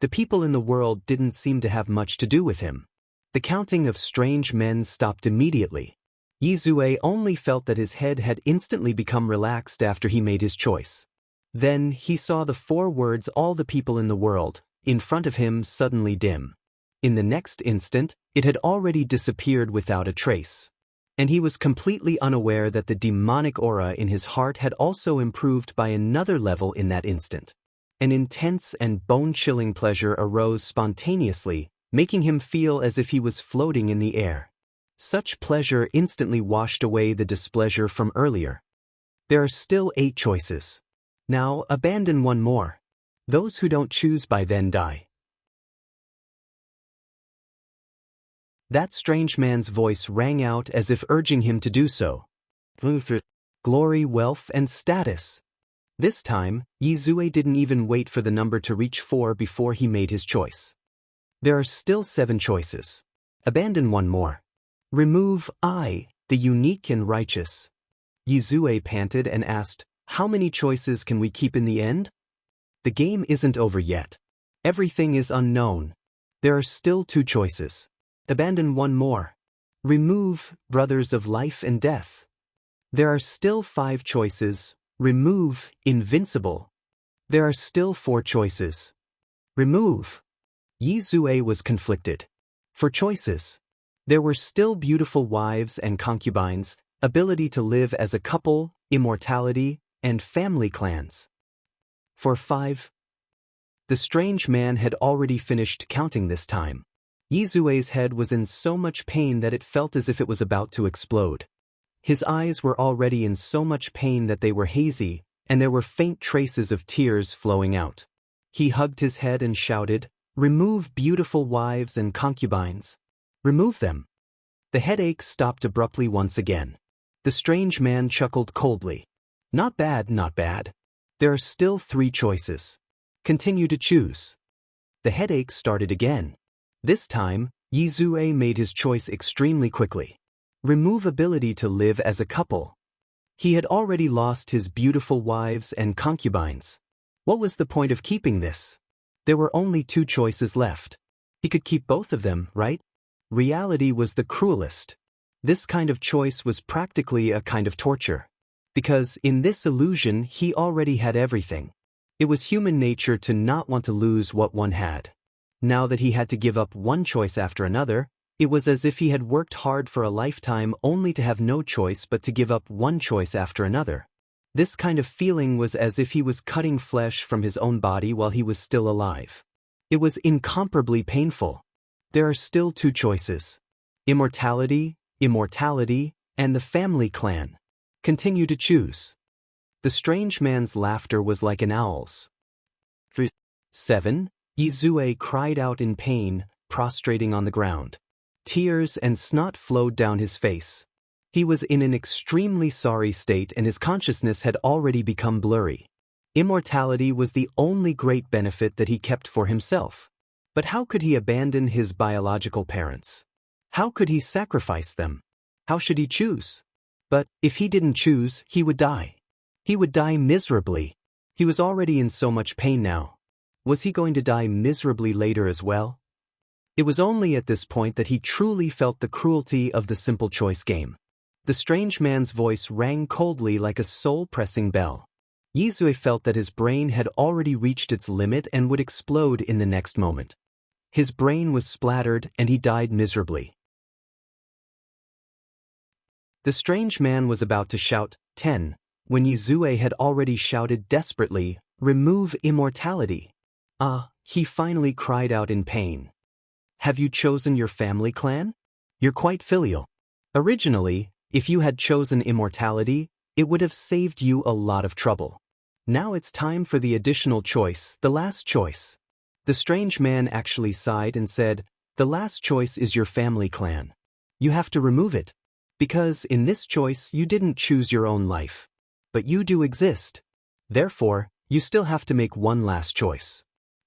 The people in the world didn't seem to have much to do with him. The counting of strange men stopped immediately. Yizue only felt that his head had instantly become relaxed after he made his choice. Then he saw the 4 words all the people in the world, in front of him suddenly dim. In the next instant, it had already disappeared without a trace. And he was completely unaware that the demonic aura in his heart had also improved by another level in that instant. An intense and bone-chilling pleasure arose spontaneously, making him feel as if he was floating in the air. Such pleasure instantly washed away the displeasure from earlier. There are still 8 choices. Now abandon one more. Those who don't choose by then die. That strange man's voice rang out as if urging him to do so. Glory, wealth, and status. This time, Yizue didn't even wait for the number to reach 4 before he made his choice. There are still 7 choices. Abandon one more. Remove I, the unique and righteous. Yizue panted and asked, how many choices can we keep in the end? The game isn't over yet. Everything is unknown. There are still 2 choices. Abandon one more. Remove brothers of life and death. There are still 5 choices. Remove invincible. There are still 4 choices. Remove. Yizue was conflicted. For choices. There were still beautiful wives and concubines, ability to live as a couple, immortality, and family clans. For 5. The strange man had already finished counting this time. Yizue's head was in so much pain that it felt as if it was about to explode. His eyes were already in so much pain that they were hazy, and there were faint traces of tears flowing out. He hugged his head and shouted, remove beautiful wives and concubines. Remove them. The headache stopped abruptly once again. The strange man chuckled coldly. Not bad, not bad. There are still 3 choices. Continue to choose. The headache started again. This time, Yizue made his choice extremely quickly. Remove ability to live as a couple. He had already lost his beautiful wives and concubines. What was the point of keeping this? There were only 2 choices left. He could keep both of them, right? Reality was the cruelest. This kind of choice was practically a kind of torture. Because in this illusion he already had everything. It was human nature to not want to lose what one had. Now that he had to give up one choice after another, it was as if he had worked hard for a lifetime only to have no choice but to give up one choice after another. This kind of feeling was as if he was cutting flesh from his own body while he was still alive. It was incomparably painful. There are still 2 choices. Immortality, immortality, and the family clan. Continue to choose. The strange man's laughter was like an owl's. 7. Yizue cried out in pain, prostrating on the ground. Tears and snot flowed down his face. He was in an extremely sorry state and his consciousness had already become blurry. Immortality was the only great benefit that he kept for himself. But how could he abandon his biological parents? How could he sacrifice them? How should he choose? But if he didn't choose, he would die. He would die miserably. He was already in so much pain now. Was he going to die miserably later as well? It was only at this point that he truly felt the cruelty of the simple choice game. The strange man's voice rang coldly like a soul-pressing bell. Yizue felt that his brain had already reached its limit and would explode in the next moment. His brain was splattered and he died miserably. The strange man was about to shout, 10, when Yizue had already shouted desperately, remove immortality. Ah, he finally cried out in pain. Have you chosen your family clan? You're quite filial. Originally, if you had chosen immortality, it would have saved you a lot of trouble. Now it's time for the additional choice, the last choice. The strange man actually sighed and said, the last choice is your family clan. You have to remove it. Because in this choice you didn't choose your own life. But you do exist. Therefore, you still have to make one last choice.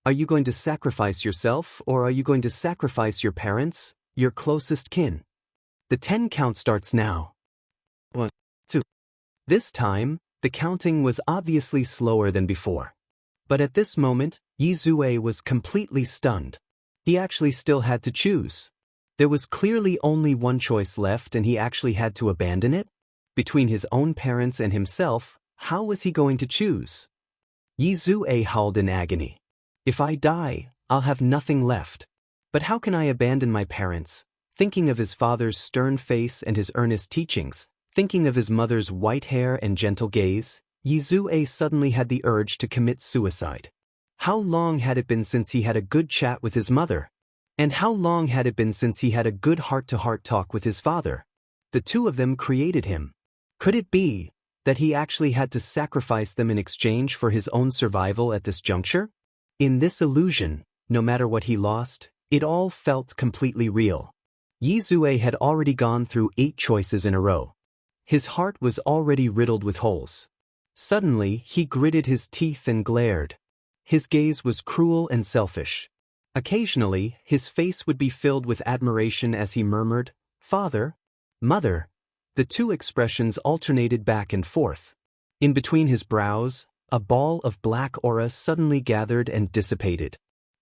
Are you going to sacrifice yourself or are you going to sacrifice your parents, your closest kin? The 10 count starts now. 1, 2. This time, the counting was obviously slower than before. But at this moment, Yizue was completely stunned. He actually still had to choose. There was clearly only one choice left and he actually had to abandon it? Between his own parents and himself, how was he going to choose? Yizue howled in agony. If I die, I'll have nothing left. But how can I abandon my parents? Thinking of his father's stern face and his earnest teachings, thinking of his mother's white hair and gentle gaze, Yizue suddenly had the urge to commit suicide. How long had it been since he had a good chat with his mother? And how long had it been since he had a good heart-to-heart talk with his father? The 2 of them created him. Could it be that he actually had to sacrifice them in exchange for his own survival at this juncture? In this illusion, no matter what he lost, it all felt completely real. Yizue had already gone through 8 choices in a row. His heart was already riddled with holes. Suddenly, he gritted his teeth and glared. His gaze was cruel and selfish. Occasionally, his face would be filled with admiration as he murmured, "Father, Mother." The two expressions alternated back and forth. In between his brows, a ball of black aura suddenly gathered and dissipated.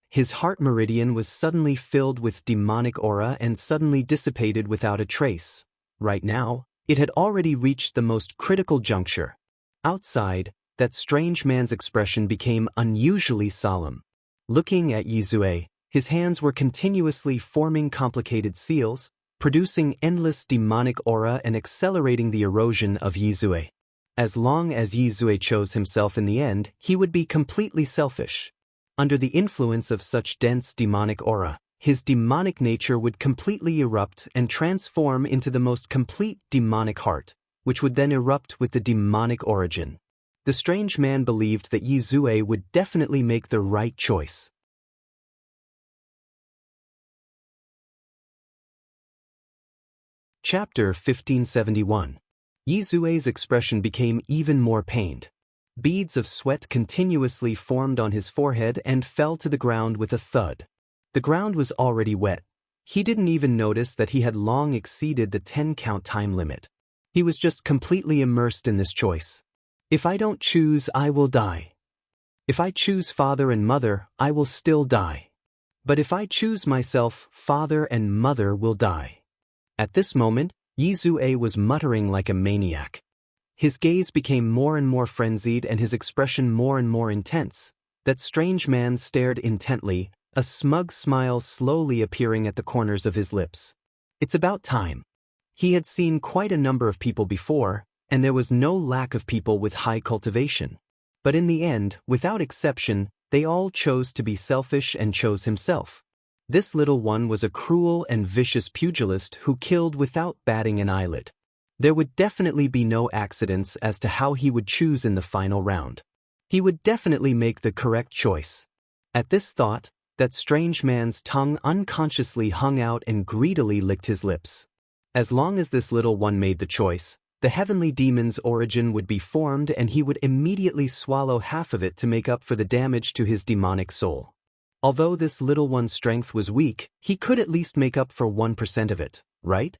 His heart meridian was suddenly filled with demonic aura and suddenly dissipated without a trace. Right now, it had already reached the most critical juncture. Outside, that strange man's expression became unusually solemn. Looking at Yizue, his hands were continuously forming complicated seals, producing endless demonic aura and accelerating the erosion of Yizue. As long as Yizue chose himself in the end, he would be completely selfish. Under the influence of such dense demonic aura, his demonic nature would completely erupt and transform into the most complete demonic heart, which would then erupt with the demonic origin. The strange man believed that Yizue would definitely make the right choice. Chapter 1571. Yizue's expression became even more pained. Beads of sweat continuously formed on his forehead and fell to the ground with a thud. The ground was already wet. He didn't even notice that he had long exceeded the 10-count time limit. He was just completely immersed in this choice. If I don't choose, I will die. If I choose father and mother, I will still die. But if I choose myself, father and mother will die. At this moment, Yizue was muttering like a maniac. His gaze became more and more frenzied and his expression more and more intense. That strange man stared intently, a smug smile slowly appearing at the corners of his lips. It's about time. He had seen quite a number of people before, and there was no lack of people with high cultivation. But in the end, without exception, they all chose to be selfish and chose himself. This little one was a cruel and vicious pugilist who killed without batting an eyelid. There would definitely be no accidents as to how he would choose in the final round. He would definitely make the correct choice. At this thought, that strange man's tongue unconsciously hung out and greedily licked his lips. As long as this little one made the choice, the heavenly demon's origin would be formed and he would immediately swallow half of it to make up for the damage to his demonic soul. Although this little one's strength was weak, he could at least make up for 1% of it, right?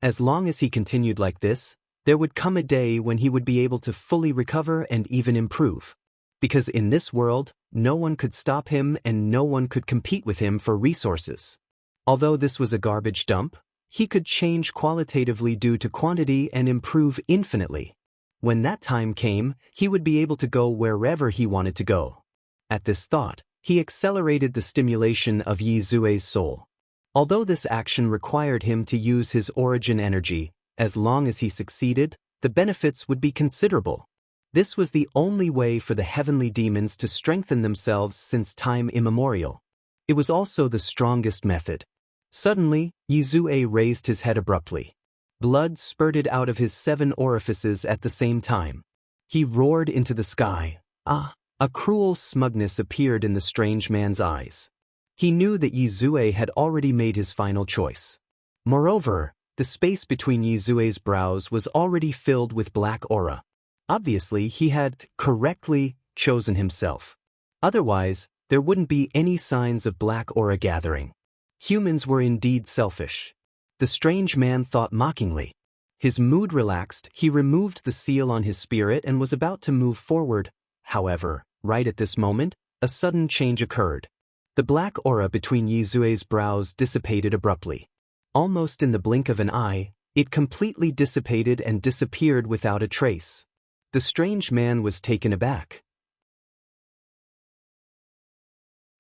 As long as he continued like this, there would come a day when he would be able to fully recover and even improve. Because in this world, no one could stop him and no one could compete with him for resources. Although this was a garbage dump, he could change qualitatively due to quantity and improve infinitely. When that time came, he would be able to go wherever he wanted to go. At this thought, he accelerated the stimulation of Yizue's soul. Although this action required him to use his origin energy, as long as he succeeded, the benefits would be considerable. This was the only way for the heavenly demons to strengthen themselves since time immemorial. It was also the strongest method. Suddenly, Yizue raised his head abruptly. Blood spurted out of his 7 orifices at the same time. He roared into the sky. Ah! A cruel smugness appeared in the strange man's eyes. He knew that Yizue had already made his final choice. Moreover, the space between Yizue's brows was already filled with black aura. Obviously, he had correctly chosen himself. Otherwise, there wouldn't be any signs of black aura gathering. Humans were indeed selfish. The strange man thought mockingly. His mood relaxed, he removed the seal on his spirit and was about to move forward. However, right at this moment, a sudden change occurred. The black aura between Yizue's brows dissipated abruptly. Almost in the blink of an eye, it completely dissipated and disappeared without a trace. The strange man was taken aback.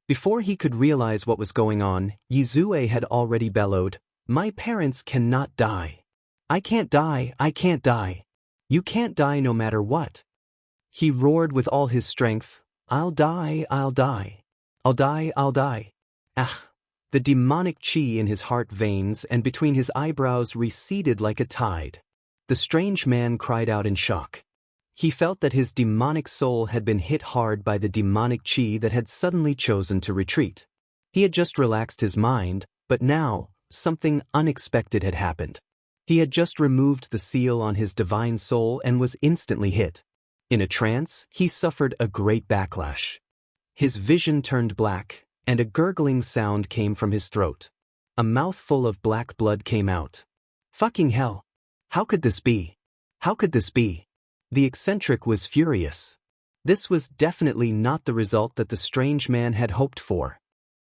Before he could realize what was going on, Yizue had already bellowed, "My parents cannot die. I can't die, I can't die. You can't die no matter what." He roared with all his strength, "I'll die, I'll die. I'll die, I'll die." Ah! The demonic chi in his heart veins and between his eyebrows receded like a tide. The strange man cried out in shock. he felt that his demonic soul had been hit hard by the demonic chi that had suddenly chosen to retreat. He had just relaxed his mind, but now, something unexpected had happened. He had just removed the seal on his divine soul and was instantly hit. In a trance, he suffered a great backlash. His vision turned black, and a gurgling sound came from his throat. A mouthful of black blood came out. Fucking hell! How could this be? How could this be? The eccentric was furious. This was definitely not the result that the strange man had hoped for.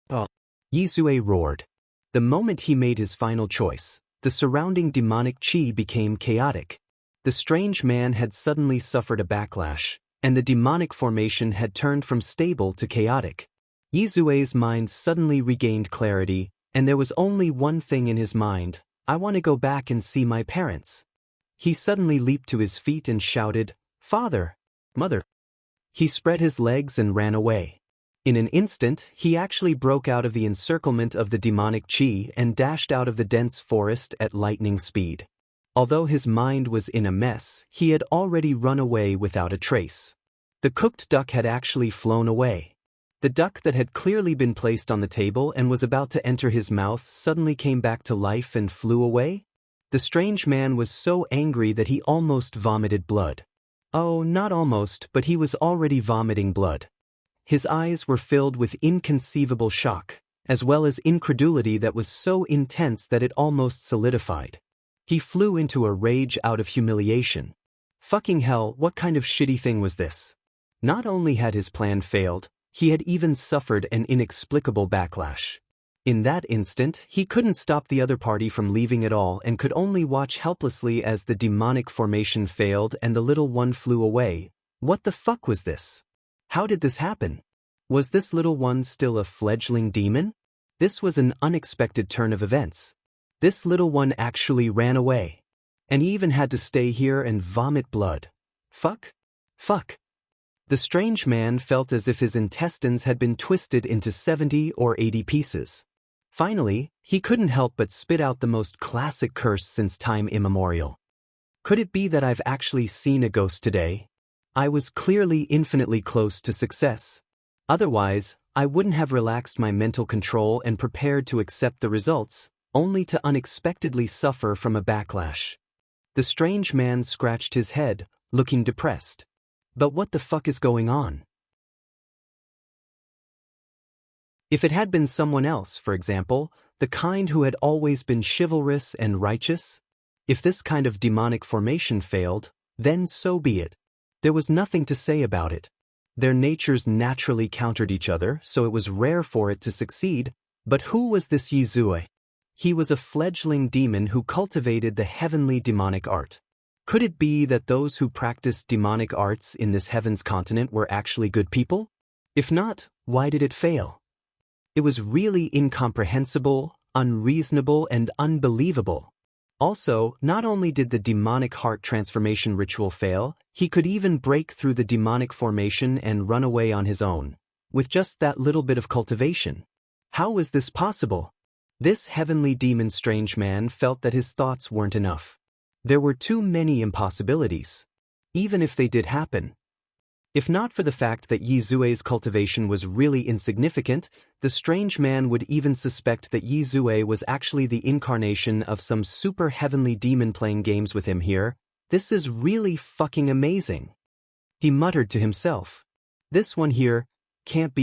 Oh! Yizue roared. The moment he made his final choice, the surrounding demonic chi became chaotic. The strange man had suddenly suffered a backlash, and the demonic formation had turned from stable to chaotic. Yizue's mind suddenly regained clarity, and there was only one thing in his mind: I want to go back and see my parents. He suddenly leaped to his feet and shouted, "Father! Mother!" He spread his legs and ran away. In an instant, he actually broke out of the encirclement of the demonic chi and dashed out of the dense forest at lightning speed. Although his mind was in a mess, he had already run away without a trace. The cooked duck had actually flown away. The duck that had clearly been placed on the table and was about to enter his mouth suddenly came back to life and flew away. The strange man was so angry that he almost vomited blood. Oh, not almost, but he was already vomiting blood. His eyes were filled with inconceivable shock, as well as incredulity that was so intense that it almost solidified. He flew into a rage out of humiliation. Fucking hell, what kind of shitty thing was this? Not only had his plan failed, he had even suffered an inexplicable backlash. In that instant, he couldn't stop the other party from leaving at all and could only watch helplessly as the demonic formation failed and the little one flew away. What the fuck was this? How did this happen? Was this little one still a fledgling demon? This was an unexpected turn of events. This little one actually ran away. And he even had to stay here and vomit blood. Fuck? Fuck. The strange man felt as if his intestines had been twisted into 70 or 80 pieces. Finally, he couldn't help but spit out the most classic curse since time immemorial. Could it be that I've actually seen a ghost today? I was clearly infinitely close to success. Otherwise, I wouldn't have relaxed my mental control and prepared to accept the results, only to unexpectedly suffer from a backlash. The strange man scratched his head, looking depressed. But what the fuck is going on? If it had been someone else, for example, the kind who had always been chivalrous and righteous, if this kind of demonic formation failed, then so be it. There was nothing to say about it. Their natures naturally countered each other, so it was rare for it to succeed. But who was this Yizue? He was a fledgling demon who cultivated the heavenly demonic art. Could it be that those who practiced demonic arts in this heaven's continent were actually good people? If not, why did it fail? It was really incomprehensible, unreasonable, and unbelievable. Also, not only did the demonic heart transformation ritual fail, he could even break through the demonic formation and run away on his own, with just that little bit of cultivation. How was this possible? This heavenly demon strange man felt that his thoughts weren't enough. There were too many impossibilities. Even if they did happen. If not for the fact that Yizue's cultivation was really insignificant, the strange man would even suspect that Yizue was actually the incarnation of some super heavenly demon playing games with him here. This is really fucking amazing. He muttered to himself. This one here can't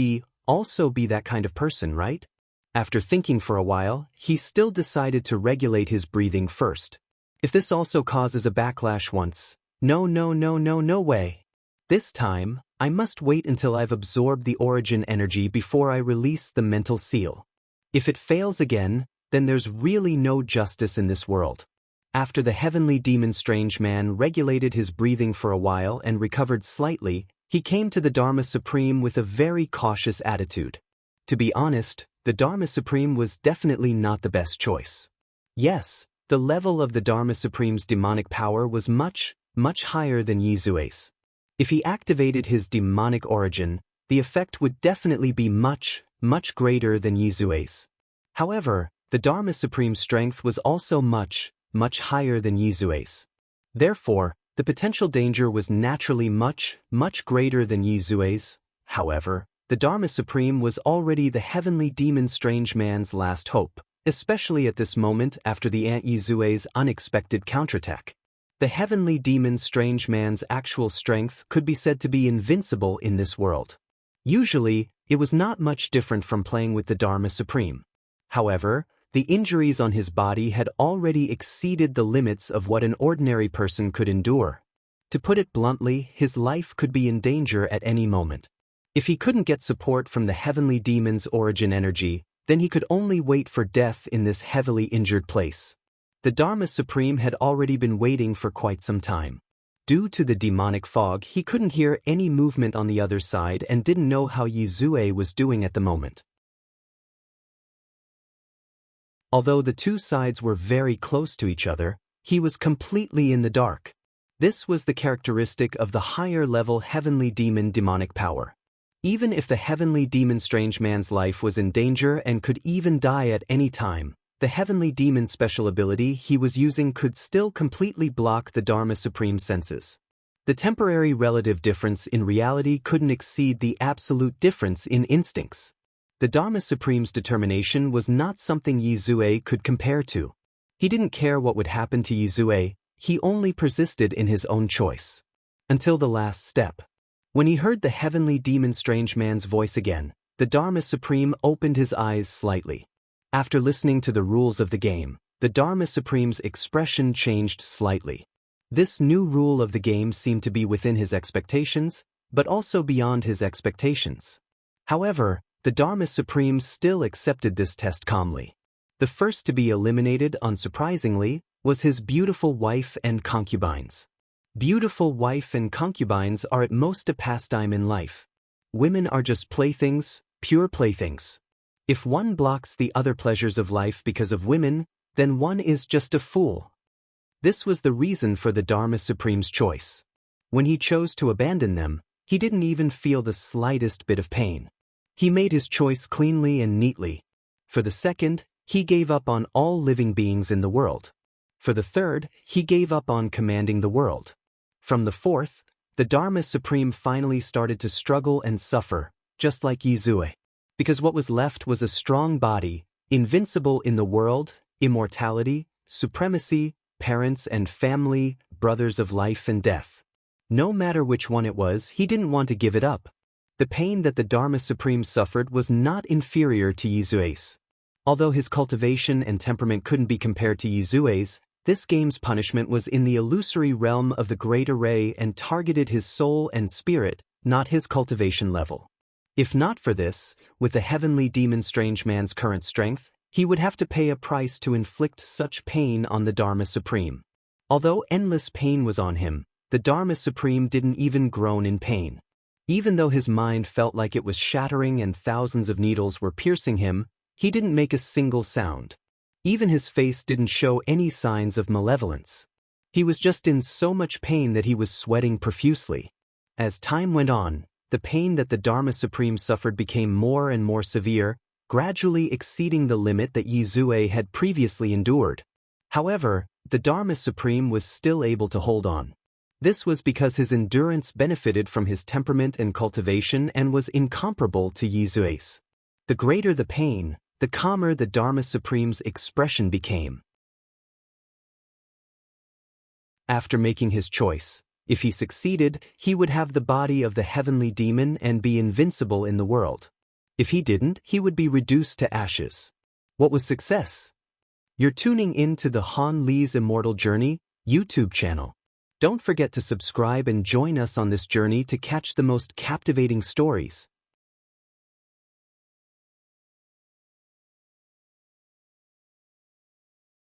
also be that kind of person, right? After thinking for a while, he still decided to regulate his breathing first. If this also causes a backlash once, no way. This time, I must wait until I've absorbed the origin energy before I release the mental seal. If it fails again, then there's really no justice in this world. After the heavenly demon strange man regulated his breathing for a while and recovered slightly, he came to the Dharma Supreme with a very cautious attitude. To be honest, the Dharma Supreme was definitely not the best choice. Yes, the level of the Dharma Supreme's demonic power was much higher than Yizue's. If he activated his demonic origin, the effect would definitely be much greater than Yizue's. However, the Dharma Supreme's strength was also much higher than Yizue's. Therefore, The potential danger was naturally much greater than Yizue's. However, the Dharma Supreme was already the heavenly demon strange man's last hope, especially at this moment after the Aunt Yizue's unexpected counterattack. The heavenly demon strange man's actual strength could be said to be invincible in this world. Usually, it was not much different from playing with the Dharma Supreme. However, the injuries on his body had already exceeded the limits of what an ordinary person could endure. To put it bluntly, his life could be in danger at any moment. If he couldn't get support from the heavenly demon's origin energy, then he could only wait for death in this heavily injured place. The Dharma Supreme had already been waiting for quite some time. Due to the demonic fog, he couldn't hear any movement on the other side and didn't know how Yizue was doing at the moment. Although the two sides were very close to each other, he was completely in the dark. This was the characteristic of the higher-level heavenly demon demonic power. Even if the heavenly demon strange man's life was in danger and could even die at any time, the heavenly demon's special ability he was using could still completely block the Dharma Supreme's senses. The temporary relative difference in reality couldn't exceed the absolute difference in instincts. The Dharma Supreme's determination was not something Yizue could compare to. He didn't care what would happen to Yizue, he only persisted in his own choice. Until the last step. When he heard the heavenly demon strange man's voice again, the Dharma Supreme opened his eyes slightly. After listening to the rules of the game, the Dharma Supreme's expression changed slightly. This new rule of the game seemed to be within his expectations, but also beyond his expectations. However, the Dharma Supreme still accepted this test calmly. The first to be eliminated, unsurprisingly, was his beautiful wife and concubines. Beautiful wife and concubines are at most a pastime in life. Women are just playthings, pure playthings. If one blocks the other pleasures of life because of women, then one is just a fool. This was the reason for the Dharma Supreme's choice. When he chose to abandon them, he didn't even feel the slightest bit of pain. He made his choice cleanly and neatly. For the second, he gave up on all living beings in the world. For the third, he gave up on commanding the world. From the fourth, the Dharma Supreme finally started to struggle and suffer, just like Yizue. Because what was left was a strong body, invincible in the world, immortality, supremacy, parents and family, brothers of life and death. No matter which one it was, he didn't want to give it up. The pain that the Dharma Supreme suffered was not inferior to Yizue's. Although his cultivation and temperament couldn't be compared to Yizue's, this game's punishment was in the illusory realm of the great array and targeted his soul and spirit, not his cultivation level. If not for this, with the heavenly demon strange man's current strength, he would have to pay a price to inflict such pain on the Dharma Supreme. Although endless pain was on him, the Dharma Supreme didn't even groan in pain. Even though his mind felt like it was shattering and thousands of needles were piercing him, he didn't make a single sound. Even his face didn't show any signs of malevolence. He was just in so much pain that he was sweating profusely. As time went on, the pain that the Dharma Supreme suffered became more and more severe, gradually exceeding the limit that Yizue had previously endured. However, the Dharma Supreme was still able to hold on. This was because his endurance benefited from his temperament and cultivation and was incomparable to Yizue's. The greater the pain, the calmer the Dharma Supreme's expression became. After making his choice, if he succeeded, he would have the body of the heavenly demon and be invincible in the world. If he didn't, he would be reduced to ashes. What was success? You're tuning in to the Han Li's Immortal Journey YouTube channel. Don't forget to subscribe and join us on this journey to catch the most captivating stories.